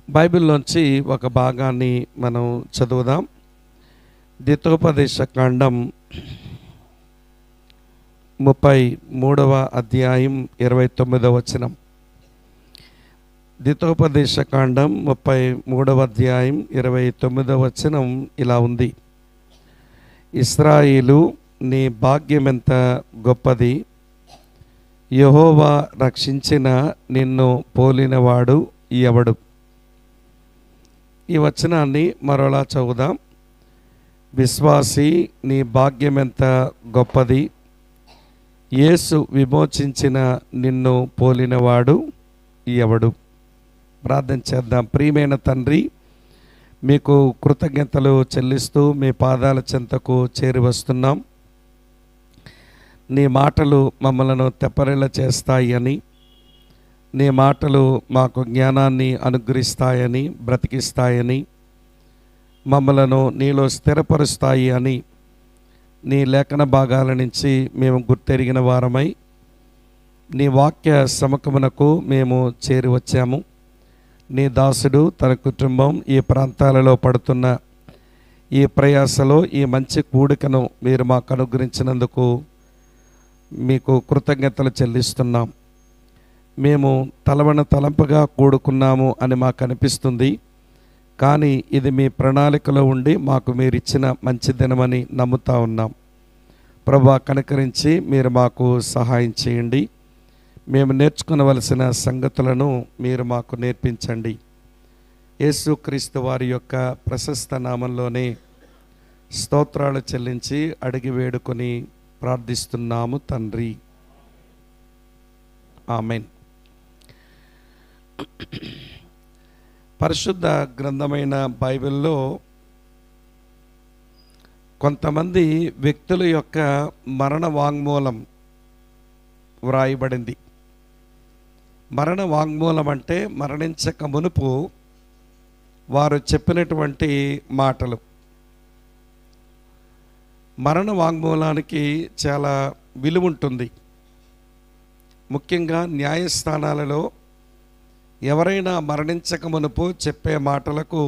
బైబిల్లోంచి ఒక భాగాన్ని మనం చదువుదాం. ద్వితోపదేశ కాండం 33వ అధ్యాయం 29వ వచనం. ద్వితోపదేశ కాండం 33వ అధ్యాయం 29వ వచనం ఇలా ఉంది. ఇశ్రాయేలు, నీ భాగ్యమెంత గొప్పది, యెహోవా రక్షించిన నిన్ను పోలినవాడు ఎవడు? ఈ వచనాన్ని మరోలా చదువుదాం. విశ్వాసి, నీ భాగ్యమెంత గొప్పది, యేసు విమోచించిన నిన్ను పోలినవాడు ఎవడు? ప్రార్థన చేద్దాం. ప్రియమైన తండ్రి, మీకు కృతజ్ఞతలు చెల్లిస్తూ మీ పాదాల చెంతకు చేరి వస్తున్నాం. నీ మాటలు మమ్మలను తెప్పరిల్ల చేస్తాయని, నీ మాటలు మాకు జ్ఞానాన్ని అనుగ్రహిస్తాయని, బ్రతికిస్తాయని, మమ్మలను నీలో స్థిరపరుస్తాయి అని నీ లేఖన భాగాల నుంచి మేము గుర్తెరిగిన వారమై నీ వాక్య సముఖమునకు మేము చేరి వచ్చాము. నీ దాసుడు, తన కుటుంబం ఈ ప్రాంతాలలో పడుతున్న ఈ ప్రయాసలో ఈ మంచి కూడికను మీరు మాకు అనుగ్రహించినందుకు మీకు కృతజ్ఞతలు చెల్లిస్తున్నాం. మేము తలంపుగా కూడుకున్నాము అని మాకు అనిపిస్తుంది, కానీ ఇది మీ ప్రణాళికలో ఉండి మాకు మీరు ఇచ్చిన మంచి దినమని నమ్ముతా ఉన్నాం. ప్రభువా, కనికరించి మీరు మాకు సహాయం చేయండి. మేము నేర్చుకునవలసిన సంగతులను మీరు మాకు నేర్పించండి. యేసుక్రీస్తు వారి యొక్క ప్రశస్త నామంలోనే స్తోత్రాలు చెల్లించి అడిగి వేడుకొని ప్రార్థిస్తున్నాము తండ్రి, ఆమెన్. పరిశుద్ధ గ్రంథమైన బైబిల్లో కొంతమంది వ్యక్తుల యొక్క మరణ వాంగ్మూలం వ్రాయబడింది. మరణ వాంగ్మూలం అంటే మరణించక మునుపు వారు చెప్పినటువంటి మాటలు. మరణ వాంగ్మూలానికి చాలా విలువ ఉంటుంది. ముఖ్యంగా న్యాయస్థానాలలో ఎవరైనా మరణించక మునుపు చెప్పే మాటలకు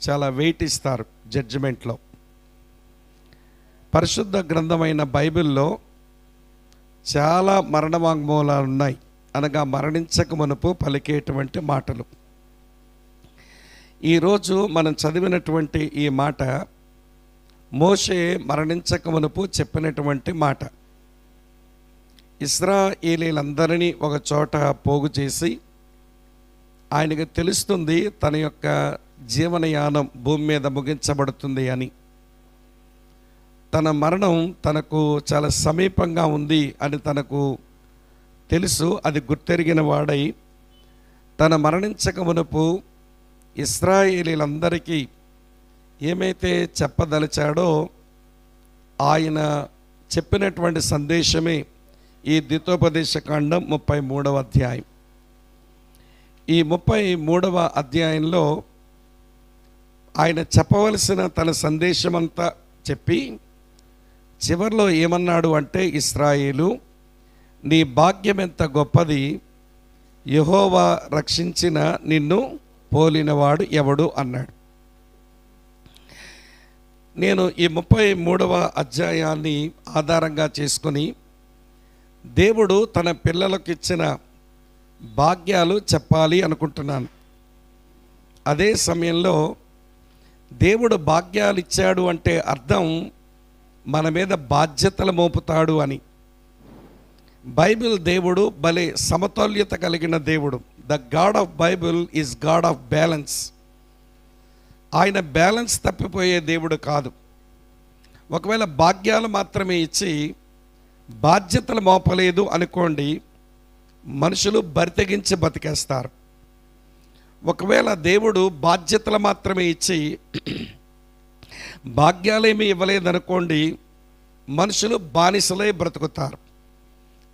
చాలా వెయిట్ ఇస్తారు జడ్జిమెంట్లో. పరిశుద్ధ గ్రంథమైన బైబిల్లో చాలా మరణ వాంగ్మూలాలు ఉన్నాయి, అనగా మరణించక మునుపు పలికేటువంటి మాటలు. ఈరోజు మనం చదివినటువంటి ఈ మాట మోషే మరణించక మునుపు చెప్పినటువంటి మాట. ఇశ్రాయేలీలందరినీ ఒక చోట పోగు చేసి ఆయనకు తెలుస్తుంది తన యొక్క జీవనయానం భూమి మీద ముగించబడుతుంది అని, తన మరణం తనకు చాలా సమీపంగా ఉంది అని తనకు తెలుసు. అది గుర్తెరిగిన వాడై తన మరణించక మునుపు ఇశ్రాయేలీలందరికీ ఏమైతే చెప్పదలిచాడో ఆయన చెప్పినటువంటి సందేశమే ఈ ద్వితోపదేశ కాండం 33వ అధ్యాయం. ఈ 33వ అధ్యాయంలో ఆయన చెప్పవలసిన తన సందేశమంతా చెప్పి చివరిలో ఏమన్నాడు అంటే, ఇశ్రాయేలు, నీ భాగ్యం ఎంత గొప్పది, యెహోవా రక్షించిన నిన్ను పోలినవాడు ఎవడు అన్నాడు. నేను ఈ 33వ అధ్యాయాన్ని ఆధారంగా చేసుకొని దేవుడు తన పిల్లలకు ఇచ్చిన భాగ్యాలు చెప్పాలి అనుకుంటున్నాను. అదే సమయంలో దేవుడు భాగ్యాలు ఇచ్చాడు అంటే అర్థం మన మీద బాధ్యతలు మోపుతాడు అని. బైబిల్ దేవుడు భలే సమతుల్యత కలిగిన దేవుడు. The God of Bible is God of balance. ఆయన బ్యాలెన్స్ తప్పిపోయే దేవుడు కాదు. ఒకవేళ భాగ్యాలు మాత్రమే ఇచ్చి బాధ్యతలు మోపలేదు అనుకోండి, మనుషులు బరితెగించి బతికేస్తారు. ఒకవేళ దేవుడు బాధ్యతలు మాత్రమే ఇచ్చి భాగ్యాలేమీ ఇవ్వలేదనుకోండి, మనుషులు బానిసలై బ్రతుకుతారు.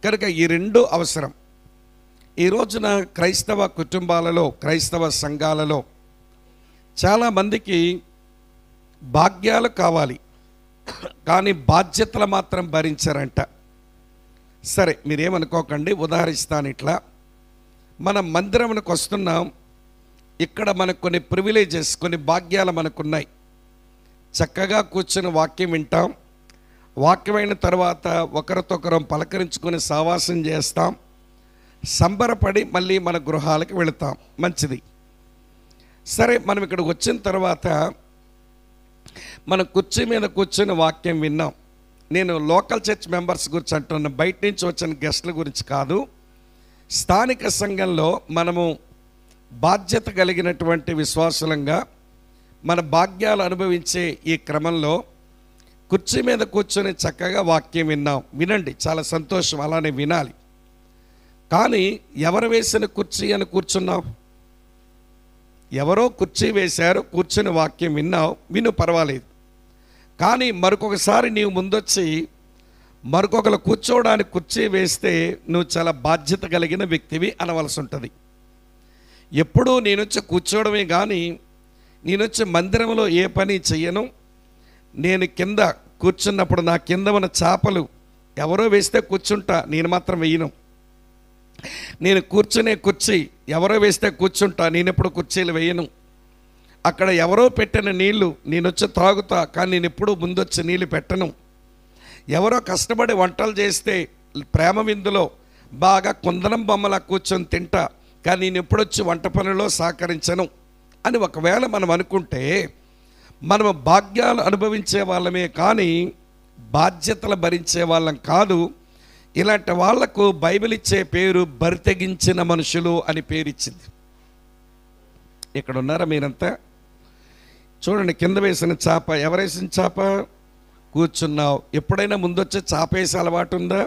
కనుక ఈ రెండు అవసరం. ఈ రోజున క్రైస్తవ కుటుంబాలలో, క్రైస్తవ సంఘాలలో చాలామందికి భాగ్యాలు కావాలి, కానీ బాధ్యతలు మాత్రం భరించారంట. సరే, మీరేమనుకోకండి, ఉదాహరిస్తాను. ఇట్లా మనం మందిరమునకు వస్తున్నాం, ఇక్కడ మనకు కొన్ని ప్రివిలేజెస్, కొన్ని భాగ్యాలు మనకున్నాయి. చక్కగా కూర్చొని వాక్యం వింటాం. వాక్యం అయిన తర్వాత ఒకరితో ఒకరం పలకరించుకొని సావాసం చేస్తాం. సంబరపడి మళ్ళీ మన గృహాలకు వెళతాం. మంచిది. సరే, మనం ఇక్కడికి వచ్చిన తర్వాత మన కుర్చీ మీద కూర్చొని వాక్యం విన్నాం. నేను లోకల్ చర్చ్ మెంబర్స్ గురించి అంటున్నా, బయట నుంచి వచ్చిన గెస్టుల గురించి కాదు. స్థానిక సంఘంలో మనము బాధ్యత కలిగినటువంటి విశ్వాసులంగా మన భాగ్యాలు అనుభవించే ఈ క్రమంలో కుర్చీ మీద కూర్చొని చక్కగా వాక్యం విన్నాం. వినండి, చాలా సంతోషం, అలానే వినాలి. కానీ ఎవరు వేసిన కుర్చీ అని కూర్చున్నావు? ఎవరో కుర్చీ వేశారు, కూర్చొని వాక్యం విన్నావు, విను, పర్వాలేదు. కానీ మరొకసారి నీవు ముందొచ్చి మరొకరు కూర్చోవడానికి కుర్చీ వేస్తే నువ్వు చాలా బాధ్యత కలిగిన వ్యక్తివి అనవలసి ఉంటుంది. ఎప్పుడూ నేనొచ్చి కూర్చోవడమే కానీ నేనొచ్చి మందిరంలో ఏ పని చెయ్యను. నేను కింద కూర్చున్నప్పుడు నా కింద ఉన్న చేపలు ఎవరో వేస్తే కూర్చుంటా, నేను మాత్రం వేయను. నేను కూర్చునే కుర్చీ ఎవరో వేస్తే కూర్చుంటా, నేను ఎప్పుడు కుర్చీలు వేయను. అక్కడ ఎవరో పెట్టిన నీళ్లు నేనొచ్చి తాగుతా, కానీ నేను ఎప్పుడూ ముందొచ్చి నీళ్ళు పెట్టను. ఎవరో కష్టపడి వంటలు చేస్తే ప్రేమ విందులో బాగా కుందనం బొమ్మలా కూర్చొని తింటా, కానీ నేను ఎప్పుడొచ్చి వంట పనిలో సహకరించను అని ఒకవేళ మనం అనుకుంటే మనము భాగ్యాలు అనుభవించే వాళ్ళమే కానీ బాధ్యతలు భరించే వాళ్ళం కాదు. ఇలాంటి వాళ్లకు బైబిల్ ఇచ్చే పేరు బరితెగించిన మనుషులు అని పేరు ఇచ్చింది. ఇక్కడ ఉన్నారా మీరంతా? చూడండి, కింద వేసిన చేప, ఎవరేసిన చేప? కూర్చున్నావు. ఎప్పుడైనా ముందొచ్చే చేప వేసే అలవాటు ఉందా?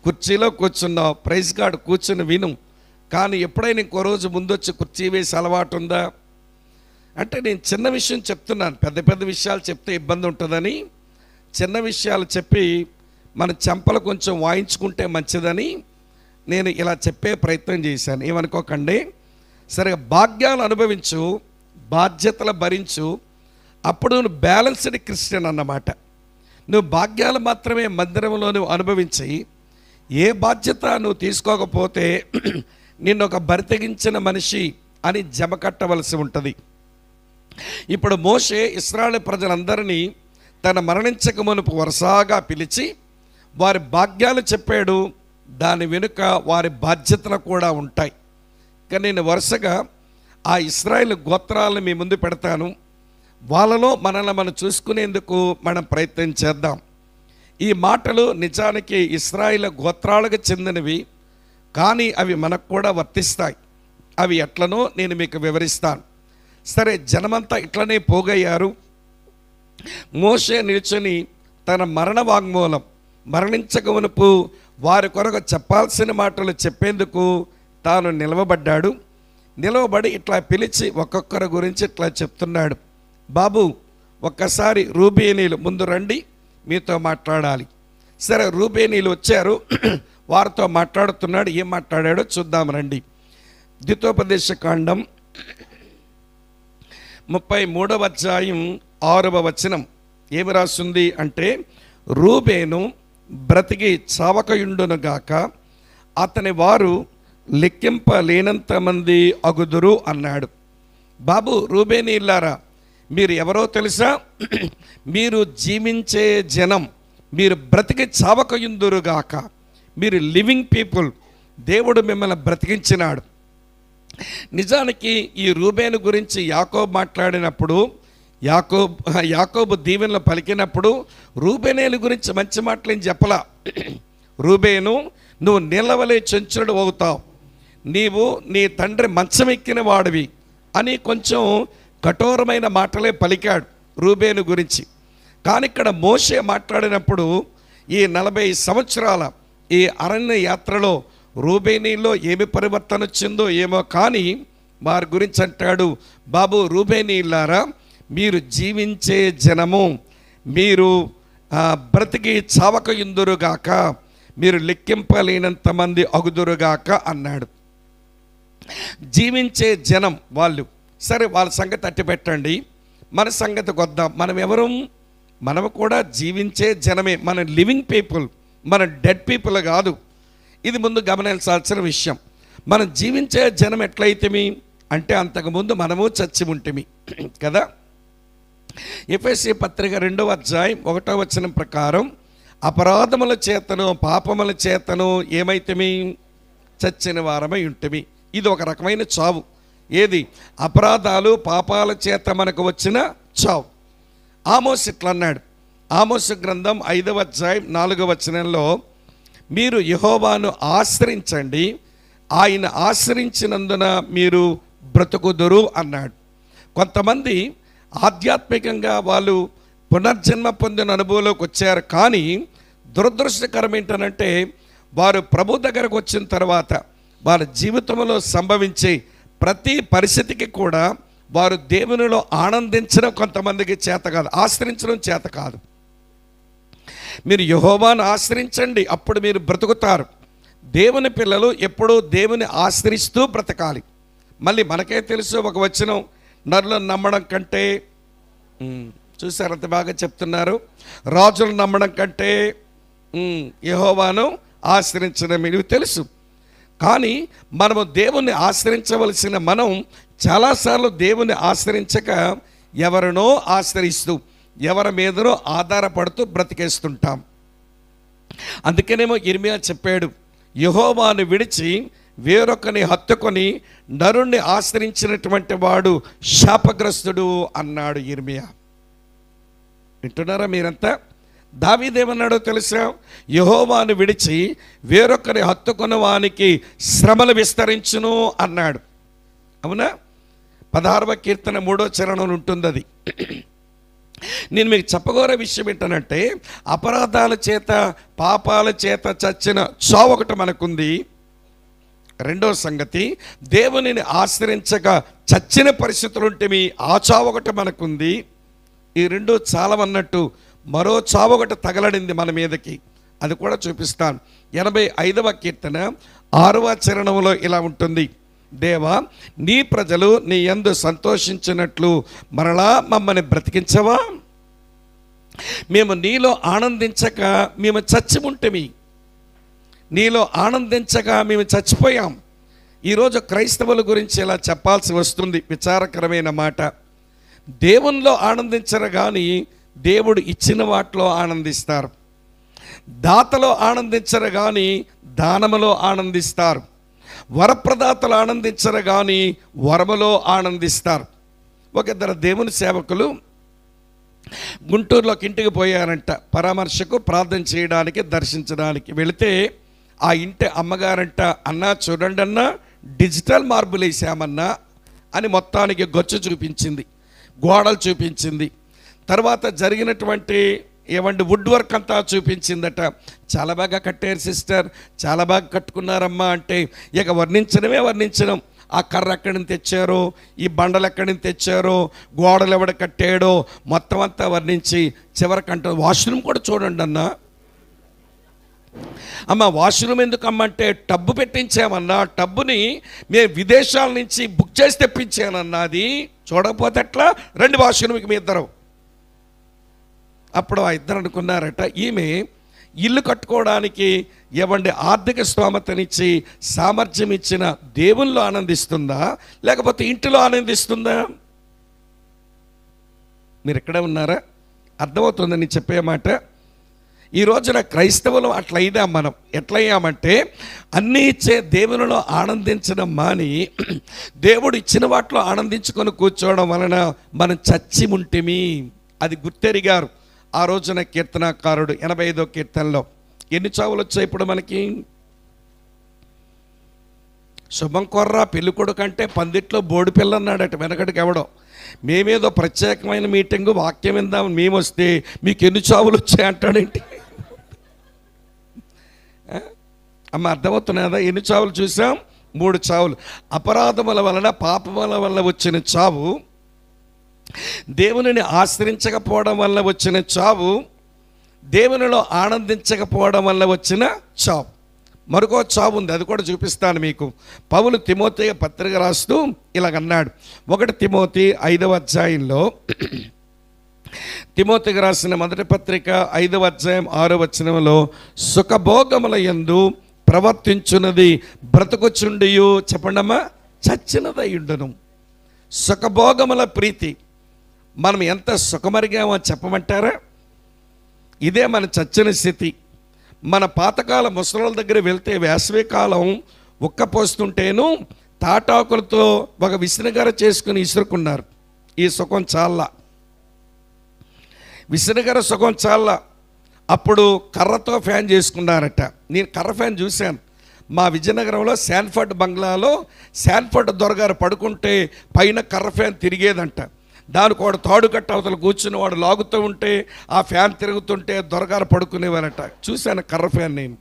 కుర్చీలో కూర్చున్నావు, ప్రైజ్ గార్డ్ కూర్చుని విను, కానీ ఎప్పుడైనా ఇంకో రోజు ముందొచ్చి కుర్చీ వేసే అలవాటు ఉందా? అంటే నేను చిన్న విషయం చెప్తున్నాను, పెద్ద పెద్ద విషయాలు చెప్తే ఇబ్బంది ఉంటుందని చిన్న విషయాలు చెప్పి మన చెంపలు కొంచెం వాయించుకుంటే మంచిదని నేను ఇలా చెప్పే ప్రయత్నం చేశాను. ఏమనుకోకండి. సరే, భాగ్యాలు అనుభవించు, బాధ్యతలు భరించు, అప్పుడు నువ్వు బ్యాలెన్స్డ్ క్రిస్టియన్ అన్నమాట. నువ్వు భాగ్యాలు మాత్రమే మందిరంలో నువ్వు అనుభవించి ఏ బాధ్యత నువ్వు తీసుకోకపోతే నిన్ను ఒక బరితెగించిన మనిషి అని జమ కట్టవలసి ఉంటుంది. ఇప్పుడు మోషే ఇశ్రాయేలు ప్రజలందరినీ తన మరణించక మునుపు వరుసగా పిలిచి వారి భాగ్యాలు చెప్పాడు. దాని వెనుక వారి బాధ్యతలు కూడా ఉంటాయి. కానీ నేను వరుసగా ఆ ఇశ్రాయేలు గోత్రాలను మీ ముందు పెడతాను. వాళ్ళలో మనల్ని మనం చూసుకునేందుకు మనం ప్రయత్నం చేద్దాం. ఈ మాటలు నిజానికి ఇశ్రాయేలు గోత్రాలకు చెందినవి, కానీ అవి మనకు కూడా వర్తిస్తాయి. అవి ఎట్లనో నేను మీకు వివరిస్తాను. సరే, జనమంతా ఇట్లనే పోగయ్యారు. మోషే నిల్చొని తన మరణ వాంగ్మూలం, మరణించక మునుపు వారి కొరకు చెప్పాల్సిన మాటలు చెప్పేందుకు తాను నిలవబడ్డాడు. నిలవబడి ఇట్లా పిలిచి ఒక్కొక్కరి గురించి ఇట్లా చెప్తున్నాడు. బాబు, ఒక్కసారి రూబేనీలు ముందు రండి, మీతో మాట్లాడాలి. సరే, రూబేనీలు వచ్చారు, వారితో మాట్లాడుతున్నాడు. ఏం మాట్లాడాడో చూద్దాం రండి. ద్వితోపదేశ కాండం 33వ అధ్యాయం 6వ వచనం ఏమి రాస్తుంది అంటే, రూబేను బ్రతికి చావకయుండునుగాక, అతని వారు లెక్కింపలేనంత మంది అగుదురు అన్నాడు. బాబు, రూబేనీలారా, మీరు ఎవరో తెలుసా? మీరు జీవించే జనం, మీరు బ్రతికి చావకయుందురుగాక, మీరు లివింగ్ పీపుల్. దేవుడు మిమ్మల్ని బ్రతికించినాడు. నిజానికి ఈ రూబేను గురించి యాకోబు మాట్లాడినప్పుడు, యాకోబు దీవెనలు పలికినప్పుడు రూబేనేలు గురించి మంచి మాటలు ఏం చెప్పలా. రూబేను, నువ్వు నీళ్ళవలే చెంచుడు అవుతావు, నీవు నీ తండ్రి మంచం ఎక్కిన వాడివి అని కొంచెం కఠోరమైన మాటలే పలికాడు రూబేను గురించి. కానీ ఇక్కడ మోషే మాట్లాడినప్పుడు ఈ 40 సంవత్సరాల ఈ అరణ్య యాత్రలో రూబేనీలో ఏమి పరివర్తన వచ్చిందో ఏమో, కానీ వారి గురించి అంటాడు, బాబు రూబేనీలారా, మీరు జీవించే జనము, మీరు బ్రతికి చావకయుందురుగాక, మీరు లెక్కింపలేనంత మంది అగుదురుగాక అన్నాడు. జీవించే జనం వాళ్ళు. సరే, వాళ్ళ సంగతి అట్టి పెట్టండి, మన సంగతికి వద్దాం. మనం ఎవరు? మనము కూడా జీవించే జనమే. మన లివింగ్ పీపుల్, మన డెడ్ పీపుల్ కాదు. ఇది ముందు గమనించాల్సిన విషయం. మనం జీవించే జనం ఎట్లయితే అంటే అంతకుముందు మనము చచ్చి ఉంటిమి కదా. ఎఫెసీ పత్రిక 2వ అధ్యాయం 1వ వచనం ప్రకారం అపరాధముల చేతను పాపముల చేతను ఏమైతిమి, చచ్చిన వారమై ఉంటిమి. ఇది ఒక రకమైన చావు. ఏది? అపరాధాలు పాపాల చేత మనకు వచ్చిన చావు. ఆమోస్ ఇట్లా అన్నాడు. ఆమోసు గ్రంథం 5వ అధ్యాయం 4వ వచనంలో, మీరు యెహోవాను ఆశ్రయించండి, ఆయన ఆశ్రయించినందున మీరు బ్రతుకుదురు అన్నాడు. కొంతమంది ఆధ్యాత్మికంగా వాళ్ళు పునర్జన్మ పొందిన అనుభవంలోకి వచ్చారు. కానీ దురదృష్టకరం ఏంటనంటే, వారు ప్రభు దగ్గరకు వచ్చిన తర్వాత వారి జీవితంలో సంభవించే ప్రతి పరిస్థితికి కూడా వారు దేవునిలో ఆనందించడం కొంతమందికి చేత కాదు, ఆశ్రయించడం చేత కాదు. మీరు యెహోవాను ఆశ్రయించండి, అప్పుడు మీరు బ్రతుకుతారు. దేవుని పిల్లలు ఎప్పుడూ దేవుని ఆశ్రయిస్తూ బ్రతకాలి. మళ్ళీ మనకే తెలుసు ఒక వచనం, నరులను నమ్మడం కంటే, చూసారు అంత బాగా చెప్తున్నారు, రాజులను నమ్మడం కంటే యెహోవాను ఆశ్రయించడం మీకు తెలుసు. కానీ మనము దేవుణ్ణి ఆశ్రయించవలసిన మనం చాలాసార్లు దేవుని ఆశ్రయించక ఎవరినో ఆశ్రయిస్తూ ఎవరి మీదనో ఆధారపడుతూ బ్రతికేస్తుంటాం. అందుకనేమో ఇర్మియా చెప్పాడు, యెహోవాను విడిచి వేరొకని హత్తుకొని నరుణ్ణి ఆశ్రయించినటువంటి వాడు శాపగ్రస్తుడు అన్నాడు ఇర్మియా. వింటున్నారా మీరంతా? దావీదేమన్నాడో తెలుసా? యెహోవాను విడిచి వేరొకరి హత్తుకున్న వానికి శ్రమలు విస్తరించును అన్నాడు. అవునా? 16వ కీర్తన 3వ చరణం ఉంటుంది అది. నేను మీకు చెప్పగోరే విషయం ఏంటనంటే, అపరాధాల చేత పాపాల చేత చచ్చిన చావు ఒకటి మనకుంది. రెండో సంగతి, దేవునిని ఆశ్రయించక చచ్చిన పరిస్థితులు ఉంటే ఆ చావు ఒకటి మనకుంది. ఈ రెండు చాలవన్నట్టు మరో చావు ఒకటి తగలడింది మన మీదకి, అది కూడా చూపిస్తాను. 85వ కీర్తన 6వ చరణంలో ఇలా ఉంటుంది, దేవా నీ ప్రజలు నీ యందు సంతోషించినట్లు మరలా మమ్మల్ని బ్రతికించవా? మేము నీలో ఆనందించక మేము చచ్చి ఉంటమి, నీలో ఆనందించక మేము చచ్చిపోయాం. ఈరోజు క్రైస్తవుల గురించి ఇలా చెప్పాల్సి వస్తుంది. విచారకరమైన మాట. దేవునిలో ఆనందించరు కానీ దేవుడు ఇచ్చిన వాటిలో ఆనందిస్తారు. దాతలో ఆనందించరు కానీ దానములో ఆనందిస్తారు. వరప్రదాతలు ఆనందించరు కానీ వరములో ఆనందిస్తారు. ఒక ఇద్దరు దేవుని సేవకులు గుంటూరులోకి ఇంటికి పోయారంట, పరామర్శకు ప్రార్థన చేయడానికి దర్శించడానికి వెళితే ఆ ఇంటి అమ్మగారంట, అన్నా చూడండి అన్నా డిజిటల్ మార్బుల్ వేసామన్నా అని మొత్తానికి గొచ్చు చూపించింది, గోడలు చూపించింది. తర్వాత జరిగినటువంటి వుడ్ వర్క్ అంతా చూపించిందట. చాలా బాగా కట్టారు సిస్టర్, చాలా బాగా కట్టుకున్నారమ్మా అంటే ఇక వర్ణించడం. ఆ కర్ర ఎక్కడి నుంచి తెచ్చారో, ఈ బండలు ఎక్కడి నుంచి తెచ్చారో, గోడలు ఎవడ కట్టాడో మొత్తం అంతా వర్ణించి చివరికంట వాష్రూమ్ కూడా చూడండి అన్నా. అమ్మ వాష్రూమ్ ఎందుకమ్మంటే టబ్బు పెట్టించామన్నా, టబ్బుని మేము విదేశాల నుంచి బుక్ చేసి తెప్పించానన్నా, అది చూడకపోతే ఎట్లా, రండి వాష్రూమ్కి మీ ఇద్దరు. అప్పుడు ఆ ఇద్దరు అనుకున్నారట, ఈమె ఇల్లు కట్టుకోవడానికి ఎవండి ఆర్థిక స్తోమతనిచ్చి సామర్థ్యం ఇచ్చిన దేవుల్లో ఆనందిస్తుందా లేకపోతే ఇంటిలో ఆనందిస్తుందా? మీరు ఎక్కడ ఉన్నారా? అర్థమవుతుందని చెప్పే మాట. ఈ రోజున క్రైస్తవులు అట్లయిదా మనం ఎట్లయ్యామంటే, అన్నీ ఇచ్చే దేవునిలో ఆనందించడం మాని దేవుడు ఇచ్చిన వాటిలో ఆనందించుకొని కూర్చోవడం వలన మనం చచ్చి ఉంటిమి. అది గుర్తెరిగారు ఆ రోజున కీర్తనాకారుడు. 85వ కీర్తనలో ఎన్ని చావులు వచ్చాయి ఇప్పుడు మనకి? శుభం కొర్రా పెళ్లి కొడుకు అంటే పందిట్లో బోడి పిల్ల అన్నాడట వెనకటికి ఎవడో. మేమేదో ప్రత్యేకమైన మీటింగు వాక్యం విందామని మేము వస్తే మీకు ఎన్ని చావులు వచ్చాయి అంటాడేంటి? అమ్మ అర్థమవుతున్నదా? ఎన్ని చావులు చూసాం? 3 చావులు. అపరాధముల వలన పాపముల వలన వచ్చిన చావు, దేవునిని ఆశ్రయించకపోవడం వల్ల వచ్చిన చావు, దేవునిలో ఆనందించకపోవడం వల్ల వచ్చిన చావు. మరొక చావు ఉంది, అది కూడా చూపిస్తాను మీకు. పౌలు తిమోతికి పత్రిక రాస్తూ ఇలాగన్నాడు. 1 తిమోతి 5వ అధ్యాయంలో, తిమోతికి రాసిన మొదటి పత్రిక 5వ అధ్యాయం 6వ వచనంలో, సుఖభోగముల యందు ప్రవర్తించున్నది బ్రతుకుచుండియు, చెప్పండమ్మా, చచ్చినదయుండును. సుఖభోగముల ప్రీతి. మనం ఎంత సుఖమరిగామో చెప్పమంటారా? ఇదే మన చచ్చిన స్థితి. మన పాతకాల ముసలోళ్ళ దగ్గర వెళ్తే వేసవికాలం ఉక్కపోస్తుంటేను తాటాకులతో ఒక విసనగర చేసుకుని ఇసురుకున్నారు. ఈ సుఖం చాలా, విసనగర సుఖం చాలా. అప్పుడు కర్రతో ఫ్యాన్ చేసుకున్నారట. నేను కర్ర ఫ్యాన్ చూశాను. మా విజయనగరంలో శాన్ఫర్డ్ బంగ్లాలో శాన్ఫర్డ్ దొరగారు పడుకుంటే పైన కర్ర ఫ్యాన్ తిరిగేదంట. దానికి వాడు తాడు కట్ట అవతల కూర్చుని వాడు లాగుతూ ఉంటే ఆ ఫ్యాన్ తిరుగుతుంటే దొరగారు పడుకునేవారట. చూశాను కర్ర ఫ్యాన్ నేను.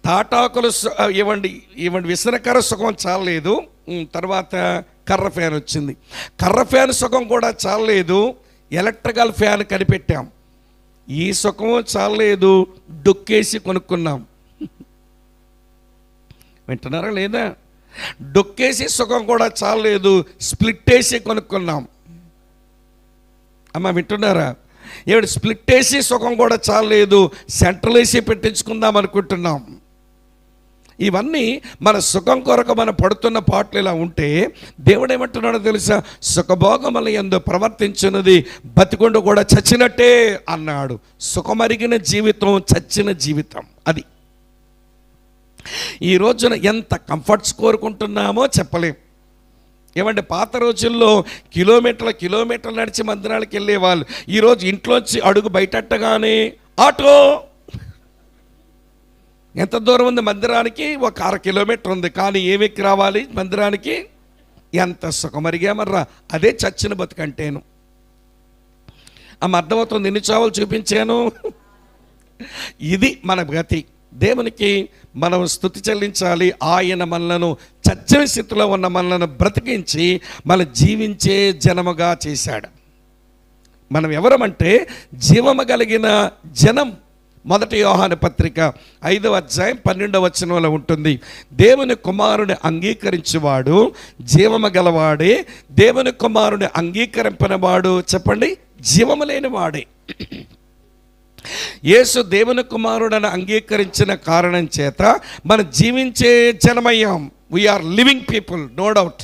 తాటాకులు ఇవ్వండి విసనకర్ర సుఖం చాలలేదు, తర్వాత కర్ర ఫ్యాన్ వచ్చింది. కర్ర ఫ్యాన్ సుఖం కూడా చాలలేదు, ఎలక్ట్రికల్ ఫ్యాన్ కనిపెట్టాం. ఈ సుఖం చాలలేదు, డొక్కేసి కొనుక్కున్నాం. వింటున్నారా లేదా? డొక్కేసి సుఖం కూడా చాలలేదు, స్ప్లిట్ వేసి కొనుక్కున్నాం. అమ్మ వింటున్నారా? ఏమిటి స్ప్లిట్ వేసి సుఖం కూడా చాలలేదు, సెంట్రల్ వేసి పెట్టించుకుందాం అనుకుంటున్నాం. ఇవన్నీ మన సుఖం కొరకు మనం పడుతున్న పాటలు ఇలా ఉంటే దేవుడు ఏమంటున్నాడో తెలుసా? సుఖభోగముల యందు ప్రవర్తించినది బతికొండు కూడా చచ్చినట్టే అన్నాడు. సుఖమరిగిన జీవితం చచ్చిన జీవితం. అది ఈ రోజున ఎంత కంఫర్ట్స్ కోరుకుంటున్నామో చెప్పలేం. ఏమంటే పాత రోజుల్లో కిలోమీటర్లు నడిచి మందిరాలకు వెళ్ళేవాళ్ళు. ఈరోజు ఇంట్లోంచి అడుగు బయటట్టగానే ఆటో. ఎంత దూరం ఉంది మందిరానికి? ఒక 1/2 కిలోమీటర్ ఉంది. కానీ ఏమెక్కి రావాలి మందిరానికి? ఎంత సుఖమరిగామర్రా. అదే చచ్చిన బతుకంటేను. అర్థమవుతుంది. ఎన్ని చావులు చూపించాను. ఇది మన గతి. దేవునికి మనం స్తుతి చెల్లించాలి. ఆయన మనలను చచ్చిన స్థితిలో ఉన్న మనలను బ్రతికించి మన జీవించే జనముగా చేశాడు. మనం ఎవరమంటే జీవము కలిగిన జనం. 1 యోహాను పత్రిక 5వ అధ్యాయం 12వ వచనంలో ఉంటుంది. దేవుని కుమారుని అంగీకరించేవాడు జీవము గలవాడే, దేవుని కుమారుని అంగీకరింపనివాడు చెప్పండి జీవము లేనివాడే. యేసు దేవుని కుమారుడని అంగీకరించిన కారణం చేత మనం జీవించే జనమయ్యాం. We are living people, no doubt.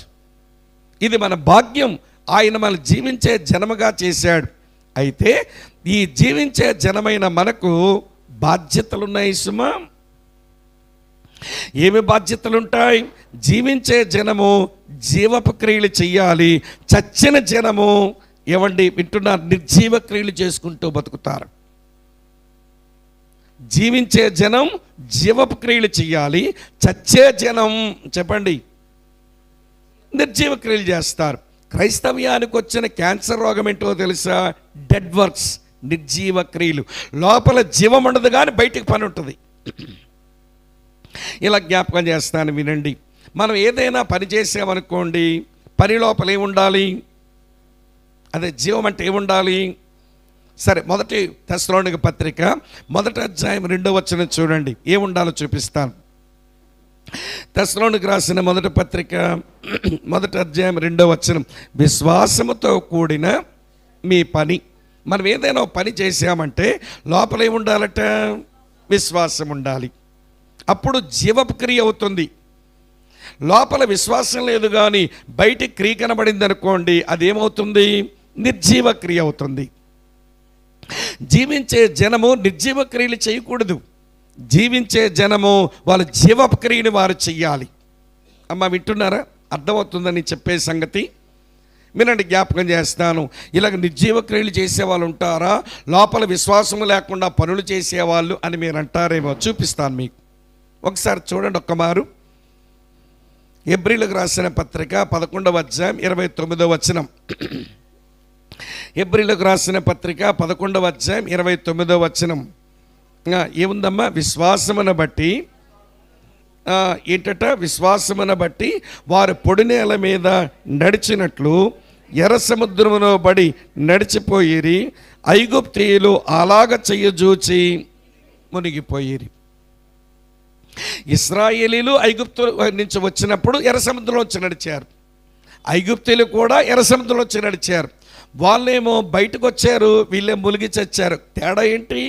ఇది మన భాగ్యం. ఆయన మన జీవించే జనముగా చేశాడు. అయితే ఈ జీవించే జనమైన మనకు బాధ్యతలున్నాయి సుమా. ఏమి బాధ్యతలుంటాయి? జీవించే జనము జీవపు క్రియలు చెయ్యాలి. చచ్చిన జనము ఏమండి వింటున్నారు? నిర్జీవ క్రియలు చేసుకుంటూ బతుకుతారు. జీవించే జనం జీవపు క్రియలు చెయ్యాలి. చచ్చే జనం చెప్పండి నిర్జీవ క్రియలు చేస్తారు. క్రైస్తవ్యానికి వచ్చిన క్యాన్సర్ రోగం ఏంటో తెలుసా? డెడ్ వర్క్స్, నిర్జీవ క్రియలు. లోపల జీవం ఉండదు కానీ బయటికి పని ఉంటుంది. ఇలా జ్ఞాపకం చేస్తాను వినండి. మనం ఏదైనా పని చేసామనుకోండి, పని లోపల ఏముండాలి? అదే జీవం అంటే ఏముండాలి? సరే, 1 తెస్సలోనిక పత్రిక 1వ అధ్యాయం 2వ వచనం చూడండి. ఏముండాలో చూపిస్తాను. తెస్సలోనిక రాసిన 1వ పత్రిక 1వ అధ్యాయం 2వ వచనం. విశ్వాసముతో కూడిన మీ పని. మనం ఏదైనా పని చేసామంటే లోపల ఏముండాలట? విశ్వాసం ఉండాలి. అప్పుడు జీవపు క్రియ అవుతుంది. లోపల విశ్వాసం లేదు కానీ బయటికి క్రియ కనబడింది అనుకోండి, అదేమవుతుంది? నిర్జీవ క్రియ అవుతుంది. జీవించే జనము నిర్జీవ క్రియలు చేయకూడదు. జీవించే జనము వాళ్ళ జీవపు క్రియని వారు చెయ్యాలి. అమ్మ వింటున్నారా? అర్థమవుతుందని చెప్పే సంగతి వినండి, జ్ఞాపకం చేస్తాను. ఇలాగ నిర్జీవ క్రియలు చేసేవాళ్ళు ఉంటారా? లోపల విశ్వాసము లేకుండా పనులు చేసేవాళ్ళు అని మీరు అంటారేమో. చూపిస్తాను మీకు. ఒకసారి చూడండి ఒక్కమారు. హెబ్రీయులకు రాసిన పత్రిక 11వ అధ్యాయం 29వ వచనం. హెబ్రీయులకు రాసిన పత్రిక 11వ అధ్యాయం 29వ వచనం. ఏముందమ్మా? విశ్వాసమును బట్టి ఏంటట? విశ్వాసమును బట్టి వారు పొడి నేల మీద నడిచినట్లు ఎర్ర సముద్రములో బడి నడిచిపోయిరి. ఐగుప్తీయులు అలాగ చెయ్యజూచి మునిగిపోయిరి. ఇశ్రాయేలీలు ఐగుప్తు నుంచి వచ్చినప్పుడు ఎర్ర సముద్రంలో వచ్చి నడిచారు. ఐగుప్తీయులు కూడా ఎర్ర సముద్రంలో వచ్చి నడిచారు. వాళ్ళేమో బయటకు వచ్చారు, వీళ్ళే మునిగి చచ్చారు. తేడా ఏంటి?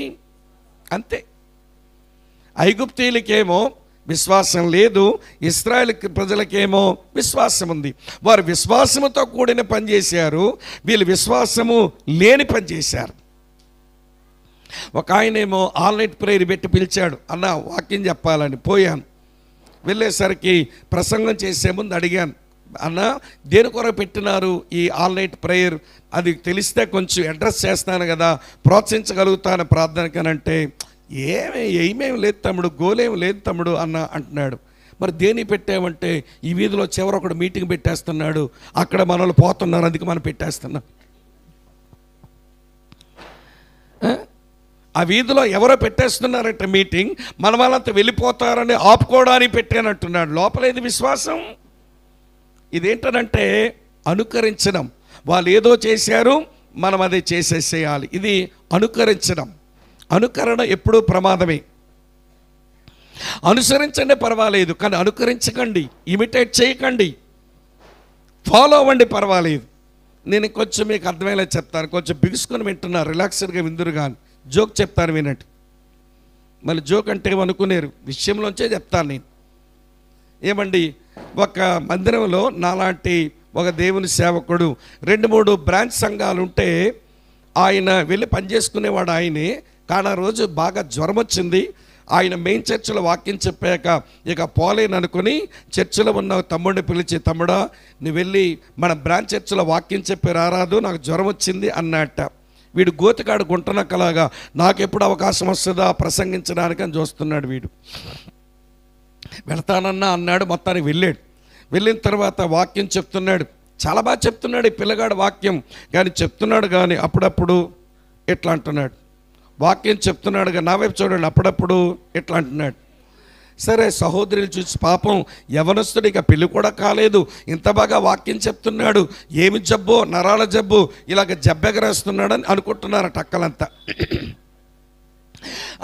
అంతే. ఐగుప్తీయులకేమో విశ్వాసం లేదు. ఇశ్రాయేల్ ప్రజలకేమో విశ్వాసం ఉంది. వారు విశ్వాసముతో కూడిన పని చేశారు, వీళ్ళు విశ్వాసము లేని పని చేశారు. ఒక ఆయనేమో ఆల్ నైట్ ప్రేయర్ పెట్టి పిలిచాడు, అన్న వాక్యం చెప్పాలని పోయాను. వెళ్ళేసరికి ప్రసంగం చేసే ముందు అడిగాను, అన్న దేని కొరకు పెట్టినారు ఈ ఆల్ నైట్ ప్రేయర్, అది తెలిస్తే కొంచెం అడ్రస్ చేస్తాను కదా, ప్రోత్సహించగలుగుతాను ప్రార్థనకనంటే, ఏమేం లేదు తమ్ముడు, గోలేం లేదు తమ్ముడు అన్న అంటున్నాడు. మరి దేని పెట్టామంటే, ఈ వీధిలో చివరొకడు మీటింగ్ పెట్టేస్తున్నాడు, అక్కడ మనల్ని పోతున్నారు, అందుకే మనం పెట్టేస్తున్నాం. ఆ వీధిలో ఎవరో పెట్టేస్తున్నారంటే మీటింగ్, మన వాళ్ళంతా వెళ్ళిపోతారని ఆపుకోవడానికి పెట్టానంటున్నాడు. లోపలేది విశ్వాసం? ఇదేంటనంటే అనుకరించడం. వాళ్ళు ఏదో చేశారు, మనం అది చేసేసేయాలి. ఇది అనుకరించడం. అనుకరణ ఎప్పుడూ ప్రమాదమే. అనుసరించండి పర్వాలేదు, కానీ అనుకరించకండి, ఇమిటేట్ చేయకండి, ఫాలో అవ్వండి పర్వాలేదు. నేను కొంచెం మీకు అర్థమయ్యేలా చెప్తాను, కొంచెం బిగుసుకొని వింటున్నారు, రిలాక్స్డ్గా విందురు కానీ జోక్ చెప్తాను వినండి. మళ్ళీ జోక్ అంటే ఏమనుకునేరు విషయంలోంచే చెప్తాను నేను. ఏమండి, ఒక మందిరంలో నాలాంటి ఒక దేవుని సేవకుడు 2-3 బ్రాంచ్ సంఘాలు ఉంటే ఆయన వెళ్ళి పనిచేసుకునేవాడు ఆయనే. కానీ ఆ రోజు బాగా జ్వరం వచ్చింది. ఆయన మెయిన్ చర్చిలో వాక్యం చెప్పాక ఇక పోలేను అనుకుని చర్చిలో ఉన్న తమ్ముడిని పిలిచి, తమ్ముడా నువ్వు వెళ్ళి మన బ్రాంచ్ చర్చిలో వాక్యం చెప్పి రారాదు, నాకు జ్వరం వచ్చింది అన్నట్ట. వీడు గోతికాడు గుంటనక్కలాగా నాకు ఎప్పుడు అవకాశం వస్తుందా ప్రసంగించడానికి అని చూస్తున్నాడు. వీడు వెళతానన్నా అన్నాడు, మొత్తానికి వెళ్ళాడు. వెళ్ళిన తర్వాత వాక్యం చెప్తున్నాడు, చాలా బాగా చెప్తున్నాడు ఈ పిల్లగాడు వాక్యం. కానీ చెప్తున్నాడు కానీ అప్పుడప్పుడు ఎట్లా అంటున్నాడు, వాక్యం చెప్తున్నాడు కానీ నా వైపు చూడండి, అప్పుడప్పుడు ఎట్లా అంటున్నాడు. సరే సహోదరులు చూసి పాపం యవనస్తుడు, ఇక పెళ్ళి కూడా కాలేదు, ఇంత బాగా వాక్యం చెప్తున్నాడు, ఏమి జబ్బో, నరాల జబ్బు, ఇలాగ జబ్బెగరేస్తున్నాడని అనుకుంటున్నారట అక్కలంతా.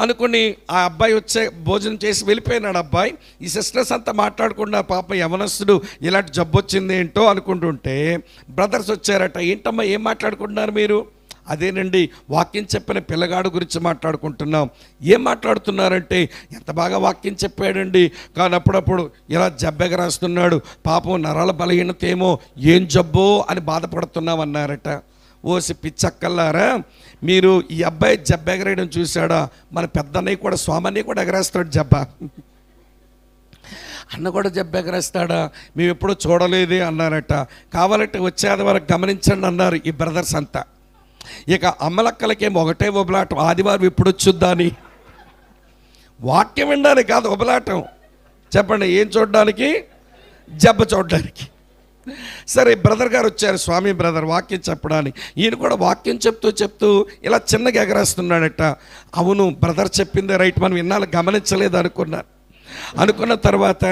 అనుకుని ఆ అబ్బాయి వచ్చే భోజనం చేసి వెళ్ళిపోయినాడు అబ్బాయి. ఈ సిస్టర్స్ అంతా మాట్లాడకుండా పాప యవనస్తుడు ఇలాంటి జబ్బు వచ్చింది ఏంటో అనుకుంటుంటే బ్రదర్స్ వచ్చారట. ఏంటమ్మా ఏం మాట్లాడుకుంటున్నారు మీరు? అదేనండి వాక్యం చెప్పిన పిల్లగాడు గురించి మాట్లాడుకుంటున్నాం. ఏం మాట్లాడుతున్నారంటే, ఎంత బాగా వాక్యం చెప్పాడండి, కానీ అప్పుడప్పుడు ఇలా జబ్బెగరాస్తున్నాడు, పాపం నరాల బలహీనత ఏమో, ఏం జబ్బో అని బాధపడుతున్నాం అన్నారట. ఓసి పిచ్చక్కల్లారా, మీరు ఈ అబ్బాయి జబ్బ ఎగరేయడం చూశాడా? మన పెద్దన్నయ్య కూడా, స్వామన్నయ్య కూడా ఎగరేస్తాడు జబ్బ, అన్న కూడా జబ్బ ఎగరేస్తాడా? మేము ఎప్పుడూ చూడలేదే అన్నారట. కావాలంటే వచ్చేది వరకు గమనించండి అన్నారు ఈ బ్రదర్స్ అంతా. ఇక అమ్మలక్కలకేమో ఒకటే ఒబలాటం, ఆదివారం ఇప్పుడు వచ్చుద్దా అని. వాక్యం వినడానికి కాదు ఒబలాటం, చెప్పండి ఏం చూడడానికి? జబ్బ చూడడానికి. సరే బ్రదర్ గారు వచ్చారు, స్వామి బ్రదర్ వాక్యం చెప్పడానికి. ఈయన కూడా వాక్యం చెప్తూ ఇలా చిన్నగా ఎగరేస్తున్నాడట. అవును బ్రదర్ చెప్పిందే రైట్, మనం ఇన్నాళ్ళు గమనించలేదు అనుకున్న తర్వాత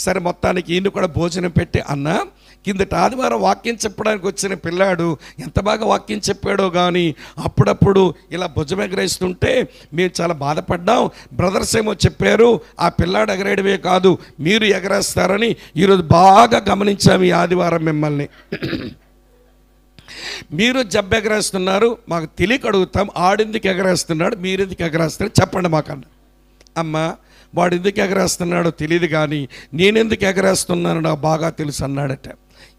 సరే మొత్తానికి ఈయన కూడా భోజనం పెట్టి, అన్న కిందటి ఆదివారం వాక్యం చెప్పడానికి వచ్చిన పిల్లాడు ఎంత బాగా వాక్యం చెప్పాడో కానీ అప్పుడప్పుడు ఇలా భుజం ఎగరేస్తుంటే మేము చాలా బాధపడ్డాం. బ్రదర్స్ ఏమో చెప్పారు ఆ పిల్లాడు ఎగరేయడమే కాదు మీరు ఎగరేస్తారని ఈరోజు బాగా గమనించాము ఈ ఆదివారం మిమ్మల్ని. మీరు జబ్బు ఎగరేస్తున్నారు, మాకు తెలియక అడుగుతాం, ఆడెందుకు ఎగరేస్తున్నాడు, మీరెందుకు ఎగరేస్తారు చెప్పండి మాకన్నా. అమ్మ వాడు ఎందుకు ఎగరేస్తున్నాడో తెలియదు కానీ నేనెందుకు ఎగరేస్తున్నానో నాకు బాగా తెలుసు అన్నాడట.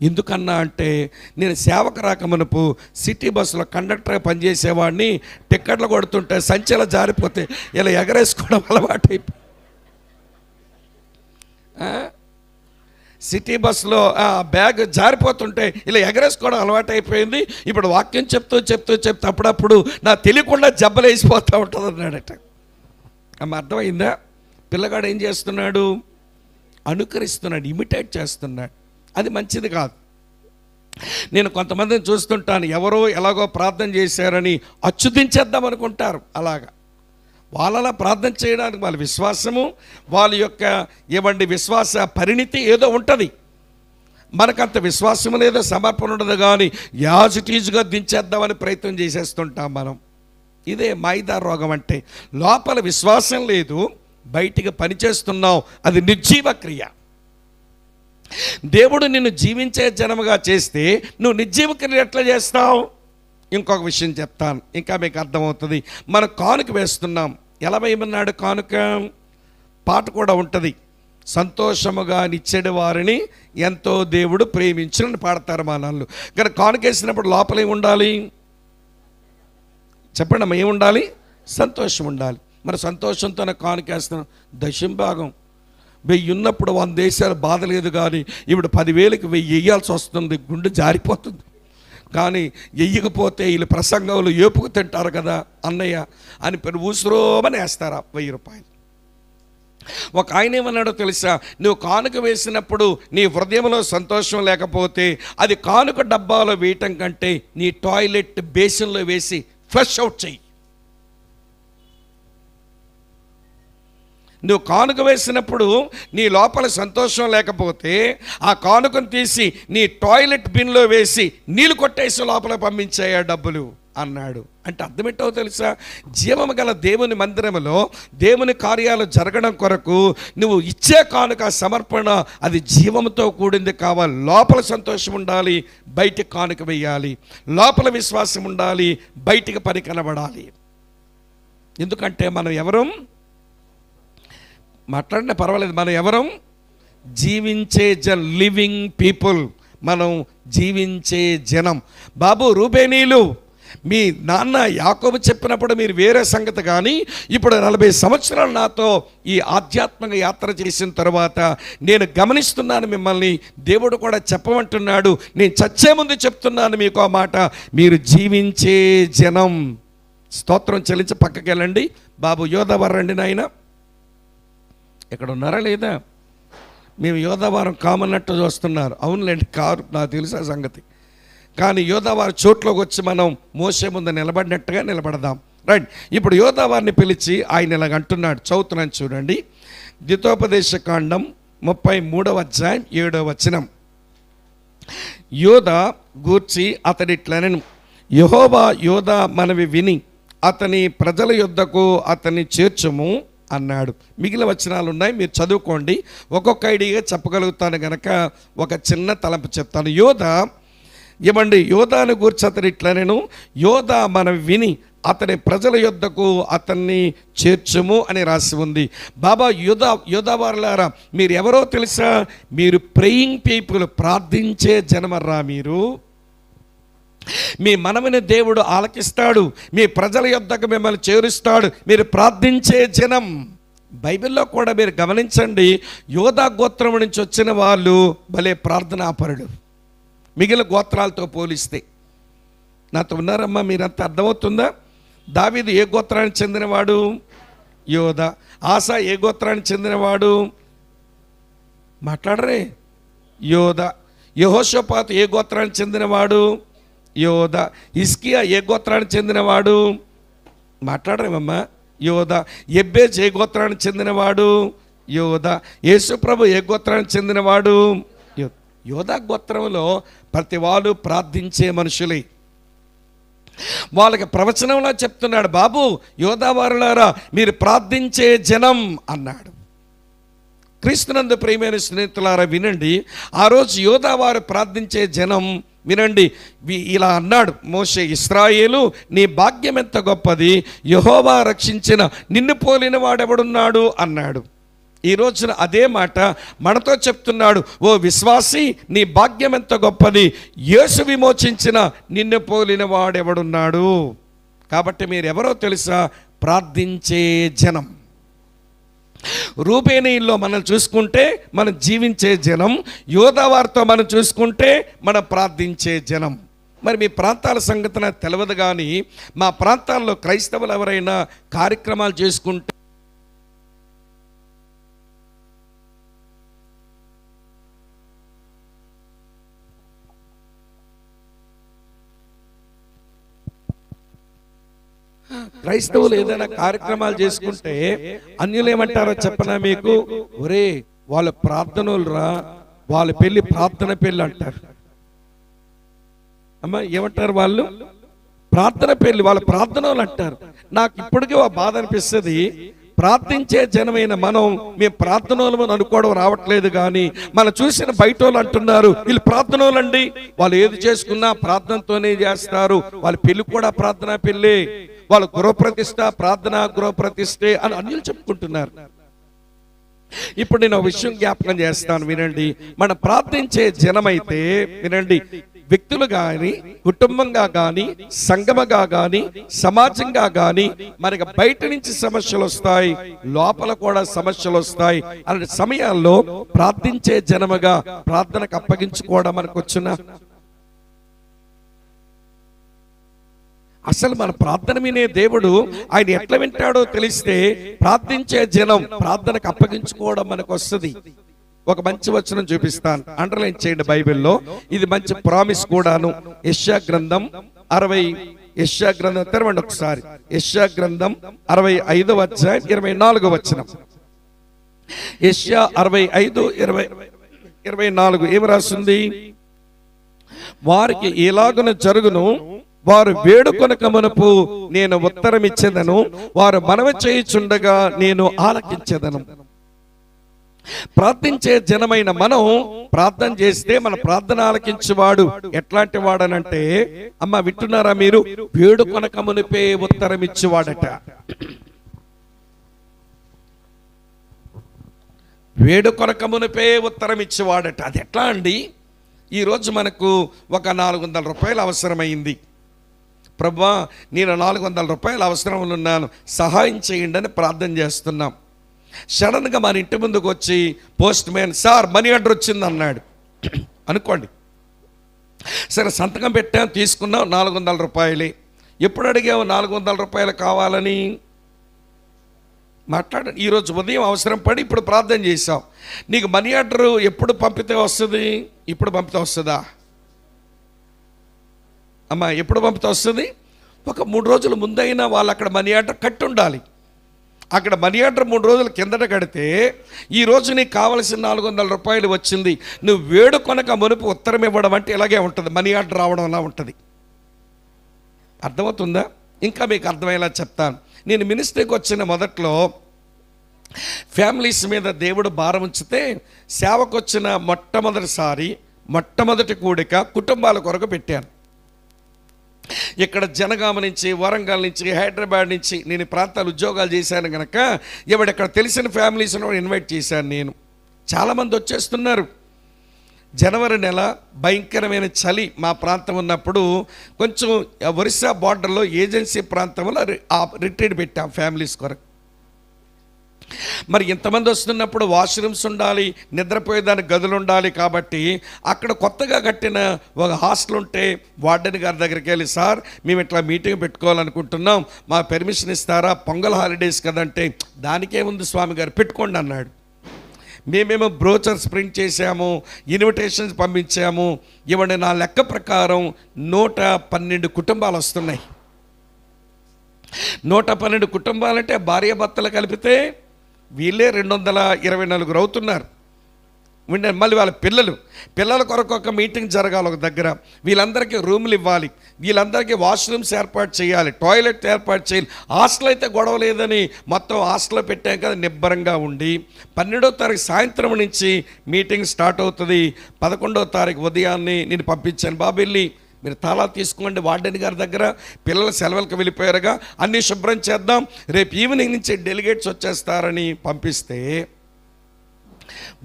ఎందుకన్నా అంటే, నేను సేవకు రాకమునుపు సిటీ బస్సులో కండక్టర్గా పనిచేసేవాడిని, టిక్కెట్లు కొడుతుంటే సంచెల జారిపోతే ఇలా ఎగరేసుకోవడం అలవాటైపోయి, సిటీ బస్సులో బ్యాగ్ జారిపోతుంటే ఇలా ఎగరేసుకోవడం అలవాటైపోయింది. ఇప్పుడు వాక్యం చెప్తూ అప్పుడప్పుడు నా తెలియకుండా జబ్బలు వేసిపోతూ ఉంటుంది అన్నాడట. అమ్మ అర్థమైందా? పిల్లగాడు ఏం చేస్తున్నాడు? అనుకరిస్తున్నాడు, ఇమిటేట్ చేస్తున్నాడు. అది మంచిది కాదు. నేను కొంతమందిని చూస్తుంటాను, ఎవరో ఎలాగో ప్రార్థన చేశారని అచ్చుదించేద్దాం అనుకుంటారు. అలాగా వాళ్ళలా ప్రార్థన చేయడానికి వాళ్ళ విశ్వాసము, వాళ్ళ యొక్క ఏమండి విశ్వాస పరిణితి ఏదో ఉంటుంది. మనకంత విశ్వాసం లేదో, సమర్పణ ఉండదు, కానీ యాజిటీజ్గా దించేద్దామని ప్రయత్నం చేసేస్తుంటాం మనం. ఇదే మాయిదా రోగం అంటే. లోపల విశ్వాసం లేదు, బయటికి పనిచేస్తున్నావు, అది నిర్జీవ క్రియ. దేవుడు నిన్ను జీవించే జనముగా చేస్తే నువ్వు నిర్జీవ క్రియ ఎట్లా చేస్తావు? ఇంకొక విషయం చెప్తాను, ఇంకా మీకు అర్థమవుతుంది. మనం కానుక వేస్తున్నాం, ఎలా వేయమన్నాడు కానుక? పాట కూడా ఉంటుంది, సంతోషముగా నిచ్చెడు వారిని ఎంతో దేవుడు ప్రేమించునని పాడతారు మా నాన్నలు. కానీ కానుకేసినప్పుడు లోపల ఏమి ఉండాలి చెప్పండి అమ్మ, ఏముండాలి? సంతోషం ఉండాలి. మరి సంతోషంతోనే కానుకేస్తున్నాం. దశంభాగం 1000 ఉన్నప్పుడు 100 దేశాలు బాధ లేదు, కానీ ఇప్పుడు 10,000కి 1000 వేయాల్సి వస్తుంది, గుండె జారిపోతుంది. కానీ వెయ్యకపోతే వీళ్ళు ప్రసంగంలో ఏపుకు తింటారు కదా అన్నయ్య అని ఊసురోమని వేస్తారా 1000 రూపాయలు. ఒక ఆయన ఏమన్నాడో తెలుసా, నువ్వు కానుక వేసినప్పుడు నీ హృదయంలో సంతోషం లేకపోతే అది కానుక డబ్బాలో వేయటం కంటే నీ టాయిలెట్ బేసిన్లో వేసి ఫ్లష్ అవుట్ చెయ్యి. నువ్వు కానుక వేసినప్పుడు నీ లోపల సంతోషం లేకపోతే ఆ కానుకను తీసి నీ టాయిలెట్ బిన్లో వేసి నీళ్ళు కొట్టేసి లోపల పంపించాయా డబ్బులు అన్నాడు. అంటే అర్థమేంటో తెలుసా, జీవము గల దేవుని మందిరములో దేవుని కార్యాలు జరగడం కొరకు నువ్వు ఇచ్చే కానుక సమర్పణ అది జీవంతో కూడింది కావాలి. లోపల సంతోషం ఉండాలి, బయటికి కానుక వేయాలి. లోపల విశ్వాసం ఉండాలి, బయటికి పని కనబడాలి. ఎందుకంటే మనం ఎవరం మాట్లాడినా పర్వాలేదు, మనం ఎవరం జీవించే లివింగ్ పీపుల్, మనం జీవించే జనం. బాబు రూబేనీలు, మీ నాన్న యాకోబు చెప్పినప్పుడు మీరు వేరే సంగతి, కానీ ఇప్పుడు 40 సంవత్సరాలు నాతో ఈ ఆధ్యాత్మిక యాత్ర చేసిన తర్వాత నేను గమనిస్తున్నాను మిమ్మల్ని. దేవుడు కూడా చెప్పమంటున్నాడు, నేను చచ్చే ముందు చెప్తున్నాను మీకు ఆ మాట, మీరు జీవించే జనం. స్తోత్రం చెల్లించి పక్కకి వెళ్ళండి. బాబు యోధావారం రండి నాయన. ఇక్కడ ఉన్నారా లేదా? మేము యోధావారం కామన్నట్టు చూస్తున్నారు. అవునులేండి, కారు నాకు తెలుసు ఆ సంగతి. కానీ యోధావారి చోట్లోకి వచ్చి మనం మోసే ముందు నిలబడినట్టుగా నిలబడదాం. రైట్. ఇప్పుడు యోధావారిని పిలిచి ఆయన ఇలాగ అంటున్నాడు, చదువుతున్నాను చూడండి. ద్వితోపదేశకాండం 33వ అధ్యాయం 7వ వచనం. యోధా గూర్చి అతడిట్లనెను, యెహోవా యోధా మనవి విని అతని ప్రజల యొద్దకు అతన్ని చేర్చుము అన్నాడు. మిగిలిన వచనాలు ఉన్నాయి, మీరు చదువుకోండి. ఒక్కొక్క ఐడియాగా చెప్పగలుగుతాను గనక ఒక చిన్న తలంపు చెప్తాను. యోధాను గూర్చి అతడు ఇట్లా, నేను యోధా మనం విని అతని ప్రజల యొద్దకు అతన్ని చేర్చుము అని రాసి ఉంది. బాబా యోధావారులారా, మీరు ఎవరో తెలుసా? మీరు ప్రేయింగ్ పీపుల్, ప్రార్థించే జనమర్రా మీరు. మీ మనవిని దేవుడు ఆలకిస్తాడు, మీ ప్రజల యొద్దకు మిమ్మల్ని చేరుస్తాడు. మీరు ప్రార్థించే జనం. బైబిల్లో కూడా మీరు గమనించండి, యోధా గోత్రం నుంచి వచ్చిన వాళ్ళు భలే ప్రార్థనాపరుడు మిగిలిన గోత్రాలతో పోలిస్తే. నాతో ఉన్నారమ్మా, మీరంతా అర్థమవుతుందా? దావీదు ఏ గోత్రానికి చెందినవాడు? యోధా. ఆసా ఏ గోత్రానికి చెందినవాడు? మాట్లాడరే, యోధా. యెహోషాపాతు ఏ గోత్రానికి చెందినవాడు? యోధా. హిజ్కియా ఏ గోత్రానికి చెందినవాడు? మాట్లాడరేమమ్మా, యోధా. ఎబ్బేజ్ ఏ గోత్రానికి చెందినవాడు? యోధా. యేసుప్రభు ఏ గోత్రానికి చెందినవాడు? యోధా గోత్రంలో ప్రతి వాళ్ళు ప్రార్థించే మనుషులే. వాళ్ళకి ప్రవచనంలో చెప్తున్నాడు, బాబు యోధావారులారా మీరు ప్రార్థించే జనం అన్నాడు. క్రీస్తునందు ప్రియమైన స్నేహితులారా వినండి, ఆ రోజు యోధావారు ప్రార్థించే జనం వినండి. ఇలా అన్నాడు మోషే, ఇశ్రాయేలు నీ భాగ్యం ఎంత గొప్పది, యెహోవా రక్షించిన నిన్ను పోలిన వాడెవడున్నాడు అన్నాడు. ఈ రోజున అదే మాట మనతో చెప్తున్నాడు, ఓ విశ్వాసి నీ భాగ్యం ఎంత గొప్పది, యేసు విమోచించిన నిన్ను పోలిన వాడెవడున్నాడు. కాబట్టి మీరు ఎవరో తెలుసా? ప్రార్థించే జనం. రూబేనీయుల్లో మనం చూసుకుంటే మనం జీవించే జనం, యోధావారితో మనం చూసుకుంటే మనం ప్రార్థించే జనం. మరి మీ ప్రాంతాల సంగతి నాకు తెలియదు, కానీ మా ప్రాంతాల్లో క్రైస్తవులు ఎవరైనా కార్యక్రమాలు చేసుకుంటే క్రైస్తవులు ఏదైనా కార్యక్రమాలు చేసుకుంటే అన్యులు ఏమంటారో చెప్పనా మీకు? ఒరే వాళ్ళ ప్రార్థనలు రా, వాళ్ళ పెళ్లి ప్రార్థన పెళ్ళి అంటారు. అమ్మా ఏమంటారు వాళ్ళు? ప్రార్థన పెళ్ళి, వాళ్ళ ప్రార్థనలు అంటారు. నాకు ఇప్పటికీ ఆ బాధ అనిపిస్తుంది. ప్రార్థించే జనమైన మనం మేము ప్రార్థనలు అనుకోవడం రావట్లేదు, కానీ మనం చూసిన బయట వాళ్ళు అంటున్నారు వీళ్ళు ప్రార్థనలండి, వాళ్ళు ఏది చేసుకున్నా ప్రార్థనతోనే చేస్తారు, వాళ్ళ పెళ్లి కూడా ప్రార్థనా పెళ్ళి, వాళ్ళ గృహప్రతిష్ఠ ప్రార్థన గృహప్రతిష్ఠే అని అన్యులు చెప్పుకుంటున్నారు. ఇప్పుడు నేను ఒక విషయం జ్ఞాపకం చేస్తాను, వినండి. మనం ప్రార్థించే జనమైతే వినండి, వ్యక్తులు కానీ, కుటుంబంగా కానీ, సంఘముగా కానీ, సమాజంగా కానీ మనకి బయట నుంచి సమస్యలు వస్తాయి, లోపల కూడా సమస్యలు వస్తాయి. అలాంటి సమయాల్లో ప్రార్థించే జనముగా ప్రార్థనకు అప్పగించుకోవడం మనకు వచ్చిన అసలు మన ప్రార్థన వినే దేవుడు ఆయన ఎట్లా వింటాడో తెలిస్తే ప్రార్థించే జనం ప్రార్థనకు అప్పగించుకోవడం మనకు వస్తుంది. ఒక మంచి వచనం చూపిస్తాను, అండర్లైన్ చేయండి బైబిల్లో. ఇది మంచి ప్రామిస్ కూడాను. యెషయా గ్రంథం 60, యెషయా గ్రంథం తెరవండి ఒకసారి. యెషయా గ్రంథం 65వ అధ్యాయం 24వ వచనం. యెషయా 65:24 ఏమి రాస్తుంది? వారికి ఎలాగున జరుగును, వారు వేడుకొనక మునుపు నేను ఉత్తరం ఇచ్చేదను, వారు మనవి చేయుచుండగా నేను ఆలకించేదను. ప్రార్థించే జనమైన మనం ప్రార్థన చేస్తే మన ప్రార్థన ఆలకించేవాడు ఎట్లాంటి వాడనంటే, అమ్మ వింటున్నారా మీరు? వేడుకొనక మునిపే ఉత్తరం ఇచ్చేవాడట. వేడుకొనక మునిపే ఉత్తరం ఇచ్చేవాడట. అది ఎట్లా అండి? ఈరోజు మనకు ఒక 400 రూపాయలు అవసరమైంది. ప్రభువా, నేను 400 రూపాయలు అవసరంలో ఉన్నాను, సహాయం చేయండి అని ప్రార్థన చేస్తున్నాం. సడన్గా మన ఇంటి ముందుకు వచ్చి post man, sir money order వచ్చింది అన్నాడు అనుకోండి. సరే, సంతకం పెట్టాం, తీసుకున్నాం, 400 రూపాయలే. ఎప్పుడు అడిగావు 400 రూపాయలు కావాలని? మాట్లాడండి. ఈరోజు ఉదయం అవసరం పడి ఇప్పుడు ప్రార్థన చేశావు. నీకు మనీ ఆర్డర్ ఎప్పుడు పంపితే వస్తుంది? ఇప్పుడు పంపితే వస్తుందా అమ్మా? ఎప్పుడు పంపితే వస్తుంది? ఒక 3 రోజుల ముందైనా వాళ్ళు అక్కడ మనీ ఆర్డర్ కట్టి ఉండాలి. అక్కడ మనీ ఆర్డర్ 3 రోజుల కిందట కడితే ఈరోజు నీకు కావలసిన 400 రూపాయలు వచ్చింది. నువ్వు వేడుకొనక మునుపు ఉత్తరం ఇవ్వడం అంటే ఇలాగే ఉంటుంది, మనీ ఆర్డర్ రావడంలా ఉంటుంది. అర్థమవుతుందా? ఇంకా మీకు అర్థమయ్యేలా చెప్తాను. నేను మినిస్ట్రీకి వచ్చిన మొదట్లో ఫ్యామిలీస్ మీద దేవుడు భారం ఉంచితే సేవకు వచ్చిన మొట్టమొదటి కూడిక కుటుంబాల కొరకు పెట్టాను. ఇక్కడ జనగామ నుంచి, వరంగల్ నుంచి, హైదరాబాద్ నుంచి, నేను ఈ ప్రాంతాలు ఉద్యోగాలు చేశాను కనుక ఇక్కడ తెలిసిన ఫ్యామిలీస్ను ఇన్వైట్ చేశాను. నేను చాలామంది వచ్చేస్తున్నారు. జనవరి నెల భయంకరమైన చలి మా ప్రాంతం ఉన్నప్పుడు కొంచెం ఒరిస్సా బార్డర్లో ఏజెన్సీ ప్రాంతంలో రిట్రీట్ పెట్టాం ఫ్యామిలీస్ కొరకు. మరి ఇంతమంది వస్తున్నప్పుడు వాష్రూమ్స్ ఉండాలి, నిద్రపోయేదానికి గదులు ఉండాలి. కాబట్టి అక్కడ కొత్తగా కట్టిన ఒక హాస్టల్ ఉంటే వార్డెన్ గారి దగ్గరికి వెళ్ళి, సార్ మేము ఇట్లా మీటింగ్ పెట్టుకోవాలనుకుంటున్నాం, మా పర్మిషన్ ఇస్తారా? పొంగల్ హాలిడేస్ కదంటే, దానికేముంది స్వామి గారు, పెట్టుకోండి అన్నాడు. మేమేమో బ్రోచర్స్ ప్రింట్ చేశాము, ఇన్విటేషన్స్ పంపించాము. ఇవ్వండి, నా లెక్క ప్రకారం 112 కుటుంబాలు వస్తున్నాయి. 112 కుటుంబాలంటే భార్యాభర్తలు కలిపితే వీళ్ళే 224 అవుతున్నారు. మళ్ళీ వాళ్ళ పిల్లల కొరకు ఒక మీటింగ్ జరగాలి ఒక దగ్గర, వీళ్ళందరికీ రూములు ఇవ్వాలి, వీళ్ళందరికీ వాష్రూమ్స్ ఏర్పాటు చేయాలి, టాయిలెట్ ఏర్పాటు చేయాలి. హాస్టల్ అయితే గొడవ లేదని మొత్తం హాస్టల్లో పెట్టాం కదా, నిబ్బరంగా ఉండి 12వ తారీఖు సాయంత్రం నుంచి మీటింగ్ స్టార్ట్ అవుతుంది. 11వ తారీఖు ఉదయాన్నే నేను పంపించాను, బాబు వెళ్ళి మీరు తాళాలు తీసుకోండి వార్డెన్ గారి దగ్గర, పిల్లల సెలవులకు వెళ్ళిపోయారుగా, అన్నీ శుభ్రం చేద్దాం, రేపు ఈవినింగ్ నుంచి డెలిగేట్స్ వచ్చేస్తారని పంపిస్తే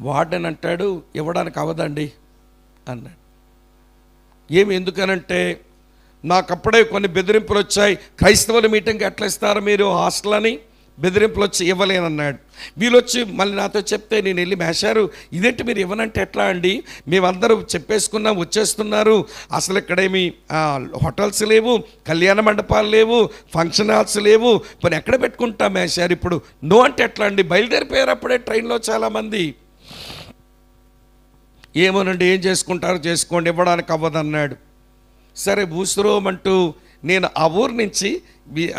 వార్డెన్ అంటాడు, ఇవ్వడానికి అవదండి అన్నాడు. ఎందుకనంటే, నాకప్పుడే కొన్ని బెదిరింపులు వచ్చాయి, క్రైస్తవుల మీటింగ్కి ఎట్లా ఇస్తారు మీరు హాస్టల్ అని బెదిరింపులు వచ్చి ఇవ్వలేనన్నాడు. వీళ్ళొచ్చి మళ్ళీ నాతో చెప్తే నేను వెళ్ళి, మేషారు ఇదేంటి మీరు ఇవ్వనంటే ఎట్లా అండి, మేమందరూ చెప్పేసుకున్నాం, వచ్చేస్తున్నారు, అసలు ఇక్కడేమి హోటల్స్ లేవు, కళ్యాణ మండపాలు లేవు, ఫంక్షన్ హాల్స్ లేవు, మరి ఎక్కడ పెట్టుకుంటాం మేషారు, ఇప్పుడు నో అంటే ఎట్లా అండి? బయలుదేరిపోయారు అప్పుడే ట్రైన్లో చాలామంది. ఏమోనండి, ఏం చేసుకుంటారో చేసుకోండి, ఇవ్వడానికి అవ్వదన్నాడు. సరే భూస్రోమంటూ నేను ఆ ఊరు నుంచి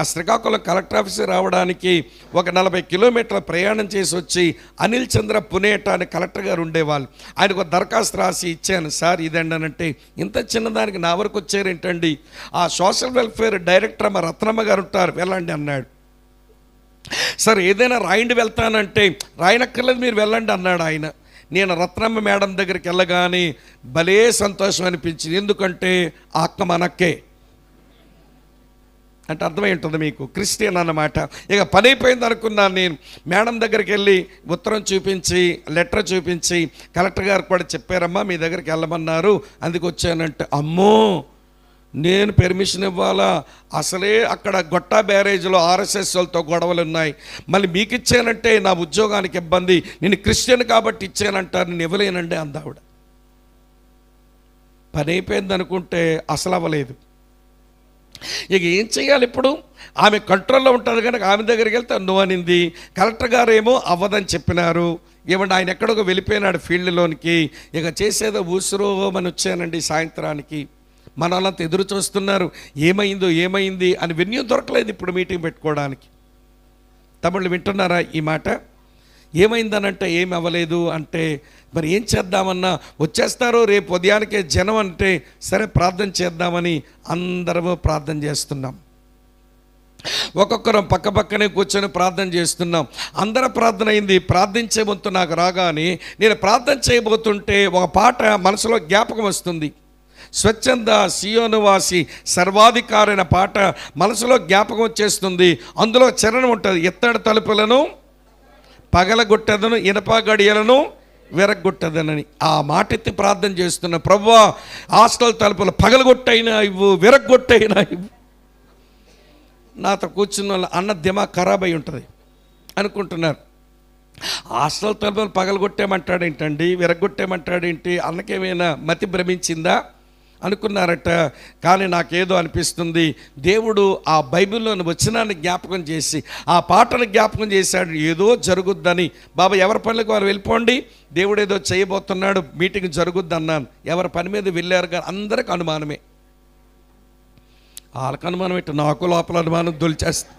శ్రీకాకుళం కలెక్టర్ ఆఫీస్ రావడానికి ఒక 40 కిలోమీటర్ల ప్రయాణం చేసి వచ్చి అనిల్ చంద్ర పునేట అని కలెక్టర్ గారు ఉండేవాళ్ళు, ఆయనకు ఒక దరఖాస్తు రాసి ఇచ్చాను. సార్ ఇదండి అనంటే, ఇంత చిన్నదానికి నా వరకు వచ్చారేంటండి, ఆ సోషల్ వెల్ఫేర్ డైరెక్టర్ అమ్మ రత్నమ్మ గారు ఉంటారు, వెళ్ళండి అన్నాడు. సార్ ఏదైనా రాయండి వెళ్తానంటే, రాయనక్కర్లేదు మీరు వెళ్ళండి అన్నాడు ఆయన. నేను రత్నమ్మ మేడం దగ్గరికి వెళ్ళగానే భలే సంతోషం అనిపించింది. ఎందుకంటే ఆ అక్క మనక్కే, అంటే అర్థమై ఉంటుంది మీకు, క్రిస్టియన్ అన్నమాట. ఇక పని అయిపోయింది అనుకున్నాను నేను. మేడం దగ్గరికి వెళ్ళి ఉత్తరం చూపించి, లెటర్ చూపించి, కలెక్టర్ గారు కూడా చెప్పారమ్మా మీ దగ్గరికి వెళ్ళమన్నారు, అందుకు వచ్చానంటే, అమ్మో నేను పెర్మిషన్ ఇవ్వాలా? అసలే అక్కడ గొట్టా బ్యారేజ్లో ఆర్ఎస్ఎస్ వాళ్ళతో గొడవలు ఉన్నాయి, మళ్ళీ మీకు ఇచ్చానంటే నా ఉద్యోగానికి ఇబ్బంది, నేను క్రిస్టియన్ కాబట్టి ఇచ్చానంటారు, నేను ఇవ్వలేనండి అందావిడ. పని అయిపోయింది అనుకుంటే అసలు అవ్వలేదు. ఇక ఏం చేయాలి ఇప్పుడు? ఆమె కంట్రోల్లో ఉంటుంది కనుక ఆమె దగ్గరికి వెళ్తే నో అనింది. కలెక్టర్ గారు ఏమో అవ్వదని చెప్పినారు. ఏమంటే ఆయన ఎక్కడికో వెళ్ళిపోయినాడు ఫీల్డ్లోనికి. ఇక చేసేదో ఊసురోమని వచ్చానండి సాయంత్రానికి. మన వాళ్ళంతా ఎదురు చూస్తున్నారు, ఏమైంది అని. వెన్యూ దొరకలేదు ఇప్పుడు మీటింగ్ పెట్టుకోవడానికి. తమిళ్ వింటున్నారా ఈ మాట? ఏమైందనంటే ఏమి అవ్వలేదు అంటే, మరి ఏం చేద్దామన్నా వచ్చేస్తారు రేపు ఉదయానికే జనం అంటే, సరే ప్రార్థన చేద్దామని అందరము ప్రార్థన చేస్తున్నాం. ఒక్కొక్కరం పక్కనే కూర్చొని ప్రార్థన చేస్తున్నాం. అందరూ ప్రార్థన అయింది. ప్రార్థించే వంతు నాకు రాగానే నేను ప్రార్థన చేయబోతుంటే ఒక పాట మనసులో జ్ఞాపకం వస్తుంది. స్వచ్ఛంద సియోనువాసి సర్వాధికారైన పాట మనసులో జ్ఞాపకం వచ్చేస్తుంది. అందులో చరణం ఉంటుంది, ఎత్తడి తలుపులను పగలగొట్టదను, ఇనప గడియలను విరగొట్టదనని. ఆ మాట ఎత్తి ప్రార్థన చేస్తున్న, ప్రభువా హాస్టల్ తలుపులు పగలగొట్టైనా ఇవ్వు, విరగొట్టైనా ఇవ్వు. నాతో కూర్చున్న వాళ్ళు అన్న దిమాగ్ ఖరాబ్ అయి ఉంటుంది అనుకుంటున్నారు. హాస్టల్ తలుపులు పగలగొట్టేమంటాడేంటండి, విరగొట్టేమంటాడేంటి, అన్నకేమైనా మతి భ్రమించిందా అనుకున్నారట. కానీ నాకేదో అనిపిస్తుంది, దేవుడు ఆ బైబిల్లోని వచనాన్ని జ్ఞాపకం చేసి ఆ పాటను జ్ఞాపకం చేశాడు, ఏదో జరుగుద్దని. బాబా ఎవరి పనులకు వారు వెళ్ళిపోండి, దేవుడు ఏదో చేయబోతున్నాడు, మీటింగ్ జరుగుద్ది అన్నాను. ఎవరి పని మీద వెళ్ళారు కానీ అందరికి అనుమానమే. వాళ్ళకి అనుమానం ఏంటి, నాకు లోపల అనుమానం దొలిచేస్తుంది.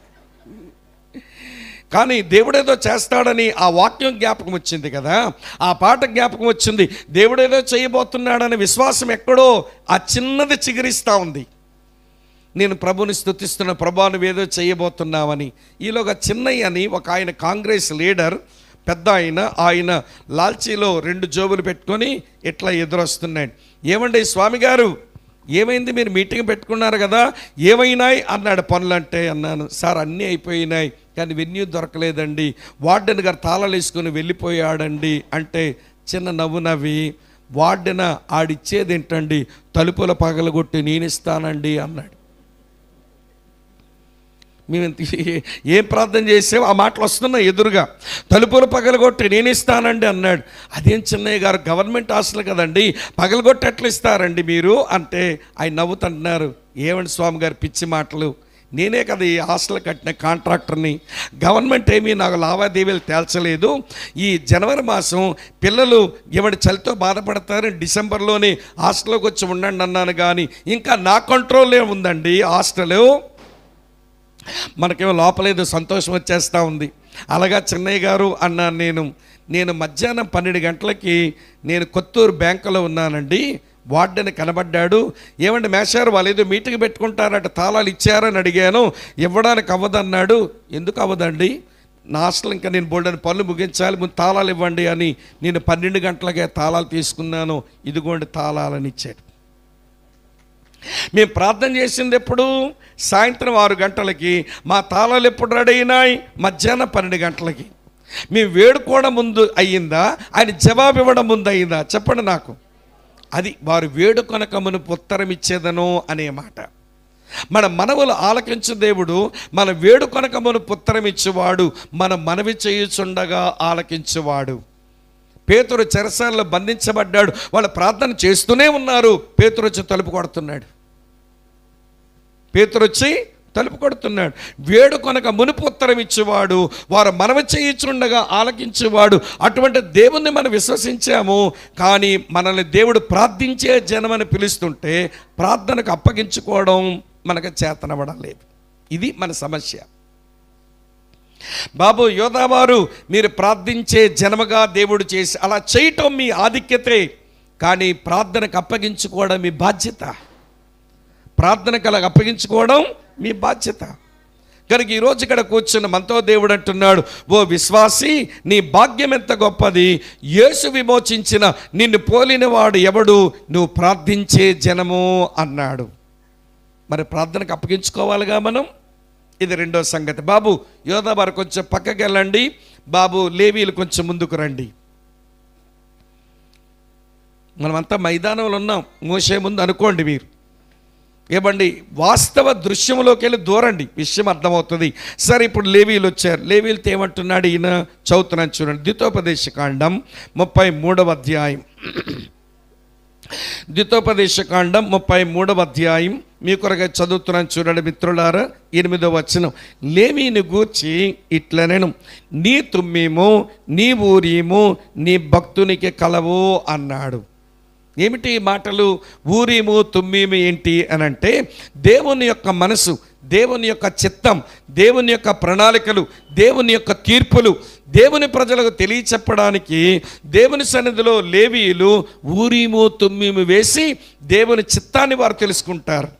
కానీ దేవుడేదో చేస్తాడని ఆ వాక్యం జ్ఞాపకం వచ్చింది కదా, ఆ పాట జ్ఞాపకం వచ్చింది. దేవుడేదో చేయబోతున్నాడని విశ్వాసం ఎక్కడో ఆ చిన్నది చిగురిస్తూ ఉంది. నేను ప్రభుని స్తుతిస్తున్న, ప్రభా నువ్వేదో చేయబోతున్నావని. ఈలోగా చిన్నయ్య అని ఒక ఆయన కాంగ్రెస్ లీడర్, పెద్ద ఆయన లాల్చీలో 2 జోబులు పెట్టుకొని ఇట్లా ఎదురొస్తున్నాడు. ఏమండి స్వామి గారు ఏమైంది, మీరు మీటింగ్ పెట్టుకున్నారు కదా, ఏమైనాయి అన్నాడు. పనులంటే అన్నాను, సార్ అన్నీ అయిపోయినాయి కానీ వెన్యూ దొరకలేదండి, వార్డెన్ గారు తాళాలు వేసుకొని వెళ్ళిపోయాడండి అంటే చిన్న నవ్వు నవ్వి, వార్డెన ఆడిచ్చేది ఏంటండి, తలుపుల పగలగొట్టి నేను ఇస్తానండి అన్నాడు. మేము ఏం ప్రార్థన చేసాం, ఆ మాటలు వస్తున్నాయి ఎదురుగా. తలుపులు పగలగొట్టి నేను ఇస్తానండి అన్నాడు. అదేం చిన్నయ్య గారు, గవర్నమెంట్ హాస్టల్ కదండి, పగలగొట్టి ఎట్లా ఇస్తారండి మీరు అంటే ఆయన నవ్వుతుంటున్నారు. ఏమండి స్వామి గారు పిచ్చి మాటలు, నేనే కదా ఈ హాస్టల్ కట్టిన కాంట్రాక్టర్ని, గవర్నమెంట్ ఏమీ నాకు లావాదేవీలు తేల్చలేదు. ఈ జనవరి మాసం పిల్లలు ఎవరి చలితో బాధపడతారు, డిసెంబర్లోనే హాస్టల్లోకి వచ్చి ఉండండి అన్నాను. కానీ ఇంకా నా కంట్రోల్లో ఉందండి హాస్టలు. మనకేమో లోపలేదో సంతోషం వచ్చేస్తూ ఉంది. అలాగా చిన్నయ్య గారు అన్నాను. నేను మధ్యాహ్నం 12 గంటలకి నేను కొత్తూరు బ్యాంకులో ఉన్నానండి, వార్డెన్ కనబడ్డాడు. ఏమండి మేషారు వాళ్ళు ఏదో మీటింగ్ పెట్టుకుంటారట, తాళాలు ఇచ్చారని అడిగాను, ఇవ్వడానికి అవ్వదన్నాడు. ఎందుకు అవ్వదండి, నా హాస్టల్ ఇంకా నేను బోల్డని పనులు ముగించాలి, ముందు తాళాలు ఇవ్వండి అని నేను 12 గంటలకే తాళాలు తీసుకున్నాను, ఇదిగోండి తాళాలని ఇచ్చాడు. మేము ప్రార్థన చేసింది ఎప్పుడు, సాయంత్రం 6 గంటలకి. మా తాళాలు ఎప్పుడు రెడీ అయినాయి, మధ్యాహ్నం 12 గంటలకి. మేము వేడుకోవడం ముందు అయ్యిందా, ఆయన జవాబు ఇవ్వడం ముందు అయ్యిందా చెప్పండి నాకు. అది వారు వేడుకొనక మునుపు ఉత్తరం ఇచ్చేదను అనే మాట. మన మనవులు ఆలకించు దేవుడు, మన వేడుకొనక మునుపు ఉత్తరం ఇచ్చేవాడు, మన మనవి చేయుచుండగా ఆలకించేవాడు. పేతురు చెరసాలలో బంధించబడ్డాడు, వాళ్ళు ప్రార్థన చేస్తూనే ఉన్నారు. పేతురు వచ్చి తలుపు కొడుతున్నాడు. వేడుకొనక మునుపు ఉత్తరం ఇచ్చేవాడు, వారు మనవి చేయుచుండగా ఆలకించేవాడు. అటువంటి దేవుణ్ణి మనం విశ్వసించాము. కానీ మనల్ని దేవుడు ప్రార్థించే జనమని పిలుస్తుంటే ప్రార్థనకు అప్పగించుకోవడం మనకు చేతనవడం లేదు. ఇది మన సమస్య. బాబు యోధావారు, మీరు ప్రార్థించే జనముగా దేవుడు చేసి అలా చేయటం మీ ఆధిక్యతే, కానీ ప్రార్థనకు అప్పగించుకోవడం మీ బాధ్యత. ప్రార్థనకు అలా అప్పగించుకోవడం మీ బాధ్యత. కనుక ఈరోజు ఇక్కడ కూర్చున్న మనతో దేవుడు అంటున్నాడు, ఓ విశ్వాసి, నీ భాగ్యం ఎంత గొప్పది, యేసు విమోచించిన నిన్ను పోలిన వాడు ఎవడు, నువ్వు ప్రార్థించే జనము అన్నాడు. మరి ప్రార్థనకు అప్పగించుకోవాలిగా మనం. ఇది రెండో సంగతి. బాబు యోధా వారు కొంచెం పక్కకి వెళ్ళండి, బాబు లేవీలు కొంచెం ముందుకు రండి. మనమంతా మైదానంలో ఉన్నాం, మోసే ముందు అనుకోండి మీరు. ఏమండి, వాస్తవ దృశ్యంలోకి వెళ్ళి దూరండి, విషయం అర్థమవుతుంది. సరే, ఇప్పుడు లేవీలు వచ్చారు. లేవీలతో ఏమంటున్నాడు ఈయన? చదువుతున్నాను చూడండి. ద్వితోపదేశకాండం 33వ అధ్యాయం. ద్వితోపదేశకాండం 33వ అధ్యాయం మీ కొరగా చదువుతున్నాను చూడండి మిత్రులారా. 8వ వచనం. లేవీని గూర్చి ఇట్లనెను, నీ తుమ్మీము నీ ఊరీము నీ భక్తునికి కలవు అన్నాడు. ఏమిటి ఈ మాటలు? ఊరీము తుమ్మీము ఏంటి అని అంటే, దేవుని యొక్క మనసు, దేవుని యొక్క చిత్తం, దేవుని యొక్క ప్రణాళికలు, దేవుని యొక్క తీర్పులు దేవుని ప్రజలకు తెలియచెప్పడానికి దేవుని సన్నిధిలో లేవీయులు ఊరీము తుమ్మీము వేసి దేవుని చిత్తాన్ని వారు తెలుసుకుంటారు.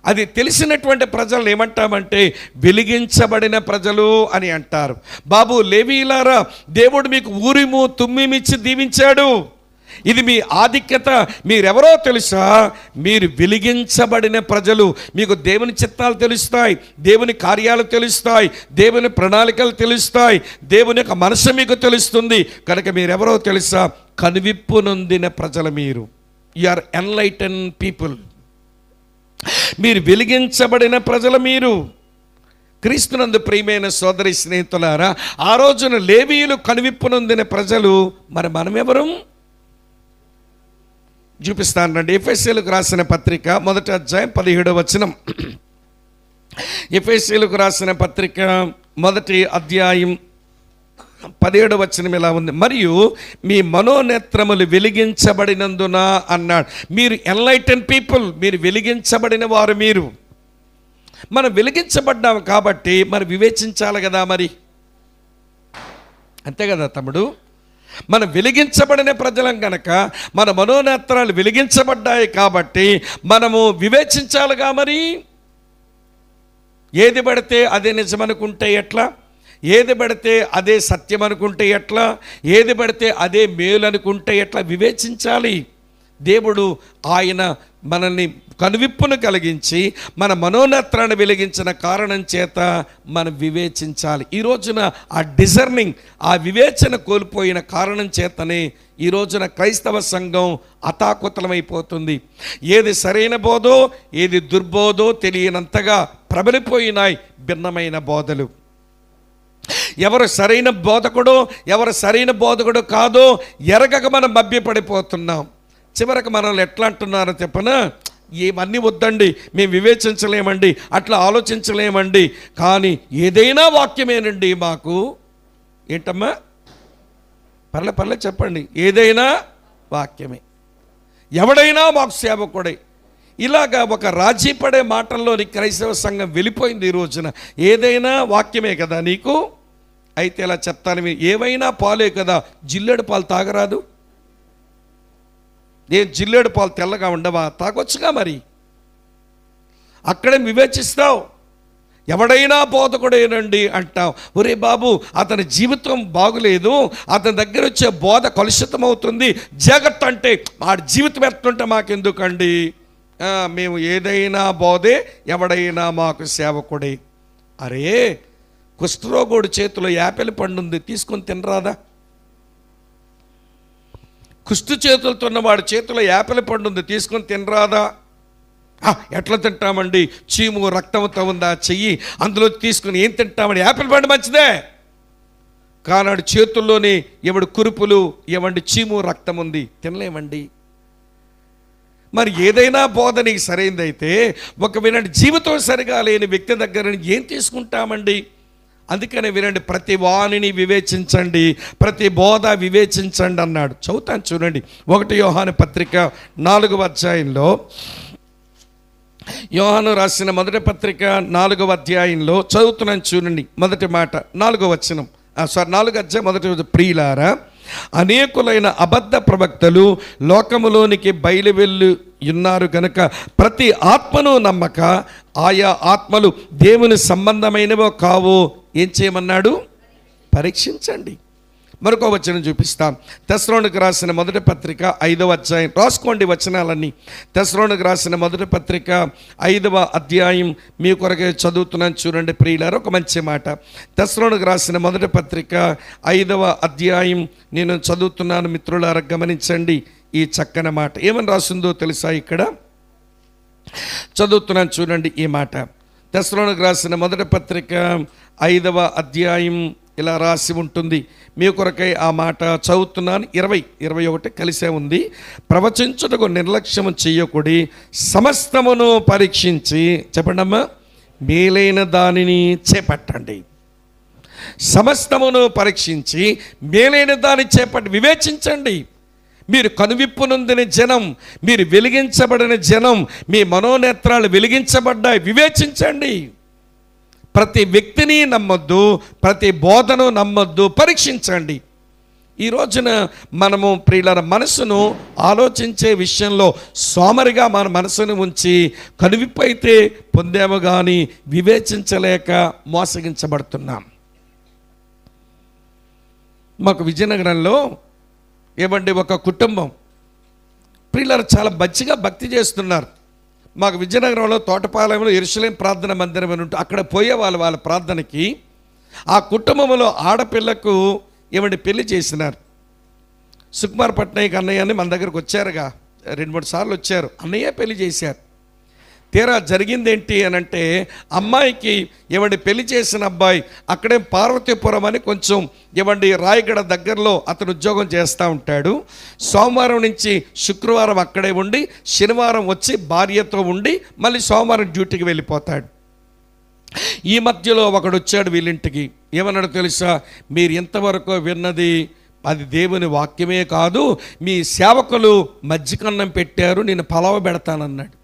అది తెలిసినటువంటి ప్రజలను ఏమంటామంటే వెలిగించబడిన ప్రజలు అని అంటారు. బాబు లేవీయులారా, దేవుడు మీకు ఊరిము తుమ్మీము ఇచ్చి దీవించాడు. ఇది మీ ఆధిక్యత. మీరెవరో తెలుసా? మీరు వెలిగించబడిన ప్రజలు. మీకు దేవుని చిత్తాలు తెలుస్తాయి, దేవుని కార్యాలు తెలుస్తాయి, దేవుని ప్రణాళికలు తెలుస్తాయి, దేవుని యొక్క మనసు మీకు తెలుస్తుంది. కనుక మీరెవరో తెలుసా? కనువిప్పు నొందిన ప్రజలు మీరు. You are enlightened people. మీరు వెలిగించబడిన ప్రజలు మీరు. క్రీస్తునందు ప్రియమైన సోదరి స్నేహితులారా, ఆ రోజున లేవీయులు కనువిప్పు నొందిన ప్రజలు. మరి మనమెవరు? చూపిస్తాను రండి. ఎఫెసీయులకు రాసిన పత్రిక 1వ అధ్యాయం 17వ వచనం. ఎఫెసీయులకు రాసిన పత్రిక 1వ అధ్యాయం 17వ వచనం ఇలా ఉంది. మరియు మీ మనోనేత్రములు వెలిగించబడినందున అన్నాడు. మీరు ఎన్లైటన్ పీపుల్, మీరు వెలిగించబడిన వారు. మీరు మనం వెలిగించబడ్డాము కాబట్టి మరి వివేచించాలి కదా, మరి అంతే కదా తమ్ముడు. మనం వెలిగించబడిన ప్రజలం కనుక మన మనోనేత్రాలు వెలిగించబడ్డాయి కాబట్టి మనము వివేచించాలిగా. మరి ఏది పడితే అదే నిజమనుకుంటే ఎట్లా? ఏది పడితే అదే సత్యం అనుకుంటే ఎట్లా? ఏది పడితే అదే మేలు అనుకుంటే ఎట్లా? వివేచించాలి. దేవుడు ఆయన మనల్ని కనువిప్పును కలిగించి మన మనోనేత్రాన్ని వెలిగించిన కారణం చేత మనం వివేచించాలి. ఈ రోజున ఆ డిజర్నింగ్, ఆ వివేచన కోల్పోయిన కారణం చేతనే ఈ రోజున క్రైస్తవ సంఘం అతాకుతలమైపోతుంది. ఏది సరైన బోధో ఏది దుర్బోధో తెలియనంతగా ప్రబలిపోయినాయి భిన్నమైన బోధలు. ఎవరు సరైన బోధకుడో ఎవరు సరైన బోధకుడో కాదో ఎరగక మనం మభ్యపడిపోతున్నాం. చివరికి మనల్ని ఎట్లా అంటున్నారో చెప్పనా? ఏమన్నీ వద్దండి, మేము వివేచించలేమండి, అట్లా ఆలోచించలేమండి, కానీ ఏదైనా వాక్యమేనండి మాకు. ఏంటమ్మా? పర్లే చెప్పండి. ఏదైనా వాక్యమే, ఎవడైనా మాకు సేవకుడే. ఇలాగా ఒక రాజీ పడే మాటల్లోని క్రైస్తవ సంఘం వెళ్ళిపోయింది ఈ రోజున. ఏదైనా వాక్యమే కదా నీకు, అయితే ఇలా చెప్తాను, ఏవైనా పాలే కదా, జిల్లేడు పాలు తాగరాదు? జిల్లేడు పాలు తెల్లగా ఉండవా? తాగొచ్చుగా. మరి అక్కడే వివేచిస్తావు. ఎవడైనా బోధకుడేనండి అంటావు. ఒరే బాబు, అతని జీవితం బాగులేదు, అతని దగ్గర వచ్చే బోధ కలుషితం అవుతుంది, జాగ్రత్త అంటే ఆ జీవితం ఎట్లుంటే మాకెందుకండి? మేము ఏదైనా బోధే, ఎవడైనా మాకు సేవకుడే. అరే, కుష్ఠరోగుడి చేతిలో యాపిల్ పండు ఉంది, తీసుకొని తినరాదా? కుష్టు చేతులతో ఉన్నవాడి చేతిలో యాపిల్ పండు ఉంది, తీసుకొని తినరాదా? ఎట్లా తింటామండి? చీము రక్తంతో ఉందా చెయ్యి, అందులో తీసుకుని ఏం తింటామండి? యాపిల్ పండు మంచిదే, కానాడు చేతుల్లోనే ఎవడు కురుపులు, ఎవండి చీము రక్తం ఉంది, తినలేమండి. మరి ఏదైనా బోధ నీకు సరైనదైతే ఒక వినండి, జీవితం సరిగా లేని వ్యక్తి దగ్గర ఏం తీసుకుంటామండి? అందుకనే వినండి, ప్రతి వాణిని వివేచించండి, ప్రతి బోధ వివేచించండి అన్నాడు. చదువుతాను చూడండి. 1 యోహాను పత్రిక 4వ అధ్యాయంలో, యోహాను రాసిన 1వ పత్రిక 4వ అధ్యాయంలో చదువుతున్నాను చూడండి. మొదటి మాట 4వ వచనం. 4వ అధ్యాయం 1వ వచనం. ప్రియులారా, అనేకులైన అబద్ధ ప్రవక్తలు లోకములోనికి బయలువెళ్ళి ఉన్నారు కనుక ప్రతి ఆత్మను నమ్మక ఆయా ఆత్మలు దేవుని సంబంధమైనవో కావో ఏం చేయమన్నాడు? పరీక్షించండి. మరొక వచనం చూపిస్తాం. తెస్సలోనికీయులకు రాసిన మొదటి పత్రిక 5వ అధ్యాయం, రాసుకోండి వచనాలన్నీ. తెస్సలోనికీయులకు రాసిన మొదటి పత్రిక 5వ అధ్యాయం మీ కొరకే చదువుతున్నాను చూడండి ప్రియులారా. ఒక మంచి మాట. తెస్సలోనికీయులకు రాసిన మొదటి పత్రిక 5వ అధ్యాయం నేను చదువుతున్నాను మిత్రులారా, గమనించండి ఈ చక్కని మాట. ఏమని రాసిందో తెలుసా? ఇక్కడ చదువుతున్నాను చూడండి ఈ మాట. తెస్సలోనికీయులకు రాసిన మొదటి పత్రిక 5వ అధ్యాయం ఇలా రాసి ఉంటుంది. మీ కొరకై ఆ మాట చదువుతున్నాను. 20-21 కలిసే ఉంది. ప్రవచించుటకు నిర్లక్ష్యము చెయ్యకుడి, సమస్తమును పరీక్షించి, చెప్పండమ్మా, మేలైన దానిని చేపట్టండి. సమస్తమును పరీక్షించి మేలైన దాన్ని చేపట్టి వివేచించండి. మీరు కనువిప్పు నొందిన జనం, మీరు వెలిగించబడిన జనం, మీ మనోనేత్రాలు వెలిగించబడ్డాయి, వివేచించండి. ప్రతి వ్యక్తిని నమ్మొద్దు, ప్రతి బోధను నమ్మొద్దు, పరీక్షించండి. ఈ రోజున మనము ప్రియుల మనసును ఆలోచించే విషయంలో సోమరిగా మన మనసును ఉంచి కనువిప్పు అయితే పొందాము కానీ వివేచించలేక మోసగించబడుతున్నాం. మాకు విజయనగరంలో ఏమండి ఒక కుటుంబం ప్రియులారా చాలా మంచిగా భక్తి చేస్తున్నారు. మాకు విజయనగరంలో తోటపాలెంలో యెరూషలేం ప్రార్థన మందిరం అని ఉంటే అక్కడ పోయేవాళ్ళు వాళ్ళ ప్రార్థనకి. ఆ కుటుంబంలో ఆడపిల్లకు ఏమండి పెళ్లి చేసినారు. సుకుమార్ పట్నాయక్ అన్నయ్య అని మన దగ్గరకు వచ్చారుగా, 2-3 సార్లు వచ్చారు. అన్నయ్య పెళ్లి చేశారు. తీరా జరిగింది ఏంటి అని అంటే, అమ్మాయికి ఏమండి పెళ్లి చేసిన అబ్బాయి అక్కడే పార్వతీపురం అని కొంచెం ఏమండి రాయగడ దగ్గరలో అతను ఉద్యోగం చేస్తూ ఉంటాడు. సోమవారం నుంచి శుక్రవారం అక్కడే ఉండి శనివారం వచ్చి భార్యతో ఉండి మళ్ళీ సోమవారం డ్యూటీకి వెళ్ళిపోతాడు. ఈ మధ్యలో ఒకడు వచ్చాడు వీళ్ళింటికి. ఏమన్నాడు తెలుసా? మీరు ఇంతవరకు విన్నది అది దేవుని వాక్యమే కాదు, మీ సేవకులు మజ్జికన్నం పెట్టారు, నేను పలావ పెడతానన్నాడు.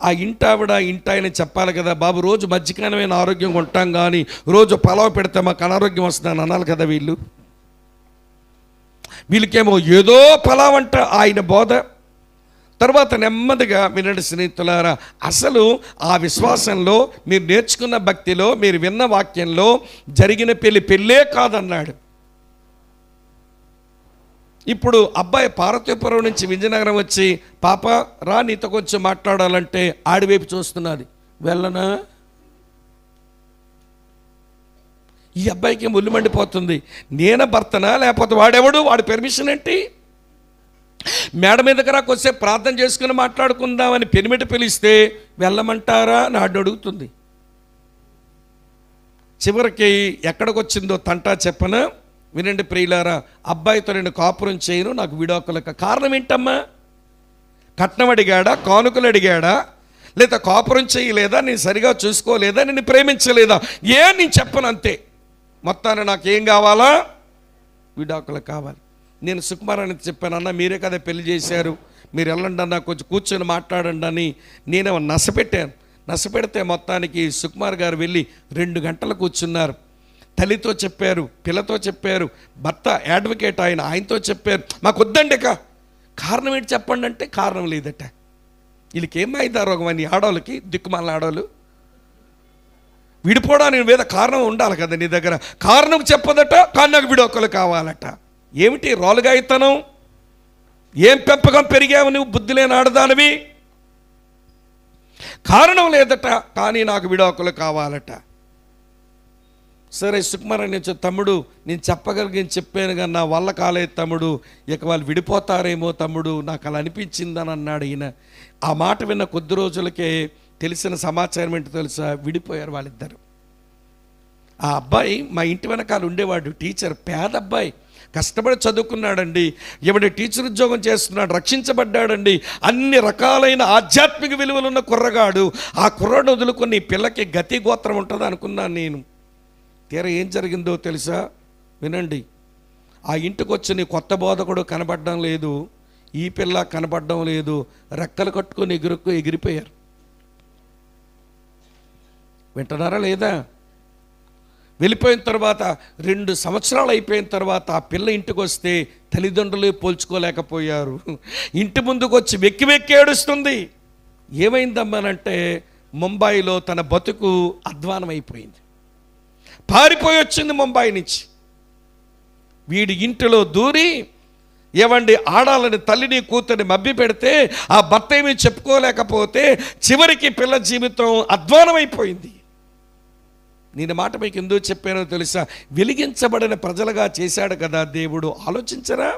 ఆ ఇంటావిడ ఇంటాయని చెప్పాలి కదా, బాబు రోజు మజ్జికనమైన ఆరోగ్యంగా ఉంటాం కానీ రోజు పలావ పెడితే మాకు అనారోగ్యం వస్తుందని అనాలి కదా. వీళ్ళకేమో ఏదో పలావంట ఆయన బోధ. తర్వాత నెమ్మదిగా వినండి స్నేహితులారా, అసలు ఆ విశ్వాసంలో మీరు నేర్చుకున్న భక్తిలో మీరు విన్న వాక్యంలో జరిగిన పెళ్ళే కాదన్నాడు. ఇప్పుడు అబ్బాయి పార్వతీపురం నుంచి విజయనగరం వచ్చి, పాప రా నీతో కొంచెం మాట్లాడాలంటే ఆడివైపు చూస్తున్నది. వెళ్ళనా? ఈ అబ్బాయికి ముళ్ళు మండిపోతుంది. నేనే భర్తనా లేకపోతే వాడెవడు, వాడి పెర్మిషన్ ఏంటి? మేడ మీదకి రా కొద్దిసేపు ప్రార్థన చేసుకుని మాట్లాడుకుందామని పెనిమిటి పిలిస్తే వెళ్ళమంటారా అని అడుగుతుంది. చివరికి ఎక్కడికి వచ్చిందో తంటా చెప్పనా? వినండి ప్రియులారా, అబ్బాయితో నేను కాపురం చేయను, నాకు విడాకులకు. కారణం ఏంటమ్మా? కట్నం అడిగాడా, కానుకలు అడిగాడా, లేదా కాపురం చేయలేదా, నేను సరిగా చూసుకోలేదా, నేను ప్రేమించలేదా? నేను చెప్పను అంతే. మొత్తాన్ని నాకేం కావాలా? విడాకులు కావాలి. నేను సుకుమారాన్ని చెప్పాను, అన్న మీరే కదా పెళ్లి చేశారు, మీరు వెళ్ళండి అన్న, కొంచెం కూర్చొని మాట్లాడండి అని నేనేమో నసపెట్టాను. నసపెడితే మొత్తానికి సుకుమార్ గారు వెళ్ళి 2 గంటలు కూర్చున్నారు. తల్లితో చెప్పారు, పిల్లతో చెప్పారు, భర్త అడ్వకేట్ ఆయనతో చెప్పారు. మాకు వద్దండి కారణం ఏంటి చెప్పండి అంటే కారణం లేదట. వీళ్ళకి ఏమైందా రోగం అని ఆడవాళ్ళకి, దిక్కుమాల ఆడవాళ్ళు విడిపోవడానికి మీద కారణం ఉండాలి కదా నీ దగ్గర. కారణం చెప్పదట, కానీ నాకు విడాకులు కావాలట. ఏమిటి రోలుగాయితనం? ఏం పెంపకం పెరిగావు నువ్వు, బుద్ధి లేని ఆడదానివి? కారణం లేదట, కానీ నాకు విడాకులు కావాలట. సరే సుకుమార్ అని తమ్ముడు నేను చెప్పగలిగిన చెప్పాను కానీ నా వల్ల కాలేదు తమ్ముడు, ఇక వాళ్ళు విడిపోతారేమో తమ్ముడు, నాకు అలా అనిపించిందని అన్నాడు ఈయన. ఆ మాట విన్న కొద్ది రోజులకే తెలిసిన సమాచారం ఏంటో తెలుసా? విడిపోయారు వాళ్ళిద్దరు. ఆ అబ్బాయి మా ఇంటి వెనకాల ఉండేవాడు, టీచర్, పేద అబ్బాయి, కష్టపడి చదువుకున్నాడండి. ఏమంటే టీచర్ ఉద్యోగం చేస్తున్నాడు, రక్షించబడ్డాడండి. అన్ని రకాలైన ఆధ్యాత్మిక విలువలున్న కుర్రగాడు. ఆ కుర్రాడు వదులుకొని పిల్లకి గతి గోత్రం ఉంటుంది అనుకున్నాను నేను. తీరా ఏం జరిగిందో తెలుసా? వినండి. ఆ ఇంటికి వచ్చి కొత్త బోధకుడు కనబడడం లేదు, ఈ పిల్ల కనబడడం లేదు, రెక్కలు కట్టుకొని ఎగిరిపోయారు. వింటున్నారా లేదా? వెళ్ళిపోయిన తర్వాత 2 సంవత్సరాలు అయిపోయిన తర్వాత ఆ పిల్ల ఇంటికి వస్తే తల్లిదండ్రులు పోల్చుకోలేకపోయారు. ఇంటి ముందుకు వచ్చి వెక్కి వెక్కి ఏడుస్తుంది. ఏమైందమ్మానంటే ముంబైలో తన బతుకు అధ్వానం అయిపోయింది. పారిపోయి వచ్చింది ముంబై నుంచి. వీడి ఇంటిలో దూరి ఏవండి ఆడాలని తల్లిని కూతురిని మభ్య పెడితే ఆ భర్త ఏమీ చెప్పుకోలేకపోతే చివరికి పిల్ల జీవితం అధ్వానమైపోయింది. నేను మాట మీకు ఎందుకు చెప్పానో తెలుసా? వెలిగించబడిన ప్రజలుగా చేశాడు కదా దేవుడు. ఆలోచించరా,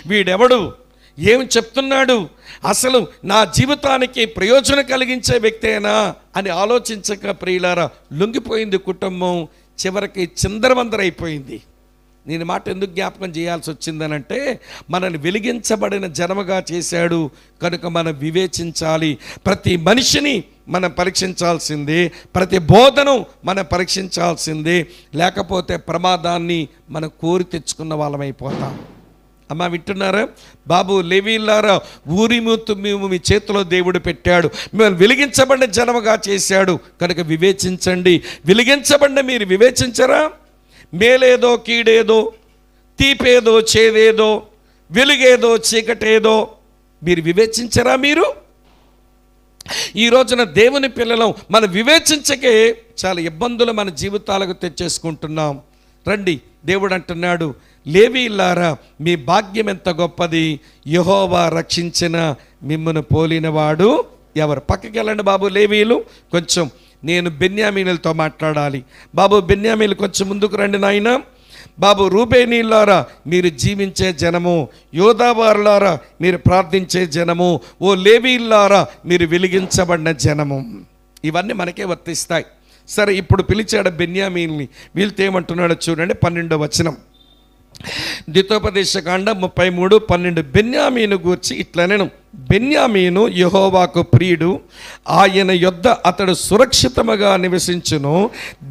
వీడెవడు, ఏం చెప్తున్నాడు, అసలు నా జీవితానికి ప్రయోజనం కలిగించే వ్యక్తేనా అని ఆలోచించక ప్రియులారా లొంగిపోయింది కుటుంబం. చివరికి చిందరవందరైపోయింది. నేను మాట ఎందుకు జ్ఞాపకం చేయాల్సి వచ్చిందనంటే, మనల్ని వెలిగించబడిన జనముగా చేశాడు కనుక మనం వివేచించాలి. ప్రతి మనిషిని మనం పరీక్షించాల్సిందే, ప్రతి బోధను మనం పరీక్షించాల్సిందే. లేకపోతే ప్రమాదాన్ని మనం కోరి తెచ్చుకున్న వాళ్ళమైపోతాం. అమ్మ వింటున్నారా? బాబు లేవీలారా, ఊరిముత్తు మేము మీ చేతిలో దేవుడు పెట్టాడు, మిమ్మల్ని వెలిగించబడిన జనముగా చేశాడు కనుక వివేచించండి. వెలిగించబడిన మీరు వివేచించరా? మేలేదో కీడేదో, తీపేదో చేదేదో, వెలుగేదో చీకటేదో మీరు వివేచించరా? మీరు ఈ రోజున దేవుని పిల్లలం మనం వివేచించకే చాలా ఇబ్బందులు మన జీవితాలకు తెచ్చేసుకుంటున్నాం. రండి, దేవుడు అంటున్నాడు, లేవీయులారా మీ భాగ్యం ఎంత గొప్పది, యెహోవా రక్షించిన మిమ్మును పోలినవాడు ఎవరు? పక్కకి వెళ్ళండి బాబు లేవీయులు. కొంచెం నేను బెన్యామీనులతో మాట్లాడాలి. బాబు బెన్యామీలు కొంచెం ముందుకు రండి నాయన. బాబు రూబేనీలారా మీరు జీవించే జనము, యోధావారులారా మీరు ప్రార్థించే జనము, ఓ లేవీయులారా మీరు వెలిగించబడిన జనము. ఇవన్నీ మనకే వర్తిస్తాయి. సరే, ఇప్పుడు పిలిచాడు బెన్యామీన్ని. వీళ్ళతో ఏమంటున్నాడో చూడండి, 12వ వచనం, ద్వితోపదేశకాండ 33:12. బెన్యామీను గూర్చి ఇట్లా నేను, బెన్యామీను యెహోవాకు ప్రియుడు, ఆయన యొద్ద అతడు సురక్షితముగా నివసించును,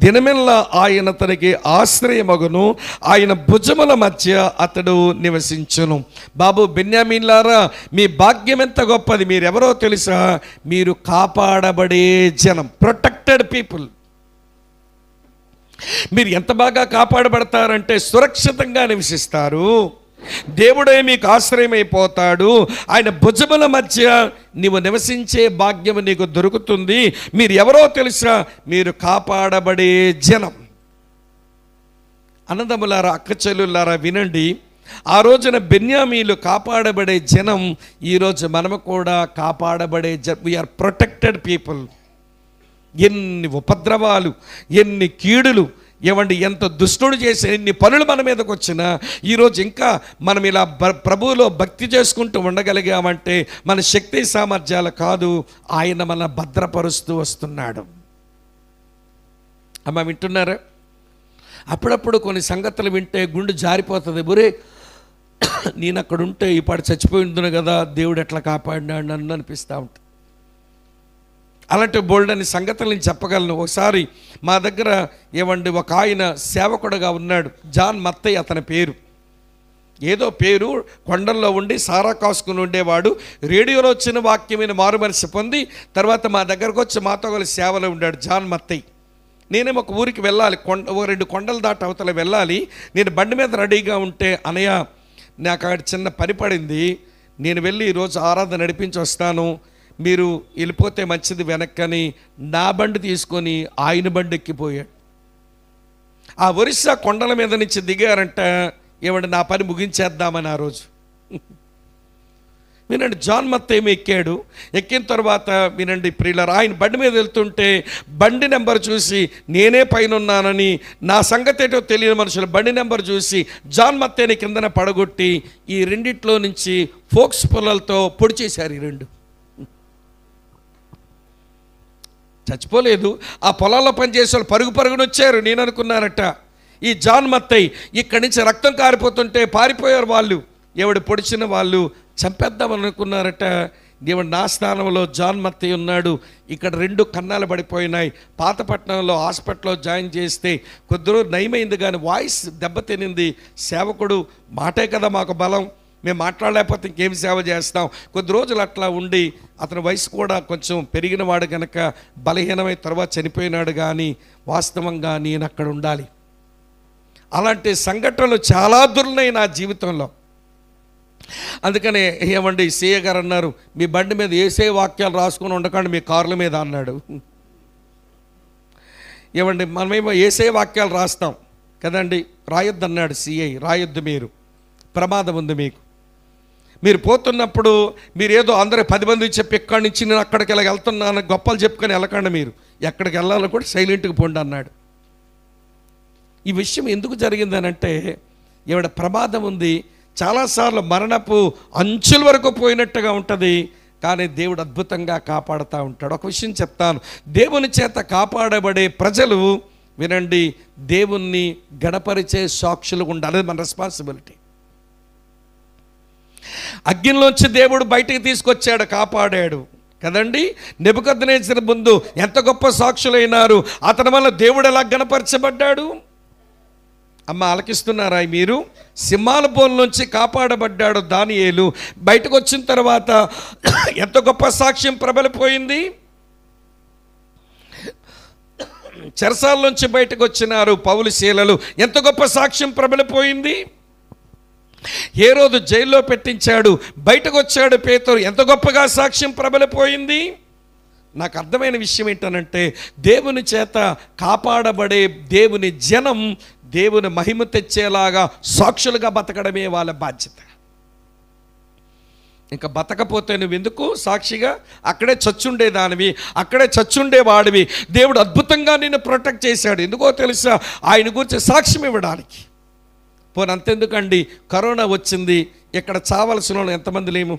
దినమెల్లా ఆయన తనకి ఆశ్రయమగును, ఆయన భుజముల మధ్య అతడు నివసించును. బాబు బెన్యామీన్లారా మీ భాగ్యం ఎంత గొప్పది. మీరెవరో తెలుసా? మీరు కాపాడబడే జనం, ప్రొటెక్టెడ్ పీపుల్. మీరు ఎంత బాగా కాపాడబడతారంటే సురక్షితంగా నివసిస్తారు. దేవుడే మీకు ఆశ్రయమైపోతాడు. ఆయన భుజముల మధ్య నీవు నివసించే భాగ్యం నీకు దొరుకుతుంది. మీరు ఎవరో తెలుసా? మీరు కాపాడబడే జనం. అన్నదమ్ములారా, అక్కచెల్లులారా వినండి. ఆ రోజున బెన్యామీలు కాపాడబడే జనం, ఈరోజు మనము కూడా కాపాడబడే వీఆర్ ప్రొటెక్టెడ్ పీపుల్. ఎన్ని ఉపద్రవాలు, ఎన్ని కీడులు, ఏమండి ఎంత దుష్టుడు చేసే ఎన్ని పనులు మన మీదకి వచ్చినా ఈరోజు ఇంకా మనం ఇలా ప్రభువులో భక్తి చేసుకుంటూ ఉండగలిగామంటే మన శక్తి సామర్థ్యాలు కాదు, ఆయన మన భద్రపరుస్తూ వస్తున్నాడు. అమ్మ వింటున్నారా? అప్పుడప్పుడు కొన్ని సంగతులు వింటే గుండె జారిపోతుంది. బురే, నేను అక్కడ ఉంటే ఈ పాటు చచ్చిపోయిందును కదా, దేవుడు ఎట్లా కాపాడినాడు నన్ను అనిపిస్తూ ఉంటుంది. అలాంటి బోల్డని సంగతులు నేను చెప్పగలను. ఒకసారి మా దగ్గర ఏమండి ఒక ఆయన సేవకుడుగా ఉన్నాడు, జాన్ మత్తయ్య అతని పేరు. ఏదో పేరు, కొండల్లో ఉండి సారా కాసుకుని ఉండేవాడు. రేడియోలో వచ్చిన వాక్యమైన మారుమనసి పొంది తర్వాత మా దగ్గరకు వచ్చి మాతో కలిసి సేవలో ఉండాడు జాన్ మత్తయ్య. నేనేమో ఒక ఊరికి వెళ్ళాలి, ఓ 2 కొండలు దాటి అవతల వెళ్ళాలి. నేను బండి మీద రెడీగా ఉంటే, అనయ్య నాకు అక్కడ చిన్న పని పడింది, నేను వెళ్ళి ఈరోజు ఆరాధన నడిపించి వస్తాను, మీరు వెళ్ళిపోతే మంచిది వెనక్కని నా బండి తీసుకొని ఆయన బండి ఎక్కిపోయాడు. ఆ ఒరిస్సా కొండల మీద నుంచి దిగారంట. ఏమంటే నా పని ముగించేద్దామని ఆ రోజు. వినండి, జాన్ మత్తయ్య ఎక్కాడు. ఎక్కిన తర్వాత వినండి ప్రియులారా, ఆయన బండి మీద వెళ్తుంటే బండి నెంబర్ చూసి నేనే పైన ఉన్నానని, నా సంగతి ఏంటో తెలియని మనుషులు బండి నెంబర్ చూసి జాన్ మత్తయ్యని కిందన పడగొట్టి ఈ రెండిట్లో నుంచి ఫోక్స్ పుల్లలతో పొడి చేశారు. ఈ 2 చచ్చిపోలేదు. ఆ పొలాల్లో పనిచేసే వాళ్ళు పరుగు పరుగున వచ్చారు. నేను అనుకున్నానట ఈ జాన్ మత్తయ్య ఇక్కడి నుంచి రక్తం కారిపోతుంటే పారిపోయారు వాళ్ళు. ఎవడు పొడిచిన వాళ్ళు చంపేద్దామని అనుకున్నారట. దేవుడు నా స్థానంలో జాన్ మత్తయ్య ఉన్నాడు. ఇక్కడ 2 కన్నాలు పడిపోయినాయి. పాతపట్నంలో హాస్పిటల్లో జాయిన్ చేస్తే కొద్ది రోజు నయమైంది, కానీ వాయిస్ దెబ్బతినింది. సేవకుడు మాటే కదా మాకు బలం, మేము మాట్లాడలేకపోతే ఇంకేం సేవ చేస్తాం. కొద్ది రోజులు అట్లా ఉండి అతని వయసు కూడా కొంచెం పెరిగినవాడు కనుక బలహీనమై తర్వాత చనిపోయినాడు. కానీ వాస్తవంగా నేను అక్కడ ఉండాలి. అలాంటి సంఘటనలు చాలా దుర్లై నా జీవితంలో. అందుకనే ఏమండి సీఏ గారు అన్నారు, మీ బండి మీద ఏసే వాక్యాలు రాసుకొని ఉండకండి మీ కార్ల మీద అన్నాడు. ఏమండి మనమేమో ఏసే వాక్యాలు రాస్తాం, కదండి. రాయొద్దన్నాడు సిఐ, రాయొద్దు, మీరు ప్రమాదం ఉంది మీకు. మీరు పోతున్నప్పుడు మీరు ఏదో అందరూ 10 మందికి చెప్పి ఎక్కడి నుంచి నేను అక్కడికి ఇలా వెళ్తున్నాను గొప్పలు చెప్పుకొని వెళ్ళకండి, మీరు ఎక్కడికి వెళ్ళాలో కూడా సైలెంట్గా పోండి అన్నాడు. ఈ విషయం ఎందుకు జరిగిందనంటే, ఈవిడ ప్రమాదం ఉంది, చాలాసార్లు మరణపు అంచుల వరకు పోయినట్టుగా ఉంటుంది, కానీ దేవుడు అద్భుతంగా కాపాడుతూ ఉంటాడు. ఒక విషయం చెప్తాను, దేవుని చేత కాపాడబడే ప్రజలు వినండి, దేవుణ్ణి గణపరిచే సాక్షులు ఉండాలి. మన రెస్పాన్సిబిలిటీ. అగ్నిలోంచి దేవుడు బయటికి తీసుకొచ్చాడు, కాపాడాడు కదండి. నెబుకద్నెజరు ముందు ఎంత గొప్ప సాక్షులైనారు, అతని వల్ల దేవుడు ఎలా గణపరచబడ్డాడు. అమ్మ ఆలకిస్తున్నారా మీరు? సింహాల బోన్ నుంచి కాపాడబడ్డాడు దానియేలు. బయటకు వచ్చిన తర్వాత ఎంత గొప్ప సాక్ష్యం ప్రబలిపోయింది. చెరసాల్లోంచి బయటకు వచ్చినారు పౌలు శీలలు, ఎంత గొప్ప సాక్ష్యం ప్రబలిపోయింది. హేరోదు జైల్లో పెట్టించాడు, బయటకు వచ్చాడు పేతురు, ఎంత గొప్పగా సాక్ష్యం ప్రబలిపోయింది. నాకు అర్థమైన విషయం ఏంటనంటే, దేవుని చేత కాపాడబడే దేవుని జనం దేవుని మహిమ తెచ్చేలాగా సాక్షులుగా బతకడమే వాళ్ళ బాధ్యత. ఇంకా బతకపోతే నువ్వు ఎందుకు సాక్షిగా? అక్కడే చచ్చుండేదానివి, అక్కడే చచ్చుండేవాడివి. దేవుడు అద్భుతంగా నిన్ను ప్రొటెక్ట్ చేశాడు. ఎందుకో తెలుసా? ఆయన గురించి సాక్ష్యం ఇవ్వడానికి. పోనీ అంతెందుకండి, కరోనా వచ్చింది, ఇక్కడ చావలసిన వాళ్ళు ఎంతమంది లేము?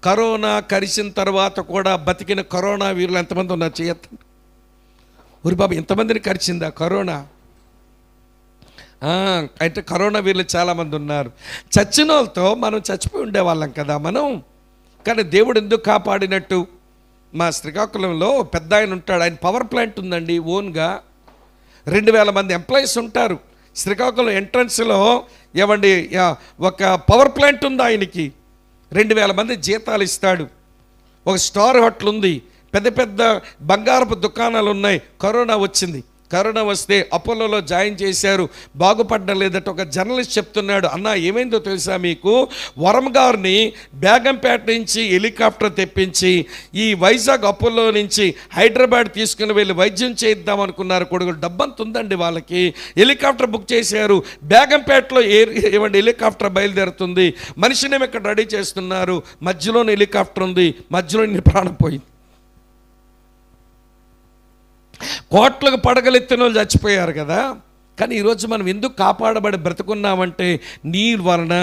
కరోనా కరిచిన తర్వాత కూడా బతికిన కరోనా వీరులు ఎంతమంది ఉన్నారు? చేయొద్దండి. ఊరి బాబు, ఎంతమందిని కరిచిందా కరోనా? అయితే కరోనా వీళ్ళు చాలామంది ఉన్నారు. చచ్చిన వాళ్ళతో మనం చచ్చిపోయి ఉండేవాళ్ళం కదా మనం. కానీ దేవుడు ఎందుకు కాపాడినట్టు? మా శ్రీకాకుళంలో పెద్ద ఆయన ఉంటాడు, ఆయన పవర్ ప్లాంట్ ఉందండి ఓన్గా. 2000 మంది ఎంప్లాయీస్ ఉంటారు. శ్రీకాకుళం ఎంట్రన్స్లో ఏమండి ఒక పవర్ ప్లాంట్ ఉంది ఆయనకి. 2000 మంది జీతాలు ఇస్తాడు. ఒక స్టార్ హోటల్ ఉంది, పెద్ద పెద్ద బంగారపు దుకాణాలు ఉన్నాయి. కరోనా వచ్చింది. కరోనా వస్తే అపోలోలో జాయిన్ చేశారు, బాగుపడ్డం లేదట. ఒక జర్నలిస్ట్ చెప్తున్నాడు, అన్న ఏమైందో తెలుసా మీకు? వరం గారిని బేగంపేట నుంచి హెలికాప్టర్ తెప్పించి ఈ వైజాగ్ అపోలో నుంచి హైదరాబాద్ తీసుకుని వెళ్ళి వైద్యం చేద్దాం అనుకున్నారు కొడుకులు. డబ్బంత ఉందండి వాళ్ళకి. హెలికాప్టర్ బుక్ చేశారు. బేగంపేటలో ఏమండి హెలికాప్టర్ బయలుదేరుతుంది. మనిషినేమి ఇక్కడ రెడీ చేస్తున్నారు, మధ్యలోనే హెలికాప్టర్ ఉంది, మధ్యలో ప్రాణం పోయింది. కోట్లకు పడగలెత్తిన వాళ్ళు చచ్చిపోయారు కదా. కానీ ఈరోజు మనం ఎందుకు కాపాడబడి బ్రతుకున్నామంటే, నీ వలన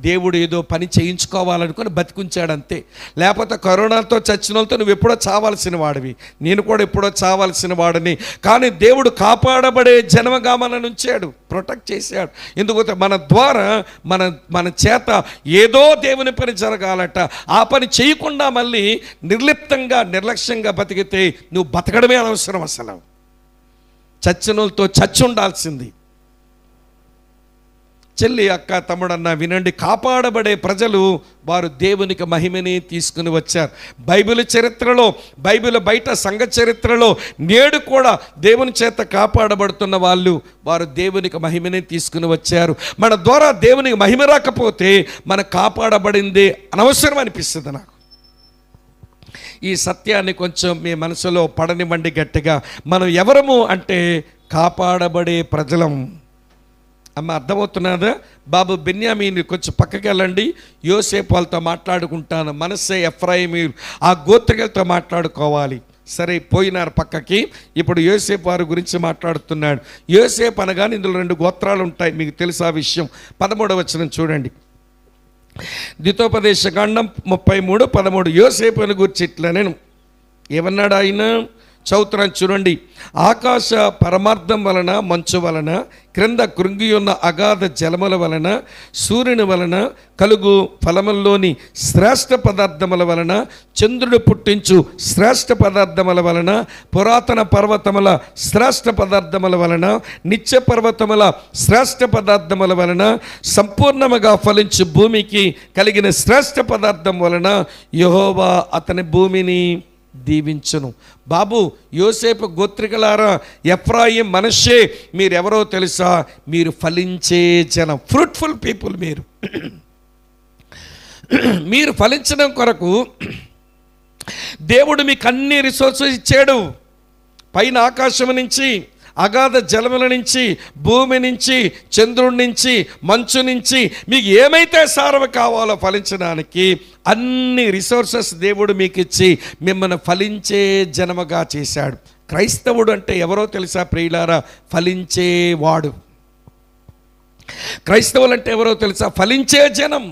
దేవుడు ఏదో పని చేయించుకోవాలనుకుని బతికుంచాడు అంతే. లేకపోతే కరోనాతో చచ్చిన వాళ్ళతో నువ్వు ఎప్పుడో చావాల్సిన వాడివి, నేను కూడా ఎప్పుడో చావాల్సిన వాడిని. కానీ దేవుడు కాపాడబడే జన్మగా మనల్ని ఉంచాడు, ప్రొటెక్ట్ చేశాడు. ఎందుకంటే మన ద్వారా మన చేత ఏదో దేవుని పని జరగాలట. ఆ పని చేయకుండా మళ్ళీ నిర్లిప్తంగా నిర్లక్ష్యంగా బతికితే నువ్వు బతకడమే అనవసరం. అసలు చచ్చినోళ్ళతో చచ్చి ఉండాల్సింది. చెల్లి, అక్క, తమ్ముడన్న వినండి, కాపాడబడే ప్రజలు వారు దేవునికి మహిమని తీసుకుని వచ్చారు. బైబిల్ చరిత్రలో, బైబిల్ బయట సంఘ చరిత్రలో నేడు కూడా దేవుని చేత కాపాడబడుతున్న వారు దేవునికి మహిమని తీసుకుని వచ్చారు. మన ద్వారా దేవునికి మహిమ రాకపోతే మన కాపాడబడిందే అనవసరం అనిపిస్తుంది నాకు. ఈ సత్యాన్ని కొంచెం మీ మనసులో పడనివ్వండి గట్టిగా. మనం ఎవరము అంటే కాపాడబడే ప్రజలం. అమ్మ అర్థమవుతున్నదా? బాబు బెన్యామీని కొంచెం పక్కకి వెళ్ళండి, యోసేపు వాళ్ళతో మాట్లాడుకుంటాను. మనస్సే ఎఫ్రాయిమీరు ఆ గోత్రికలతో మాట్లాడుకోవాలి. సరే, పోయినారు పక్కకి. ఇప్పుడు యోసేపు వారి గురించి మాట్లాడుతున్నాడు. యోసేపు అనగానే ఇందులో 2 గోత్రాలు ఉంటాయి, మీకు తెలుసు ఆ విషయం. 13వ వచనం చూడండి. ద్వితోపదేశకాండం 33:13. యోసేపుని గురించి ఇట్లా నేను ఏమన్నాడు ఆయన? చౌత్రం చూడండి. ఆకాశ పరమార్థం వలన, మంచు వలన, క్రింద కృంగి ఉన్న అగాధ జలముల వలన, సూర్యుని వలన కలుగు ఫలముల్లోని శ్రేష్ఠ పదార్థముల వలన, చంద్రుడు పుట్టించు శ్రేష్ఠ పదార్థముల వలన, పురాతన పర్వతముల శ్రేష్ఠ పదార్థముల వలన, నిత్య పర్వతముల శ్రేష్ఠ పదార్థముల వలన, సంపూర్ణముగా ఫలించు భూమికి కలిగిన శ్రేష్ఠ పదార్థం వలన యెహోవా అతని భూమిని దీవించును. బాబు, యోసేపు గోత్రికలారా, ఎఫ్రాయిం, మనష్షే, మీరెవరో తెలుసా? మీరు ఫలించే జనం, ఫ్రూట్ఫుల్ పీపుల్. మీరు ఫలించడం కొరకు దేవుడు మీకు అన్ని రిసోర్సెస్ ఇచ్చాడు. పైన ఆకాశం నుంచి అగాధ జలముల నుంచి, భూమి నుంచి, చంద్రుడి నుంచి, మంచు నుంచి మీకు ఏమైతే సారం కావాలో ఫలించడానికి అన్ని రిసోర్సెస్ దేవుడు మీకు ఇచ్చి మిమ్మల్ని ఫలించే జనముగా చేశాడు. క్రైస్తవుడు అంటే ఎవరో తెలుసా ప్రియులారా? ఫలించేవాడు. క్రైస్తవులు అంటే ఎవరో తెలుసా? ఫలించే జనం.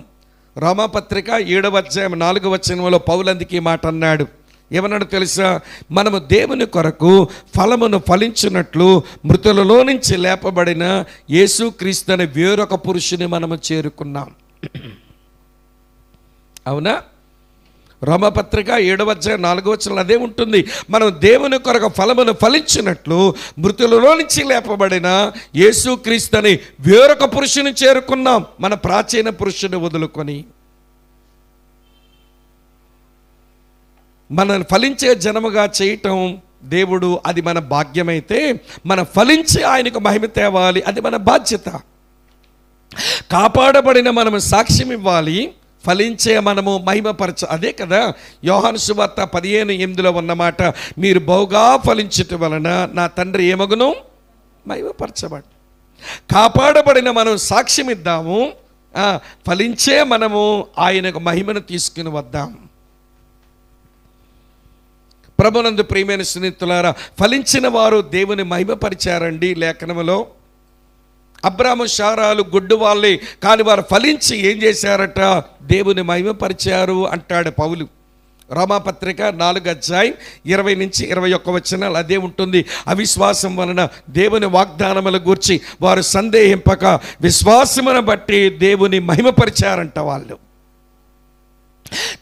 రోమాపత్రిక 7వ అధ్యాయం 4వ వచనంలో పౌలు అందుకే మాట అన్నాడు. ఏమన్నాడు తెలుసా? మనము దేవుని కొరకు ఫలమును ఫలించినట్లు మృతులలో నుంచి లేపబడిన యేసుక్రీస్తు అనే వేరొక పురుషుని మనము చేరుకున్నాం. అవునా? రోమాపత్రిక 7వ అధ్యాయం 4వ వచనంలో అదే ఉంటుంది. మనం దేవుని కొరకు ఫలమును ఫలించినట్లు మృతులలో నుంచి లేపబడిన యేసుక్రీస్తు అని వేరొక పురుషుని చేరుకున్నాం. మన ప్రాచీన పురుషుని వదులుకొని మనల్ని ఫలించే జనముగా చేయటం దేవుడు, అది మన భాగ్యమైతే మనం ఫలించి ఆయనకు మహిమ తేవాలి, అది మన బాధ్యత. కాపాడబడిన మనము సాక్ష్యం ఇవ్వాలి, ఫలించే మనము మహిమపరచ. అదే కదా యోహాను సువార్త 15:8 ఉన్నమాట, మీరు బహుగా ఫలించుట వలన నా తండ్రి ఏమగును? మహిమపరచబడి. కాపాడబడిన మనం సాక్ష్యం ఇద్దాము, ఫలించే మనము ఆయనకు మహిమను తీసుకుని వద్దాం. ప్రభునందు ప్రియమైన స్నేహితులారా, ఫలించిన వారు దేవుని మహిమపరిచారండి. లేఖనములో అబ్రాము శారాలు గుడ్డు వాళ్ళే, కానీ వారు ఫలించి ఏం చేశారట? దేవుని మహిమపరిచారు అంటాడు పౌలు. రోమాపత్రిక 4వ అధ్యాయం 20 నుంచి 21 వచనాలు అదే ఉంటుంది. అవిశ్వాసం వలన దేవుని వాగ్దానముల గూర్చి వారు సందేహింపక విశ్వాసమును బట్టి దేవుని మహిమపరిచారంట వాళ్ళు.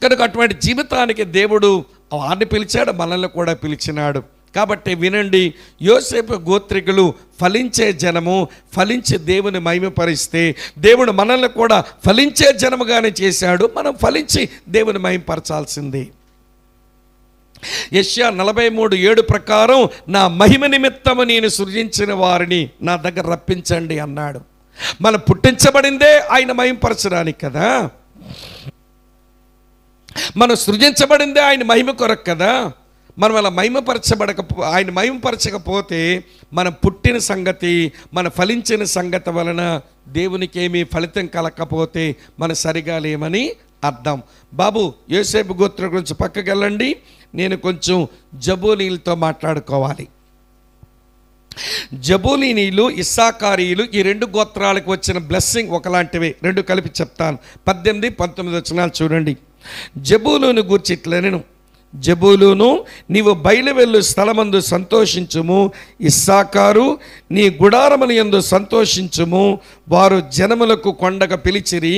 కనుక అటువంటి జీవితానికి దేవుడు వారిని పిలిచాడు, మనల్ని కూడా పిలిచినాడు. కాబట్టి వినండి, యోసేపు గోత్రికులు ఫలించే జనము, ఫలించి దేవుని మహిమపరిస్తే దేవుడు మనల్ని కూడా ఫలించే జనముగానే చేశాడు. మనం ఫలించి దేవుని మహిమపరచాల్సింది. యెషయా 43:7 ప్రకారం నా మహిమ నిమిత్తము నేను సృజించిన వారిని నా దగ్గర రప్పించండి అన్నాడు. మనం పుట్టించబడిందే ఆయన మహిమపరచడానికి కదా, మనం సృజించబడిందే ఆయన మహిమ కొరకు కదా. మనం అలా ఆయన మహిమపరచకపోతే మనం పుట్టిన సంగతి, మన ఫలించిన సంగతి వలన దేవునికి ఏమీ ఫలితం కలగకపోతే మనం సరిగా లేమని అర్థం. బాబు, యోసేపు గోత్రం గురించి పక్కకి వెళ్ళండి, నేను కొంచెం జబూలీలతో మాట్లాడుకోవాలి. జబూలీనీలు, ఇస్సాకారీలు, ఈ 2 గోత్రాలకు వచ్చిన బ్లెస్సింగ్ ఒకలాంటివే. 2 కలిపి చెప్తాను. 18-19 వచనాలు చూడండి. జబూలును గూర్చి ఇట్లా నేను, జబూలును నీవు బయలువెళ్ళు స్థలమందు సంతోషించుము, ఇస్సాకారు నీ గుడారముల యందు సంతోషించుము. వారు జనములకు కొండగా పిలిచిరి,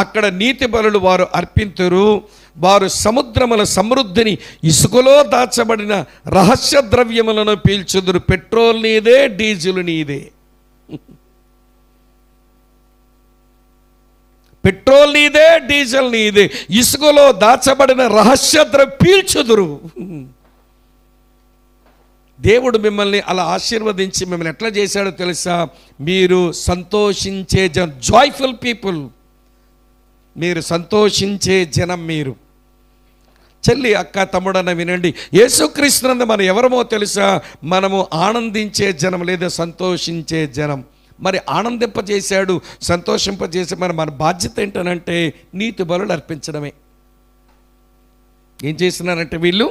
అక్కడ నీతి బలులు వారు అర్పింతురు. వారు సముద్రముల సమృద్ధిని, ఇసుకలో దాచబడిన రహస్య ద్రవ్యములను పీల్చుదురు. పెట్రోల్ నీదే, డీజిల్ నీదే. పెట్రోల్ నీదే, డీజిల్ నీదే. ఇసుకలో దాచబడిన రహస్య పీల్చుదురు. దేవుడు మిమ్మల్ని అలా ఆశీర్వదించి మిమ్మల్ని ఎట్లా చేశాడో తెలుసా? మీరు సంతోషించే జనం, జాయ్ఫుల్ పీపుల్. మీరు సంతోషించే జనం. మీరు చెల్లి, అక్క, తమ్ముడన్న వినండి, యేసుక్రీస్తునందు మనం ఎవరమో తెలుసా? మనము ఆనందించే జనం, లేదా సంతోషించే జనం. మరి ఆనందింపజేశాడు, సంతోషింపజేసి మన బాధ్యత ఏంటనంటే నీతి బలులు అర్పించడమే. ఏం చేస్తున్నారంటే వీళ్ళు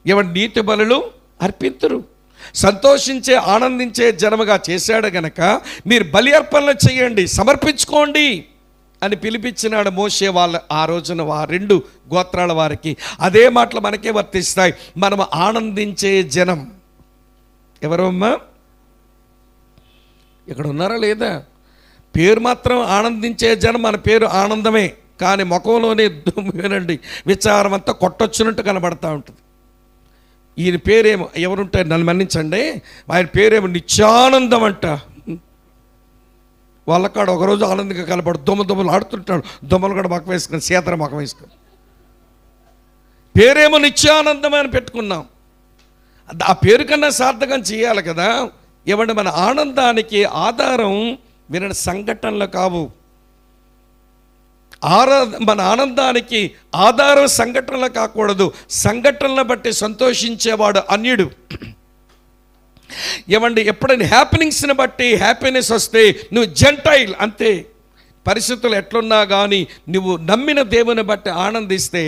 ఎవరి నీతి బలులు అర్పింతురు. సంతోషించే ఆనందించే జనముగా చేశాడు గనక మీరు బలి అర్పణలు చేయండి, సమర్పించుకోండి అని పిలిపించినాడు మోషే వాళ్ళ ఆ రోజున 2 గోత్రాల వారికి. అదే మాటలు మనకే వర్తిస్తాయి. మనం ఆనందించే జనం. ఎవరమ్మా? ఇక్కడ ఉన్నారా లేదా? పేరు మాత్రం ఆనందించే జనం, మన పేరు ఆనందమే, కానీ ముఖంలోనే వినండి విచారం అంతా కొట్టొచ్చినట్టు కనబడతా ఉంటుంది. ఈయన పేరేమో, ఎవరుంటే నన్ను మన్నించండి, ఆయన పేరేమో నిత్యానందం అంట. వాళ్ళకాడ ఒకరోజు ఆనందంగా కనబడు, దొమ్మలు ఆడుతుంటాడు, దొమ్మలు కూడా మొక్క వేసుకొని, సీతర మొక్క వేసుకొని, పేరేమో నిత్యానందం అని పెట్టుకున్నాం. ఆ పేరు కన్నా సార్థకం చేయాలి కదా. ఏమంటే మన ఆనందానికి ఆధారం విన సంఘటనలు కావు. మన ఆనందానికి ఆధారం సంఘటనలు కాకూడదు. సంఘటనలను బట్టి సంతోషించేవాడు అన్యుడు. ఏమండి, ఎప్పుడైనా హ్యాపెనింగ్స్ని బట్టి హ్యాపీనెస్ వస్తే నువ్వు జెంటైల్ అంతే. పరిస్థితులు ఎట్లున్నా కానీ నువ్వు నమ్మిన దేవుని బట్టి ఆనందిస్తే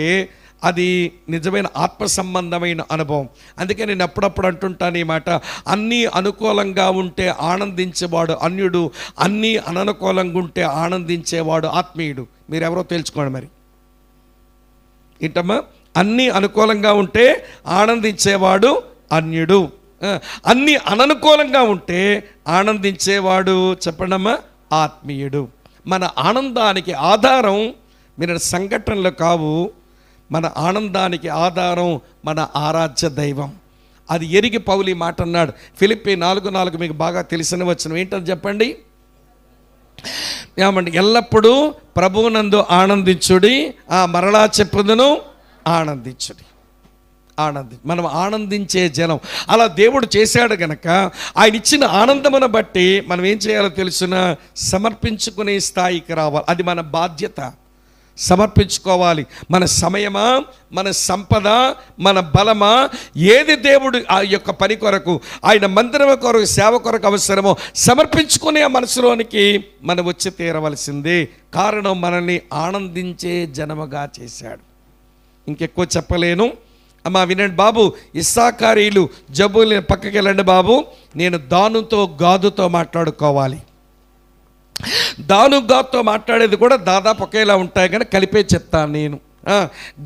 అది నిజమైన ఆత్మ సంబంధమైన అనుభవం. అందుకే నేను అప్పుడప్పుడు అంటుంటాను ఈ మాట, అన్నీ అనుకూలంగా ఉంటే ఆనందించేవాడు అన్యుడు, అన్నీ అననుకూలంగా ఉంటే ఆనందించేవాడు ఆత్మీయుడు. మీరెవరో తెలుసుకోండి మరి. ఏంటమ్మా? అన్నీ అనుకూలంగా ఉంటే ఆనందించేవాడు అన్యుడు, అన్నీ అననుకూలంగా ఉంటే ఆనందించేవాడు చెప్పండమ్మా ఆత్మీయుడు. మన ఆనందానికి ఆధారం మీరు సంఘటనలు కావు, మన ఆనందానికి ఆధారం మన ఆరాధ్య దైవం. అది ఎరిగి పౌలు మాట అన్నాడు. ఫిలిప్పీ 4:4 మీకు బాగా తెలిసిన వచనం ఏంటని చెప్పండి. ఏమండి, ఎల్లప్పుడూ ప్రభువునందు ఆనందించుడి, మరలా చెప్పుదును ఆనందించుడి. మనం ఆనందించే జనం. అలా దేవుడు చేశాడు గనక ఆయన ఇచ్చిన ఆనందమును బట్టి మనం ఏం చేయాలో తెలుసిన, సమర్పించుకునే స్థాయికి రావాలి. అది మన బాధ్యత. సమర్పించుకోవాలి. మన సమయమా, మన సంపద, మన బలమా, ఏది దేవుడు ఆ యొక్క పని కొరకు, ఆయన మందిరం కొరకు, సేవ కొరకు అవసరమో సమర్పించుకునే మనసులోనికి మనం వచ్చి తీరవలసిందే. కారణం మనల్ని ఆనందించే జనముగా చేశాడు. ఇంకెక్కువ చెప్పలేను. అమ్మా వినండి బాబు, ఇస్సాకారీలు జబూలు పక్కకి వెళ్ళండి బాబు. నేను దానుతో గాదుతో మాట్లాడుకోవాలి. దాను గాదుతో మాట్లాడేది కూడా దాదాపు ఒకేలా ఉంటాయి కానీ కలిపే చెప్తాను నేను.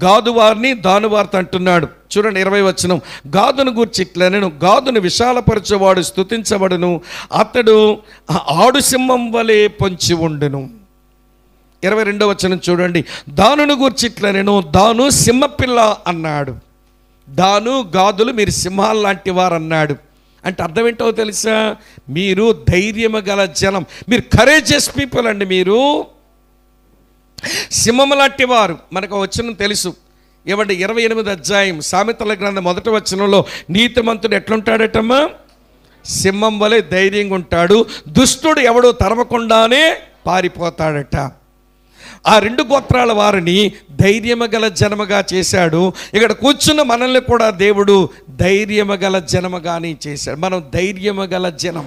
గాదు వారిని దాను వారితో అంటున్నాడు. చూడండి 20వ వచనం. గాదును గూర్చి ఇట్లా, నేను గాదును విశాలపరచువాడు స్తుతించబడును, అతడు ఆడు సింహం వలె పొంచి ఉండును. 22వ వచనం చూడండి. దానును గూర్చి ఇట్లా, నేను దాను సింహపిల్ల అన్నాడు. దాను గాదులు మీరు సింహాలు లాంటి వారు అన్నాడు. అంటే అర్థం ఏంటో తెలుసా? మీరు ధైర్యము గల జనం, మీరు కరేజియస్ పీపుల్ అండి. మీరు సింహం లాంటి వారు. మనకు వచనం తెలుసు. ఏమంటే 28వ అధ్యాయం సామెతల గ్రంథం 1వ వచనంలో, నీతిమంతుడు ఎట్లుంటాడటమ్మా? సింహం వలె ధైర్యంగా ఉంటాడు, దుష్టుడు ఎవడో తరమకుండానే పారిపోతాడట. ఆ 2 గోత్రాల వారిని ధైర్యము గల జనముగా చేశాడు. ఇక్కడ కూర్చున్న మనల్ని కూడా దేవుడు ధైర్యము గల జనముగానే చేశాడు. మనం ధైర్యము గల జనం.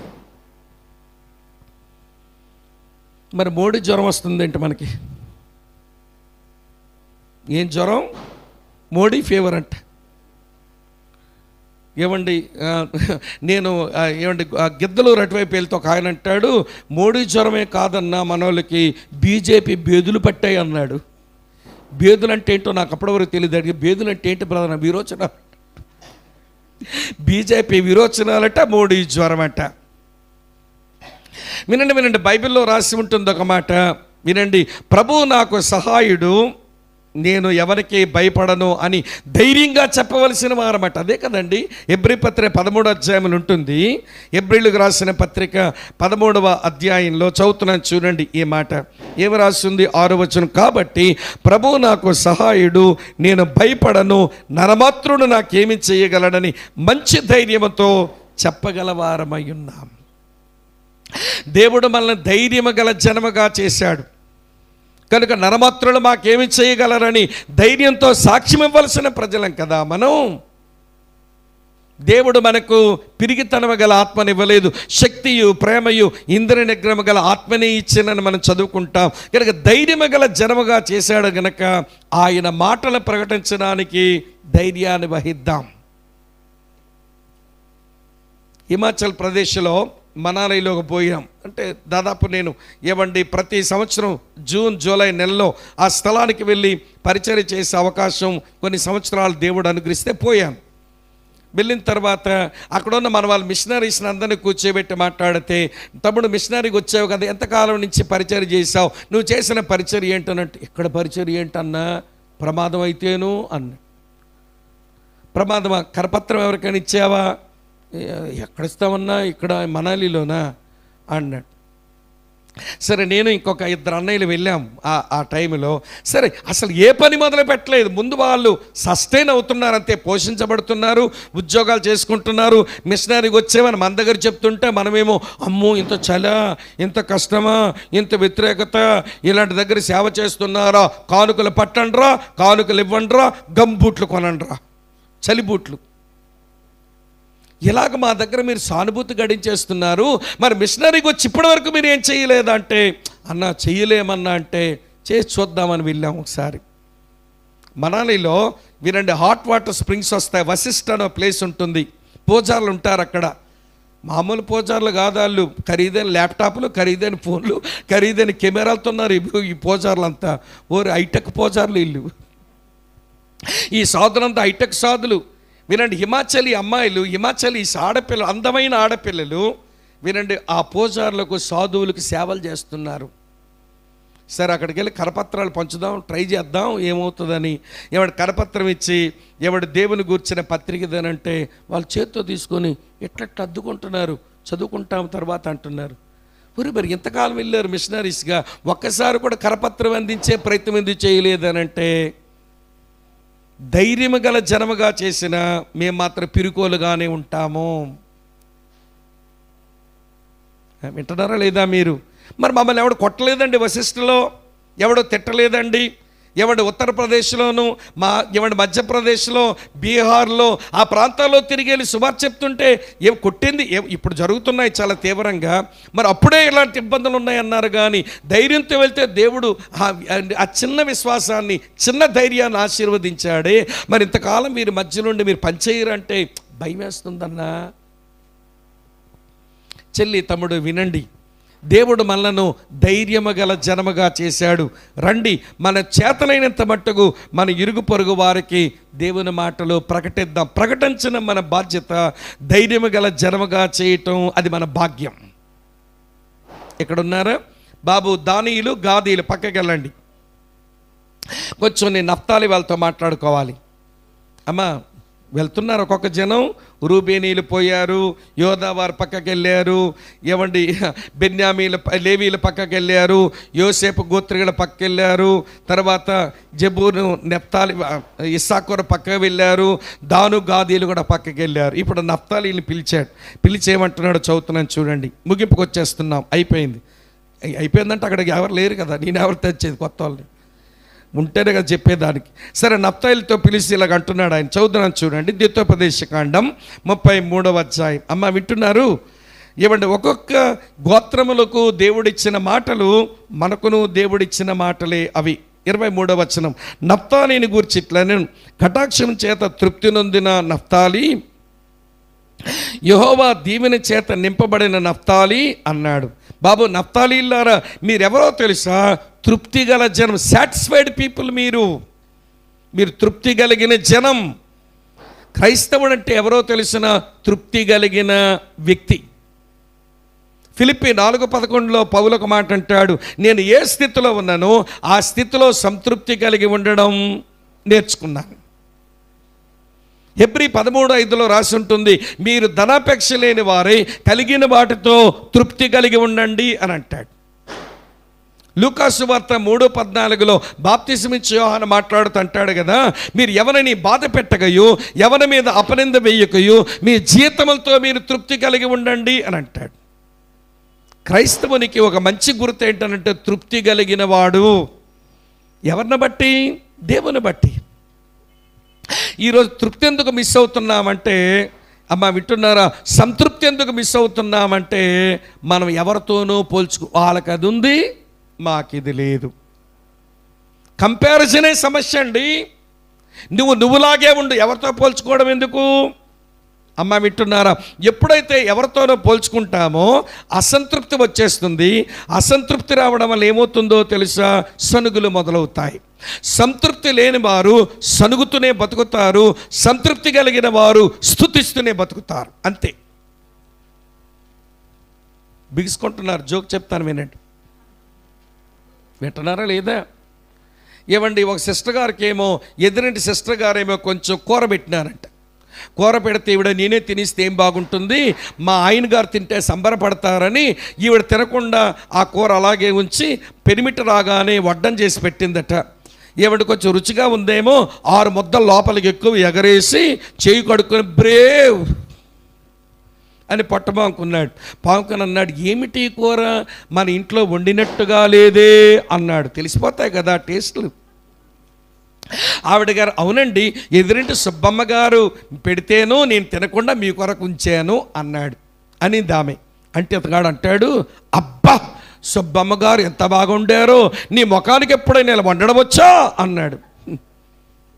మరి మోడీ జ్వరం వస్తుందేంటి మనకి? ఏం జ్వరం? మోడీ ఫీవర్ అంట. ఏమండి, ఏమండి గిద్దలూరు అటువైపు వెళ్తే ఒక ఆయన అంటాడు, మోడీ జ్వరమే కాదన్నా మనోళ్ళకి బీజేపీ బేదులు పట్టాయి అన్నాడు. బేదులు అంటే ఏంటో నాకు అప్పటివరకు తెలియదు. అడిగి బేదులు అంటే ఏంటి బ్రదర్? విరోచన. బీజేపీ విరోచనాలట, మోడీ జ్వరం అంట. వినండి, బైబిల్లో రాసి ఉంటుంది ఒక మాట. వినండి, ప్రభువు నాకు సహాయుడు, నేను ఎవరికి భయపడను అని ధైర్యంగా చెప్పవలసిన వారమాట. అదే కదండి హెబ్రీ పత్రిక 13వ అధ్యాయంలో ఉంటుంది. హెబ్రీలకు రాసిన పత్రిక 13వ అధ్యాయంలో చదువుతున్నాను చూడండి ఈ మాట. ఏమి రాస్తుంది? 6వ వచనం. కాబట్టి ప్రభువు నాకు సహాయుడు, నేను భయపడను, నరమాత్రుడు నాకేమి చేయగలడని మంచి ధైర్యంతో చెప్పగలవారమై ఉన్నాం. దేవుడు మనల్ని ధైర్యము గల జనముగా చేశాడు కనుక నరమాత్రులు మాకేమి చేయగలరని ధైర్యంతో సాక్ష్యం ఇవ్వవలసిన ప్రజలం కదా మనం. దేవుడు మనకు పిరిగితనము గల ఆత్మని ఇవ్వలేదు, శక్తియు ప్రేమయు ఇంద్రియ నిగ్రహము గల ఆత్మని ఇచ్చినని మనం చదువుకుంటాం. కనుక ధైర్యము గల జనముగా చేశాడు గనక ఆయన మాటలు ప్రకటించడానికి ధైర్యాన్ని వహిద్దాం. హిమాచల్ ప్రదేశ్లో మనాలిలోకి పోయాం. అంటే దాదాపు నేను ఏమండి ప్రతి సంవత్సరం జూన్ జూలై నెలలో ఆ స్థలానికి వెళ్ళి పరిచర్య చేసే అవకాశం కొన్ని సంవత్సరాలు దేవుడు అనుగ్రహిస్తే పోయాను. వెళ్ళిన తర్వాత అక్కడ ఉన్న మన వాళ్ళ మిషనరీస్ని అందరినీ కూర్చోబెట్టి మాట్లాడితే, తమ్ముడు మిషనరీకి వచ్చావు కదా, ఎంతకాలం నుంచి పరిచర్య చేసావు, నువ్వు చేసిన పరిచర్య ఏంటనంటే, ఇక్కడ పరిచర్య ఏంటన్నా, ప్రమాదం అయితేను అన్న. ప్రమాదమా? కరపత్రం ఎవరికైనా ఇచ్చావా? ఎక్కడ ఇస్తామన్నా, ఇక్కడ మనాలిలోనా అన్నాడు. సరే, నేను ఇంకొక 2 అన్నయ్యలు వెళ్ళాం ఆ టైంలో. సరే, అసలు ఏ పని మొదలు పెట్టలేదు. ముందు వాళ్ళు సస్టైన్ అవుతున్నారు అంతే, పోషించబడుతున్నారు, ఉద్యోగాలు చేసుకుంటున్నారు. మిషనరీకి వచ్చేవని మన దగ్గర చెప్తుంటే మనమేమో అమ్మో ఇంత చలా, ఇంత కష్టమా, ఇంత వ్యతిరేకత, ఇలాంటి దగ్గర సేవ చేస్తున్నారా, కానుకలు పట్టండ్రా, కానుకలు ఇవ్వండ్రా, గమ్ బూట్లు కొనండ్రా, చలి బూట్లు. ఇలాగ మా దగ్గర మీరు సానుభూతి గడించేస్తున్నారు, మరి మిషనరీకి వచ్చి ఇప్పటి వరకు మీరు ఏం చేయలేదంటే, అన్న చెయ్యలేమన్నా అంటే చేసి చూద్దామని వెళ్ళాం ఒకసారి. మనాలిలో వినండి, హాట్ వాటర్ స్ప్రింగ్స్ వస్తాయి. వశిష్ఠ అనే ప్లేస్ ఉంటుంది, పూజారులు ఉంటారు అక్కడ. మామూలు పూజారులు కాదు వాళ్ళు, ఖరీదైన ల్యాప్టాప్లు, ఖరీదైన ఫోన్లు, ఖరీదైన కెమెరాలతో ఉన్నారు ఈ పూజారులు అంతా. ఓరి హైటెక్ పూజారులు వీళ్ళు. ఈ సాధులంతా హైటెక్ సాధులు. వినండి, హిమాచలీ అమ్మాయిలు, హిమాచలీ ఆడపిల్లలు, అందమైన ఆడపిల్లలు వినండి ఆ పూజారులకు సాధువులకు సేవలు చేస్తున్నారు. సరే అక్కడికి వెళ్ళి కరపత్రాలు పంచుదాం, ట్రై చేద్దాం ఏమవుతుందని. ఎవడు కరపత్రం ఇచ్చి ఎవడు దేవుని గూర్చిన పత్రిక ఇదేనంటే వాళ్ళు చేత్తో తీసుకొని ఎట్లట్టు అద్దుకుంటున్నారు, చదువుకుంటాం తర్వాత అంటున్నారు. మరి ఎంతకాలం వెళ్ళారు మిషనరీస్గా, ఒక్కసారి కూడా కరపత్రం అందించే ప్రయత్నం ఎందుకు చేయలేదనంటే, ధైర్యము గల జనముగా చేసిన మేము మాత్రం పిరుకోలుగానే ఉంటాము. వింటున్నారా లేదా మీరు? మరి మమ్మల్ని ఎవడు కొట్టలేదండి వశిష్ఠలో, ఎవడో తిట్టలేదండి, ఎవడు ఉత్తరప్రదేశ్లోను ఎవడు మధ్యప్రదేశ్లో, బీహార్లో ఆ ప్రాంతాల్లో తిరిగి వెళ్ళి సుమారు చెప్తుంటే ఏం కొట్టింది? ఇప్పుడు జరుగుతున్నాయి చాలా తీవ్రంగా. మరి అప్పుడే ఇలాంటి ఇబ్బందులు ఉన్నాయన్నారు. కానీ ధైర్యంతో వెళ్తే దేవుడు ఆ చిన్న విశ్వాసాన్ని, చిన్న ధైర్యాన్ని ఆశీర్వదించాడే. మరి ఇంతకాలం మీరు మధ్య నుండి మీరు పనిచేయరంటే భయం వేస్తుందన్నా. చెల్లి తమ్ముడు వినండి, దేవుడు మనలను ధైర్యము గల జనముగా చేశాడు. రండి మన చేతనైనంత మట్టుకు మన ఇరుగు పొరుగు వారికి దేవుని మాటలు ప్రకటిద్దాం. ప్రకటించిన మన బాధ్యత. ధైర్యము గల జనముగా చేయటం అది మన భాగ్యం. ఇక్కడ ఉన్నారా బాబు? దానీయులు గాదీలు పక్కకి వెళ్ళండి. కొంచెం నేను నఫ్తాలి వాళ్ళతో మాట్లాడుకోవాలి. అమ్మా వెళ్తున్నారు ఒక్కొక్క జనం. రూబేనీలు పోయారు, యోధా వారు పక్కకి వెళ్ళారు, ఏమండి బెన్యామీలు లేవీలు పక్కకి వెళ్ళారు, యోసేపు గోత్రికుల పక్కకి వెళ్ళారు, తర్వాత జబూరు నఫ్తాలి ఇస్సాకూరు పక్కకి వెళ్ళారు, దాను గాదీలు కూడా పక్కకి వెళ్ళారు. ఇప్పుడు నఫ్తాలీని పిలిచేయమంటున్నాడు. చదువుతున్నాను చూడండి. ముగింపుకు వచ్చేస్తున్నాం, అయిపోయిందంటే అక్కడికి ఎవరు లేరు కదా, నేను ఎవరు తెచ్చేది కొత్త వాళ్ళని ఉంటేనే కదా చెప్పేదానికి. సరే నఫ్తాయిలతో పిలిచి ఇలాగ అంటున్నాడు ఆయన. చదువుతున్నాను చూడండి, ద్వితోపదేశకాండం 33వ అధ్యాయం. అమ్మ వింటున్నారు? ఏమంటే ఒక్కొక్క గోత్రములకు దేవుడిచ్చిన మాటలు మనకును దేవుడిచ్చిన మాటలే అవి. 23వ వచనం, నఫ్తాలీని గూర్చి ఇట్లని, కటాక్షం చేత తృప్తి నొందిన నఫ్తాలి, యెహోవా దీవెన చేత నింపబడిన నఫ్తాలి అన్నాడు. బాబు నఫ్తాలీలారా మీరెవరో తెలుసా? తృప్తి గల జనం, సాటిస్ఫైడ్ పీపుల్. మీరు తృప్తి కలిగిన జనం. క్రైస్తవుడు అంటే ఎవరో తెలిసిన తృప్తి కలిగిన వ్యక్తి. ఫిలిప్పీ 4:11 పౌలకు మాట అంటాడు, నేను ఏ స్థితిలో ఉన్నానో ఆ స్థితిలో సంతృప్తి కలిగి ఉండడం నేర్చుకున్నాను. హెబ్రీ 13:5 రాసి ఉంటుంది, మీరు ధనాపేక్ష లేని వారై కలిగిన వాటితో తృప్తి కలిగి ఉండండి అని అంటాడు. లూకాసు వార్త 3:14 బాప్తిసమిచ్చే యోహాను మాట్లాడుతూ అంటాడు కదా, మీరు ఎవరిని బాధ పెట్టకయు ఎవరి మీద అపనింద వేయకయు మీ జీతములతో మీరు తృప్తి కలిగి ఉండండి అని అంటాడు. క్రైస్తవునికి ఒక మంచి గుర్తు ఏంటనంటే తృప్తి కలిగిన వాడు. ఎవరిని బట్టి? దేవుని బట్టి. ఈరోజు తృప్తి ఎందుకు మిస్ అవుతున్నామంటే, అమ్మ వింటున్నారా, సంతృప్తి ఎందుకు మిస్ అవుతున్నామంటే మనం ఎవరితోనూ వాళ్ళకి అది ఉంది, మాకు ఇది లేదు. కంపారిజనే సమస్య అండి. నువ్వులాగే ఉండు, ఎవరితో పోల్చుకోవడం ఎందుకు? అమ్మ వింటున్నారా? ఎప్పుడైతే ఎవరితోనో పోల్చుకుంటామో అసంతృప్తి వచ్చేస్తుంది. అసంతృప్తి రావడం వల్ల ఏమవుతుందో తెలుసా? సనుగులు మొదలవుతాయి. సంతృప్తి లేని వారు సనుగుతూనే బతుకుతారు, సంతృప్తి కలిగిన వారు స్తుతిస్తూనే బతుకుతారు. అంతే. బిగుసుకుంటున్నారు. జోక్ చెప్తాను వినండి. వింటున్నారా లేదా? ఏమండి, ఒక సిస్టర్ గారికి ఏమో ఎదురింటి సిస్టర్ గారేమో కొంచెం కూర పెట్టినారంట. కూర పెడితే ఈవిడ నేనే తినిస్తే ఏం బాగుంటుంది, మా ఆయన గారు తింటే సంబరపడతారని ఈవిడ తినకుండా ఆ కూర అలాగే ఉంచి పెరిమిట రాగానే వడ్డం చేసి పెట్టిందట. ఈవిడ కొంచెం రుచిగా ఉందేమో 6 ముద్దలు లోపలికి ఎక్కువ ఎగరేసి చేయి కడుక్కొని బ్రేవ్ అని పొట్టబాంకున్నాడు. పాంకుని అన్నాడు, ఏమిటి కూర మన ఇంట్లో వండినట్టుగా లేదే అన్నాడు. తెలిసిపోతాయి కదా టేస్ట్లు. ఆవిడ గారు, అవునండి, ఎదురింటి సుబ్బమ్మ గారు పెడితేను నేను తినకుండా మీ కొరకు ఉంచాను అన్నాడు అనింది ఆమె. అంటే అతగాడు అంటాడు, అబ్బా సుబ్బమ్మ గారు ఎంత బాగుండారో, నీ ముఖానికి ఎప్పుడైనా ఇలా వండడం వచ్చా అన్నాడు.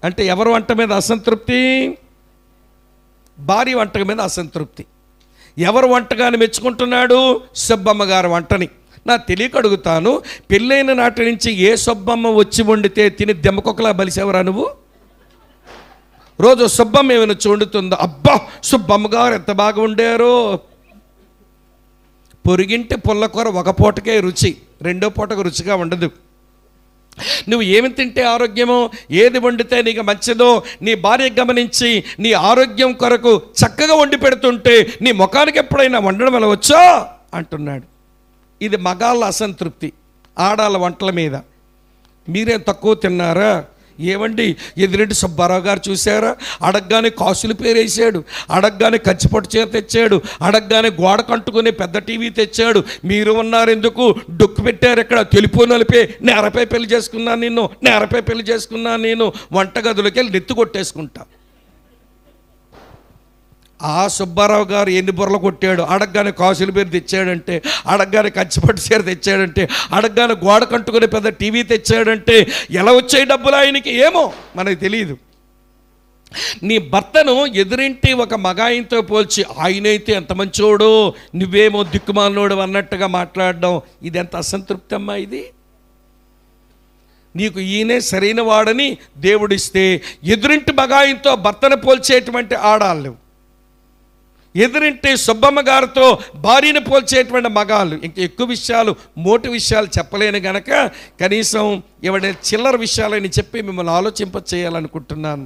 అంటే ఎవరు వంట మీద అసంతృప్తి? భార్య వంట మీద అసంతృప్తి. ఎవరు వంటగాని మెచ్చుకుంటున్నాడు? సుబ్బమ్మ గారు వంటని. నా తెలియక అడుగుతాను, పెళ్ళైన నాటి నుంచి ఏ సుబ్బమ్మ వచ్చి వండితే తిని దెమ్మకొకలా బలిసేవరా నువ్వు? రోజు సుబ్బమ్మ ఏమైనా వండుతుందో, అబ్బా సుబ్బమ్మ గారు ఎంత బాగా వండారో. పొరిగింటి పుల్లకూర ఒక పూటకే రుచి, రెండో పూటకు రుచిగా ఉండదు. నువ్వు ఏమి తింటే ఆరోగ్యమో, ఏది వండితే నీకు మంచిదో నీ భార్య గమనించి నీ ఆరోగ్యం కొరకు చక్కగా వండి పెడుతుంటే నీ ముఖానికి ఎప్పుడైనా వండడం వల్ల వచ్చా అంటున్నాడు. ఇది మగాళ్ళ అసంతృప్తి ఆడాళ్ళ వంటల మీద. మీరేం తక్కువ తిన్నారా? ఏమండి, ఎదురెడ్డి సుబ్బారావు గారు చూసారా, అడగగానే కాసులు పేరేసాడు, అడగగానే కంచిపట్టు చీర తెచ్చాడు, అడగగానే గోడ కంటుకునే పెద్ద టీవీ తెచ్చాడు. మీరు ఉన్నారు ఎందుకు, డొక్కు పెట్టారు ఎక్కడ, తెలుపు నలిపే, నేరపై పెళ్లి చేసుకున్నాను నేను, నేరపై పెళ్లి చేసుకున్నాను నేను, వంటగదిలోకి వెళ్ళి నెత్తి కొట్టేసుకుంటా. ఆ సుబ్బారావు గారు ఎన్ని బుర్రలు కొట్టాడు, అడగగానే కాసుల పేరు తెచ్చాడంటే, అడగగానే కంచిపట్టు చీర తెచ్చాడంటే, అడగగానే గోడ కంటుకునే పెద్ద టీవీ తెచ్చాడంటే ఎలా వచ్చాయి డబ్బులు ఆయనకి ఏమో మనకు తెలియదు. నీ భర్తను ఎదురింటి ఒక మగాయంతో పోల్చి ఆయనైతే ఎంత మంచోడో నువ్వేమో దిక్కుమాలినోడు అన్నట్టుగా మాట్లాడడం, ఇది ఎంత అసంతృప్తి అమ్మా ఇది. నీకు ఈయనే సరైన వాడని దేవుడిస్తే ఎదురింటి మగాయంతో భర్తను పోల్చేటువంటి ఆడాళ్ళు, ఎదురింటి సుబ్బమ్మ గారితో భార్యను పోల్చేటువంటి మగాళ్ళు. ఇంకా ఎక్కువ విషయాలు మోటు విషయాలు చెప్పలేను గనక కనీసం ఎవడ చిల్లర విషయాలని చెప్పి మిమ్మల్ని ఆలోచింప చేయాలనుకుంటున్నాను.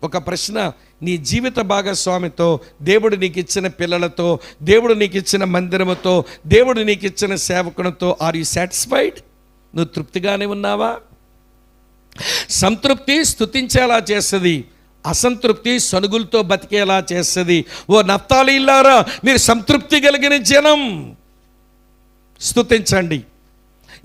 ఒక ప్రశ్న, నీ జీవిత భాగస్వామితో, దేవుడు నీకు ఇచ్చిన పిల్లలతో, దేవుడు నీకు ఇచ్చిన మందిరముతో, దేవుడు నీకు ఇచ్చిన సేవకునితో ఆర్ యు సాటిస్ఫైడ్? నువ్వు తృప్తిగానే ఉన్నావా? సంతృప్తి స్తుతించేలా చేస్తుంది, అసంతృప్తి సనుగులతో బతికేలా చేస్తుంది. ఓ నఫ్తాలీలారా, మీరు సంతృప్తి కలిగిన జనం, స్తుతించండి.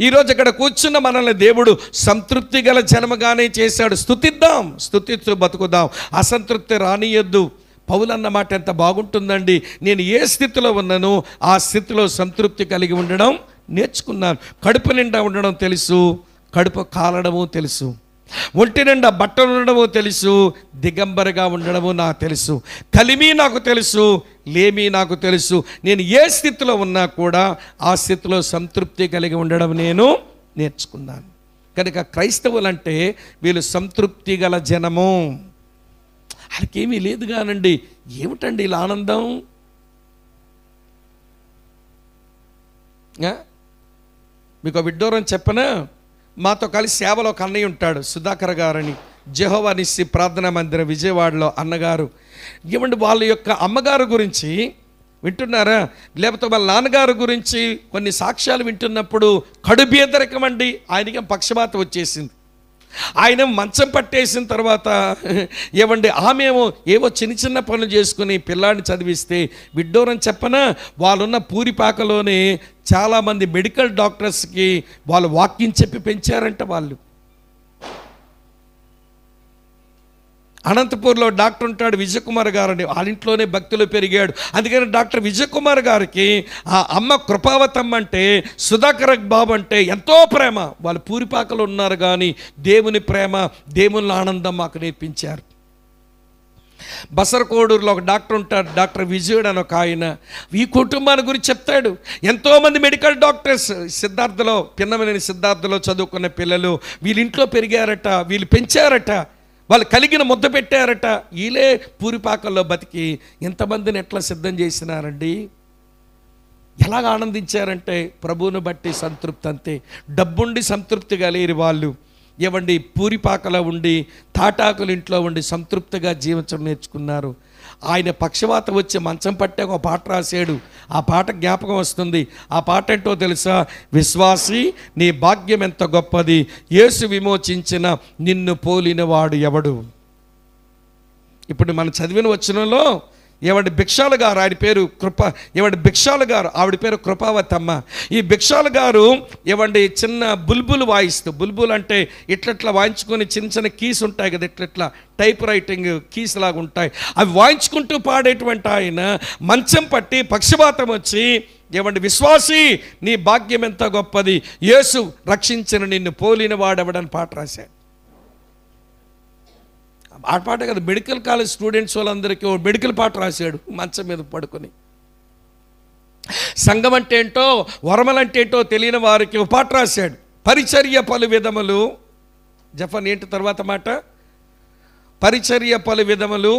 ఈరోజు ఇక్కడ కూర్చున్న మనల్ని దేవుడు సంతృప్తి గల జనముగానే చేశాడు. స్తుతిద్దాం, స్తుతిస్తూ బతుకుదాం, అసంతృప్తి రానియొద్దు. పౌలు అన్న మాట ఎంత బాగుంటుందండి, నేను ఏ స్థితిలో ఉన్నానో ఆ స్థితిలో సంతృప్తి కలిగి ఉండడం నేర్చుకున్నాను. కడుపు నిండా ఉండడం తెలుసు, కడుపు కాలడము తెలుసు, ఒంటి నిండా బట్టలు ఉండడము తెలుసు, దిగంబరగా ఉండడము నాకు తెలుసు, కలిమి నాకు తెలుసు, లేమి నాకు తెలుసు. నేను ఏ స్థితిలో ఉన్నా కూడా ఆ స్థితిలో సంతృప్తి కలిగి ఉండడం నేను నేర్చుకున్నాను. కనుక క్రైస్తవులంటే వీళ్ళు సంతృప్తి గల జనము. వాళ్ళకేమీ లేదు కానండి, ఏమిటండి ఇలా ఆనందం? మీకు విడ్డూరం చెప్పనా? మాతో కలిసి సేవలో ఒక అన్నయ్య ఉంటాడు, సుధాకర్ గారని, జెహోవా నిస్సి ప్రార్థనా మందిరం విజయవాడలో అన్నగారు. ఏమంటే వాళ్ళ యొక్క అమ్మగారు గురించి వింటున్నారా, లేకపోతే వాళ్ళ నాన్నగారు గురించి కొన్ని సాక్ష్యాలు వింటున్నప్పుడు కడుబేదరికం అండి. ఆయనకి పక్షపాతం వచ్చేసింది. ఆయన మంచం పట్టేసిన తర్వాత ఏమండి ఆమెమో ఏవో చిన్న చిన్న పనులు చేసుకుని పిల్లాడిని చదివిస్తే, విడ్డూరం చెప్పనా, వాళ్ళున్న పూరిపాకలోనే చాలామంది మెడికల్ డాక్టర్స్కి వాళ్ళు వాక్యం చెప్పి పెంచారంట. వాళ్ళు అనంతపూర్లో డాక్టర్ ఉంటాడు విజయకుమార్ గారు అని, వాళ్ళ ఇంట్లోనే భక్తులు పెరిగాడు. అందుకని డాక్టర్ విజయకుమార్ గారికి ఆ అమ్మ కృపావతమ్మ అంటే, సుధాకర్ బాబు అంటే ఎంతో ప్రేమ. వాళ్ళు పూరిపాకలు ఉన్నారు కానీ దేవుని ప్రేమ, దేవుని ఆనందం మాకు నేర్పించారు. బసరకోడూరులో ఒక డాక్టర్ ఉంటాడు, డాక్టర్ విజయుడు అని ఒక ఆయన. ఈ కుటుంబాన్ని గురించి చెప్తాడు. ఎంతోమంది మెడికల్ డాక్టర్స్ సిద్ధార్థలో, పిన్నమనేని సిద్ధార్థలో చదువుకున్న పిల్లలు వీళ్ళ ఇంట్లో పెరిగారట, వీళ్ళు పెంచారట, వాళ్ళు కలిగిన ముద్ద పెట్టారట. వీళ్ళే పూరిపాకల్లో బతికి ఎంతమందిని ఎట్లా సిద్ధం చేసినారండి. ఎలాగ ఆనందించారంటే ప్రభువును బట్టి సంతృప్తి, అంతే. డబ్బుండి సంతృప్తిగా లేని వాళ్ళు ఏమండి పూరిపాకలో ఉండి, తాటాకుల ఇంట్లో ఉండి సంతృప్తిగా జీవించడం నేర్చుకున్నారు. ఆయన పక్షవాతం వచ్చి మంచం పట్టే ఒక పాట రాశాడు. ఆ పాట జ్ఞాపకం వస్తుంది. ఆ పాట ఏంటో తెలుసా? విశ్వాసి నీ భాగ్యం ఎంత గొప్పది, యేసు విమోచించిన నిన్ను పోలిన వాడు ఎవడు. ఇప్పుడు మనం చదివిన వచనంలో ఏమంటే భిక్షాలు గారు, ఆయన పేరు భిక్షాలు గారు, ఆవిడ పేరు కృపావతమ్మ. ఈ భిక్షాలు గారు ఏమండి చిన్న బుల్బుల్ వాయిస్తూ, బుల్బుల్ అంటే ఇట్లట్లా వాయించుకొని చిన్న చిన్న కీస్ ఉంటాయి కదా, ఇట్లట్లా టైప్ రైటింగ్ కీస్ లాగా ఉంటాయి, అవి వాయించుకుంటూ పాడేటువంటి ఆయన మంచం పట్టి పక్షపాతం వచ్చి, ఏమండి విశ్వాసి నీ భాగ్యం ఎంత గొప్పది, యేసు రక్షించిన నిన్ను పోలిన వాడెవడని పాట రాశాడు. ఆ పాట కదా, మెడికల్ కాలేజ్ స్టూడెంట్స్ వాళ్ళందరికీ మెడికల్ పాట రాశాడు మంచం మీద పడుకొని. సంఘం అంటే ఏంటో, వరమలంటే ఏంటో తెలియని వారికి ఒక పాట రాశాడు. పరిచర్య పలు విధములు, జఫన్ ఏంటి తర్వాత మాట, పరిచర్య పలు విధములు,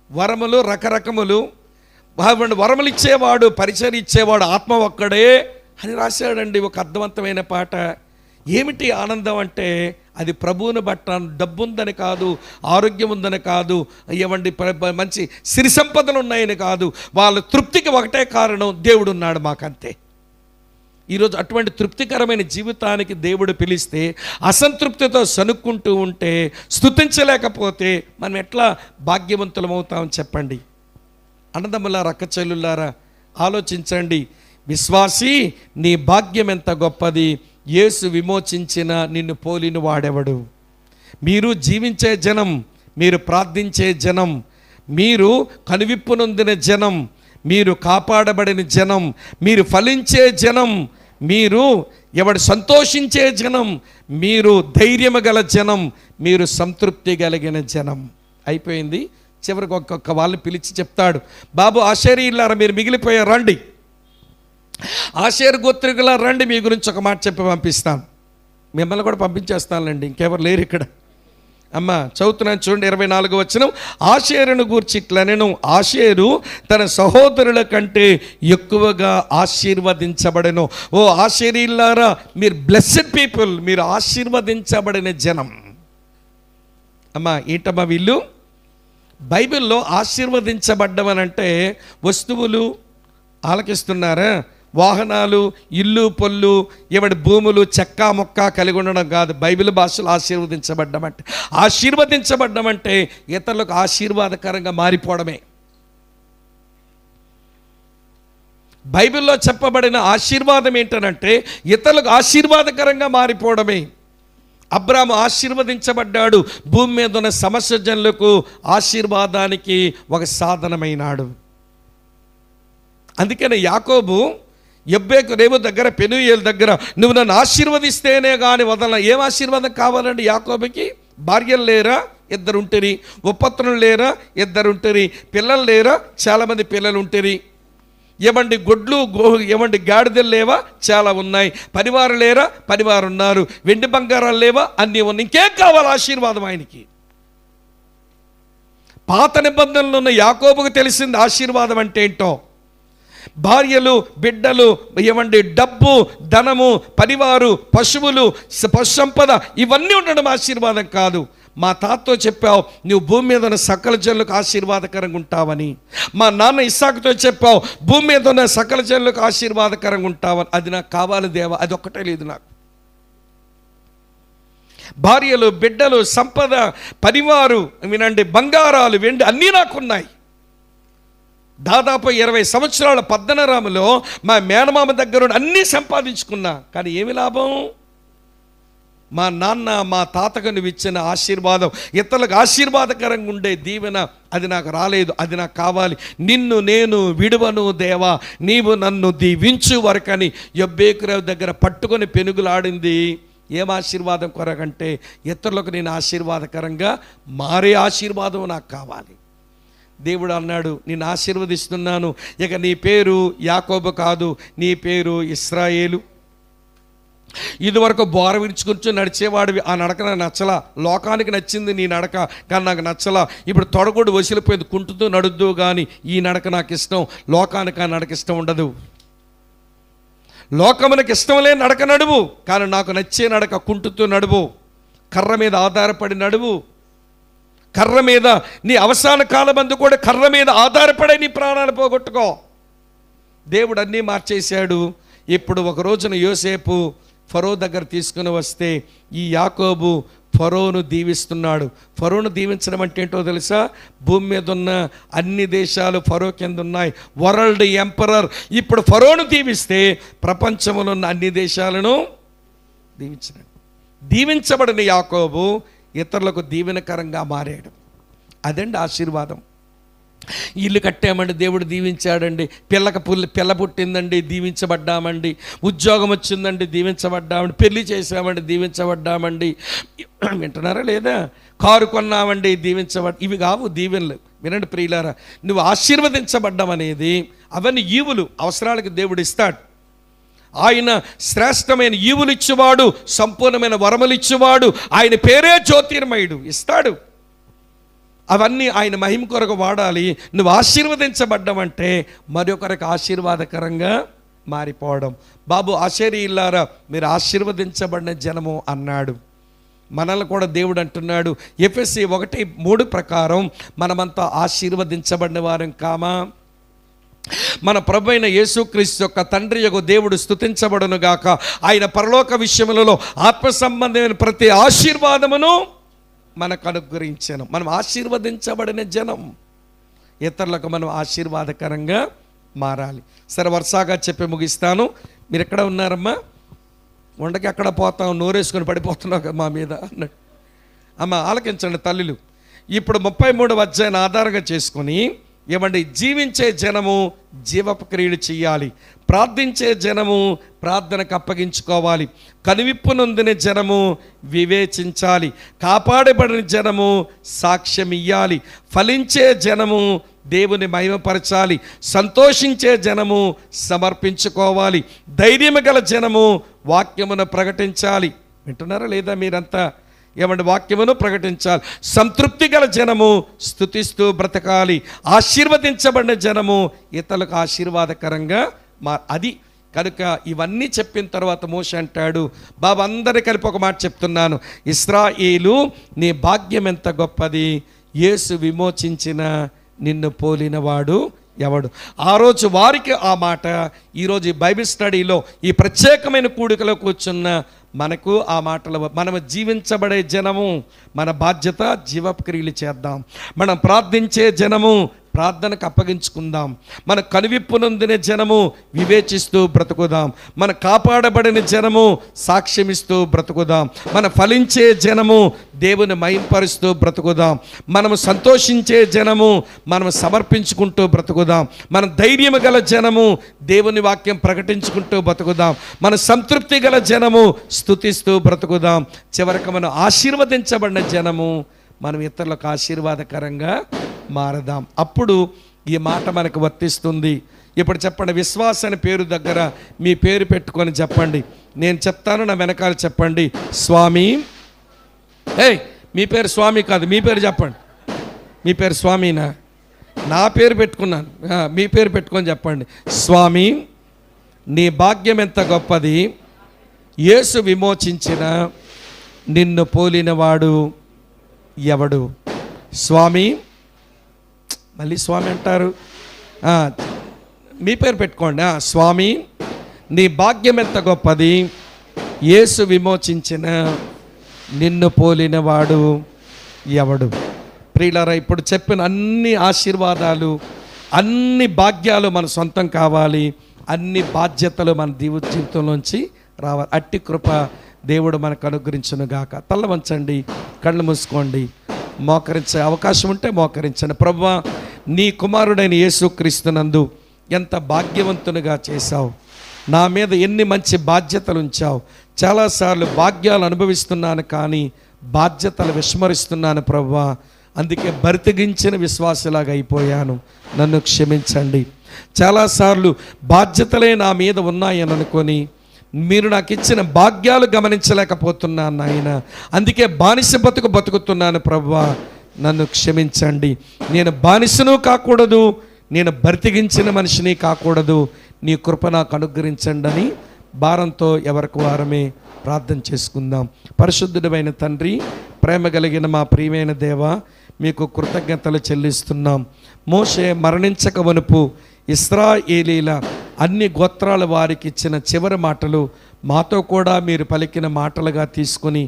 వరములు రకరకములు, వరములు ఇచ్చేవాడు పరిచర్య ఇచ్చేవాడు ఆత్మ ఒక్కడే అని రాశాడండి. ఒక అర్థవంతమైన పాట. ఏమిటి ఆనందం అంటే, అది ప్రభువుని బట్ట, డబ్బు ఉందని కాదు, ఆరోగ్యం ఉందని కాదు, ఏమండి మంచి సిరి సంపదలు ఉన్నాయని కాదు, వాళ్ళ తృప్తికి ఒకటే కారణం, దేవుడు ఉన్నాడు మాకంతే. ఈరోజు అటువంటి తృప్తికరమైన జీవితానికి దేవుడు పిలిస్తే అసంతృప్తితో సనుక్కుంటూ ఉంటే, స్తుతించలేకపోతే మనం ఎట్లా భాగ్యవంతులమవుతాం చెప్పండి. అన్నదమ్ములారా, అక్కచెల్లులారా, ఆలోచించండి. విశ్వాసి నీ భాగ్యం ఎంత గొప్పది, యేసు విమోచించిన నిన్ను పోలిన వాడెవడు. మీరు జీవించే జనం, మీరు ప్రార్థించే జనం, మీరు కనువిప్పు నొందిన జనం, మీరు కాపాడబడిన జనం, మీరు ఫలించే జనం, మీరు ఎవడు సంతోషించే జనం, మీరు ధైర్యము గల జనం, మీరు సంతృప్తి కలిగిన జనం. అయిపోయింది. చివరికి ఒక్కొక్క వాళ్ళని పిలిచి చెప్తాడు, బాబు ఆషేరీయులారా మీరు మిగిలిపోయారు, రండి, ఆషేరు గోత్రికులా రండి, మీ గురించి ఒక మాట చెప్పి పంపిస్తాను. మిమ్మల్ని కూడా పంపించేస్తానులేండి, ఇంకెవరు లేరు ఇక్కడ. అమ్మ చదువుతున్నాను చూడండి, 24వ వచనం. ఆషేరును గూర్చి ఇట్లనెను, ఆషేరు తన సహోదరుల కంటే ఎక్కువగా ఆశీర్వదించబడెను. ఓ ఆషేరీయులారా మీరు బ్లెస్సెడ్ పీపుల్, మీరు ఆశీర్వదించబడిన జనం. అమ్మ ఏంటమ్మా వీళ్ళు? బైబిల్లో ఆశీర్వదించబడ్డమనంటే వస్తువులు, ఆలకిస్తున్నారా, వాహనాలు, ఇల్లు పొల్లు, ఎవడి భూములు చెక్క మొక్క కలిగి ఉండడం కాదు. బైబిల్ భాషలో ఆశీర్వదించబడ్డమంటే ఇతరులకు ఆశీర్వాదకరంగా మారిపోవడమే. బైబిల్లో చెప్పబడిన ఆశీర్వాదం ఏంటనంటే ఇతరులకు ఆశీర్వాదకరంగా మారిపోవడమే. అబ్రాము ఆశీర్వదించబడ్డాడు, భూమి మీద ఉన్న సమస్య జనులకు ఆశీర్వాదానికి ఒక సాధనమైనాడు. అందుకని యాకోబు యబ్బేకు రేవు దగ్గర, పెనూయేలు దగ్గర, నువ్వు నన్ను ఆశీర్వదిస్తేనే కానీ వదల. ఏం ఆశీర్వాదం కావాలండి యాకోబుకి? భార్యలు లేరా? 2 ఉంటరి. ఉపపత్నులు లేరా? 2 ఉంటరి. పిల్లలు లేరా? చాలామంది పిల్లలు ఉంటరి. ఏమండి గొడ్లు ఏమండి గాడిదలు లేవా? చాలా ఉన్నాయి. పనివారు లేరా? పనివారు ఉన్నారు. వెండి బంగారాలు లేవా? అన్నీ ఉన్నాయి. ఇంకేం కావాలి ఆశీర్వాదం ఆయనకి? పాత నిబంధనలు ఉన్న యాకోబుకు తెలిసింది ఆశీర్వాదం అంటే ఏంటో. భార్యలు, బిడ్డలు, ఏమండి డబ్బు, ధనము, పనివారు, పశువులు, పశు సంపద, ఇవన్నీ ఉండడం ఆశీర్వాదం కాదు. మా తాతతో చెప్పావు నువ్వు భూమి మీద ఉన్న సకల జనులకు ఆశీర్వాదకరంగా ఉంటావని. మా నాన్న ఇస్సాకుతో చెప్పావు భూమి మీద ఉన్న సకల జనులకు ఆశీర్వాదకరంగా ఉంటావని. అది నాకు కావాలి దేవా, అది ఒక్కటే లేదు నాకు. భార్యలు, బిడ్డలు, సంపద, పనివారు, వినండి బంగారాలు, వెండి అన్నీ నాకున్నాయి. దాదాపు 20 సంవత్సరాల పద్దనరాములో మా మేనమామ దగ్గర అన్నీ సంపాదించుకున్నా, కానీ ఏమి లాభం? మా నాన్న, మా తాతకు నువ్వు ఇచ్చిన ఆశీర్వాదం, ఇతరులకు ఆశీర్వాదకరంగా ఉండే దీవెన, అది నాకు రాలేదు. అది నాకు కావాలి. నిన్ను నేను విడువను దేవా, నీవు నన్ను దీవించు వరకని యబ్బేకురావు దగ్గర పట్టుకొని పెనుగులాడింది. ఏం ఆశీర్వాదం కొరకంటే ఇతరులకు నేను ఆశీర్వాదకరంగా మారే ఆశీర్వాదం నాకు కావాలి. దేవుడు అన్నాడు, నేను ఆశీర్వదిస్తున్నాను, ఇక నీ పేరు యాకోబు కాదు, నీ పేరు ఇశ్రాయేలు. ఇదివరకు బోర విరుచుకుంటూ నడిచేవాడివి, ఆ నడక నాకు నచ్చలా. లోకానికి నచ్చింది నీ నడక, కానీ నాకు నచ్చలా. ఇప్పుడు తొడగొడు వసిలిపోయింది, కుంటుతూ నడుద్దు కానీ ఈ నడక నాకు ఇష్టం. లోకానికి ఆ నడక ఇష్టం ఉండదు. లోకమునకు ఇష్టం లేని నడక నడువు, కానీ నాకు నచ్చే నడక కుంటుతూ నడువు. కర్ర మీద ఆధారపడి నడువు. కర్ర మీద నీ అవసాన కాలమందు కూడా కర్ర మీద ఆధారపడే నీ ప్రాణాలు పోగొట్టుకో. దేవుడు అన్నీ మార్చేశాడు. ఇప్పుడు ఒక రోజున యోసేపు ఫరో దగ్గర తీసుకుని వస్తే ఈ యాకోబు ఫరోను దీవిస్తున్నాడు. ఫరోను దీవించడం అంటే ఏంటో తెలుసా? భూమి మీద ఉన్న అన్ని దేశాలు ఫరో కింద ఉన్నాయి. World emperor. ఇప్పుడు ఫరోను దీవిస్తే ప్రపంచంలో ఉన్న అన్ని దేశాలను దీవించినాడు. దీవించబడిన యాకోబు ఇతరులకు దీవెనకరంగా మారాడు. అదండి ఆశీర్వాదం. ఇల్లు కట్టామండి, దేవుడు దీవించాడండి. పిల్ల పుట్టిందండి, దీవించబడ్డామండి. ఉద్యోగం వచ్చిందండి, దీవించబడ్డామండి. పెళ్లి చేసామండి, దీవించబడ్డామండి. వింటున్నారా లేదా? కారు కొన్నామండి, ఇవి కావు దీవెనలు. వినండి ప్రియులారా, నువ్వు ఆశీర్వదించబడ్డం అనేది అవన్నీ ఈవులు. అవసరాలకు దేవుడు ఇస్తాడు. ఆయన శ్రేష్టమైన ఈవులు ఇచ్చేవాడు, సంపూర్ణమైన వరములు ఇచ్చేవాడు. ఆయన పేరే జ్యోతిర్మయుడు. ఇస్తాడు. అవన్నీ ఆయన మహిమ కొరకు వాడాలి. నువ్వు ఆశీర్వదించబడ్డమంటే మరొకరికి ఆశీర్వాదకరంగా మారిపోవడం. బాబు ఆశ్చర్యులారా, మీరు ఆశీర్వదించబడిన జనము అన్నాడు. మనల్ని కూడా దేవుడు అంటున్నాడు ఎఫెసీ 1:3 ప్రకారం మనమంతా ఆశీర్వదించబడిన వారం కామా? మన ప్రభు అయిన యేసుక్రీస్తు యొక్క తండ్రి యొక్క దేవుడు స్తుతించబడును గాక. ఆయన పరలోక విషయములలో ఆత్మ సంబంధమైన ప్రతి ఆశీర్వాదమును మనకు అనుగ్రహించాను. మనం ఆశీర్వదించబడిన జనం. ఇతరులకు మనం ఆశీర్వాదకరంగా మారాలి. సరే, వరుసగా చెప్పి ముగిస్తాను. మీరు ఎక్కడ ఉన్నారమ్మా? వండకి ఎక్కడ పోతాం, నోరేసుకొని పడిపోతున్నావు కదా మా మీద అన్నాడు. అమ్మ ఆలకించండి తల్లులు. ఇప్పుడు 33వ అధ్యాయాన్ని ఆధారంగా చేసుకొని ఏమండి, జీవించే జనము జీవపు క్రియలు చేయాలి. ప్రార్థించే జనము ప్రార్థనకు అప్పగించుకోవాలి. కనువిప్పు నొందిన జనము వివేచించాలి. కాపాడబడిన జనము సాక్ష్యం ఇయ్యాలి. ఫలించే జనము దేవుని మహిమపరచాలి. సంతోషించే జనము సమర్పించుకోవాలి. ధైర్యము గల జనము వాక్యమును ప్రకటించాలి. వింటున్నారా లేదా మీరంతా? ఏమంటే వాక్యమును ప్రకటించాలి. సంతృప్తి గల జనము స్తుతిస్తూ బ్రతకాలి. ఆశీర్వదించబడిన జనము ఇతరులకు ఆశీర్వాదకరంగా అది కనుక ఇవన్నీ చెప్పిన తర్వాత మోషే అంటాడు, బాబు అందరి కలిపి ఒక మాట చెప్తున్నాను, ఇశ్రాయేలు నీ భాగ్యం ఎంత గొప్పది, యేసు విమోచించిన నిన్ను పోలినవాడు ఎవడు. ఆ రోజు వారికి ఆ మాట, ఈరోజు ఈ బైబిల్ స్టడీలో ఈ ప్రత్యేకమైన కూడికలో కూర్చున్న మనకు ఆ మాటలు, మనము జీవించబడే జనము, మన బాధ్యత జీవక్రియలు చేద్దాం. మనం ప్రార్థించే జనము ప్రార్థనకు అప్పగించుకుందాం. మన కనువిప్పు నొందిన జనము వివేచిస్తూ బ్రతుకుదాం. మన కాపాడబడిన జనము సాక్ష్యమిస్తూ బ్రతుకుదాం. మన ఫలించే జనము దేవుని మహింపరుస్తూ బ్రతుకుదాం. మనము సంతోషించే జనము మనము సమర్పించుకుంటూ బ్రతుకుదాం. మన ధైర్యము గల జనము దేవుని వాక్యం ప్రకటించుకుంటూ బ్రతుకుదాం. మన సంతృప్తి గల జనము స్తుతిస్తూ బ్రతుకుదాం. చివరికి మనం ఆశీర్వదించబడిన జనము మనం ఇతరులకు ఆశీర్వాదకరంగా మారదాం. అప్పుడు ఈ మాట మనకు వర్తిస్తుంది. ఇప్పుడు చెప్పండి, విశ్వాస పేరు దగ్గర మీ పేరు పెట్టుకొని చెప్పండి. నేను చెప్తాను, నా వెనకాల చెప్పండి, స్వామి. మీ పేరు స్వామి కాదు, మీ పేరు చెప్పండి. మీ పేరు స్వామినా? నా పేరు పెట్టుకున్నాను, మీ పేరు పెట్టుకొని చెప్పండి. స్వామి, నీ భాగ్యం ఎంత గొప్పది, యేసు విమోచించిన నిన్ను పోలినవాడు ఎవడు. స్వామి, మళ్ళీ స్వామి అంటారు, మీ పేరు పెట్టుకోండి. స్వామి, నీ భాగ్యం ఎంత గొప్పది, యేసు విమోచించిన నిన్ను పోలినవాడు ఎవడు. ప్రియులారా, ఇప్పుడు చెప్పిన అన్ని ఆశీర్వాదాలు, అన్ని భాగ్యాలు మన సొంతం కావాలి. అన్ని బాధ్యతలు మన జీవితంలోంచి రావాలి. అట్టి కృప దేవుడు మనకు అనుగ్రహించును గాక. తల్ల వంచండి, కళ్ళు మూసుకోండి. మోకరించే అవకాశం ఉంటే మోకరించండి. ప్రభువా, నీ కుమారుడైన యేసుక్రీస్తునందు ఎంత భాగ్యవంతునిగా చేశావు. నా మీద ఎన్ని మంచి బాధ్యతలు ఉంచావు. చాలాసార్లు భాగ్యాలు అనుభవిస్తున్నాను, కానీ బాధ్యతలు విస్మరిస్తున్నాను ప్రభువా. అందుకే బరితెగించిన విశ్వాసలాగా అయిపోయాను. నన్ను క్షమించండి. చాలాసార్లు బాధ్యతలే నా మీద ఉన్నాయని అనుకొని మీరు నాకు ఇచ్చిన భాగ్యాలు గమనించలేకపోతున్నాను నాయన. అందుకే బానిస బతుకుతున్నాను ప్రభువా, నన్ను క్షమించండి. నేను బానిసను కాకూడదు, నేను బరితెగించిన మనిషిని కాకూడదు. నీ కృప నాకు అనుగ్రహించండి అని భారంతో ఎవరికి వారమే ప్రార్థన చేసుకుందాం. పరిశుద్ధుడైన తండ్రి, ప్రేమ కలిగిన మా ప్రియమైన దేవ, మీకు కృతజ్ఞతలు చెల్లిస్తున్నాం. మోషే మరణించక వనుపు ఇశ్రాయేలీల అన్ని గోత్రాల వారికి ఇచ్చిన చివరి మాటలు మాతో కూడా మీరు పలికిన మాటలుగా తీసుకొని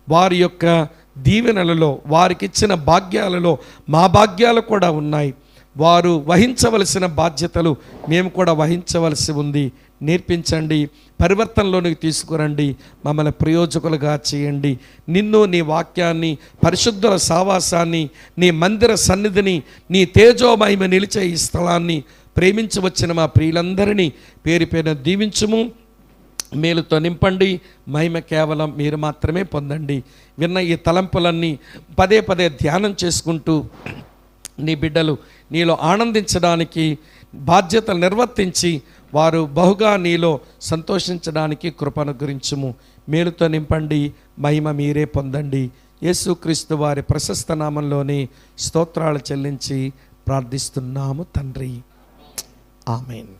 వారి యొక్క దీవెనలలో, వారికిచ్చిన భాగ్యాలలో మా భాగ్యాలు కూడా ఉన్నాయి. వారు వహించవలసిన బాధ్యతలు మేము కూడా వహించవలసి ఉంది. నేర్పించండి, పరివర్తనలోనికి తీసుకురండి, మమ్మల్ని ప్రయోజకులుగా చేయండి. నిన్ను, నీ వాక్యాన్ని, పరిశుద్ధుల సావాసాన్ని, నీ మందిర సన్నిధిని, నీ తేజోమహిమ నిలిచే ఈ స్థలాన్ని ప్రేమించవచ్చిన మా ప్రియులందరినీ పేరు పేరున దీవించుము, మేలుతో నింపండి. మహిమ కేవలం మీరు మాత్రమే పొందండి. విన్న ఈ తలంపులన్నీ పదే పదే ధ్యానం చేసుకుంటూ నీ బిడ్డలు నీలో ఆనందించడానికి, బాధ్యతలు నిర్వర్తించి వారు బహుగా నీలో సంతోషించడానికి కృపను గురించుము. మేలుతో నింపండి, మహిమ మీరే పొందండి. యేసుక్రీస్తు వారి ప్రశస్త నామంలోని స్తోత్రాలు చెల్లించి ప్రార్థిస్తున్నాము తండ్రి. ఆమేన్.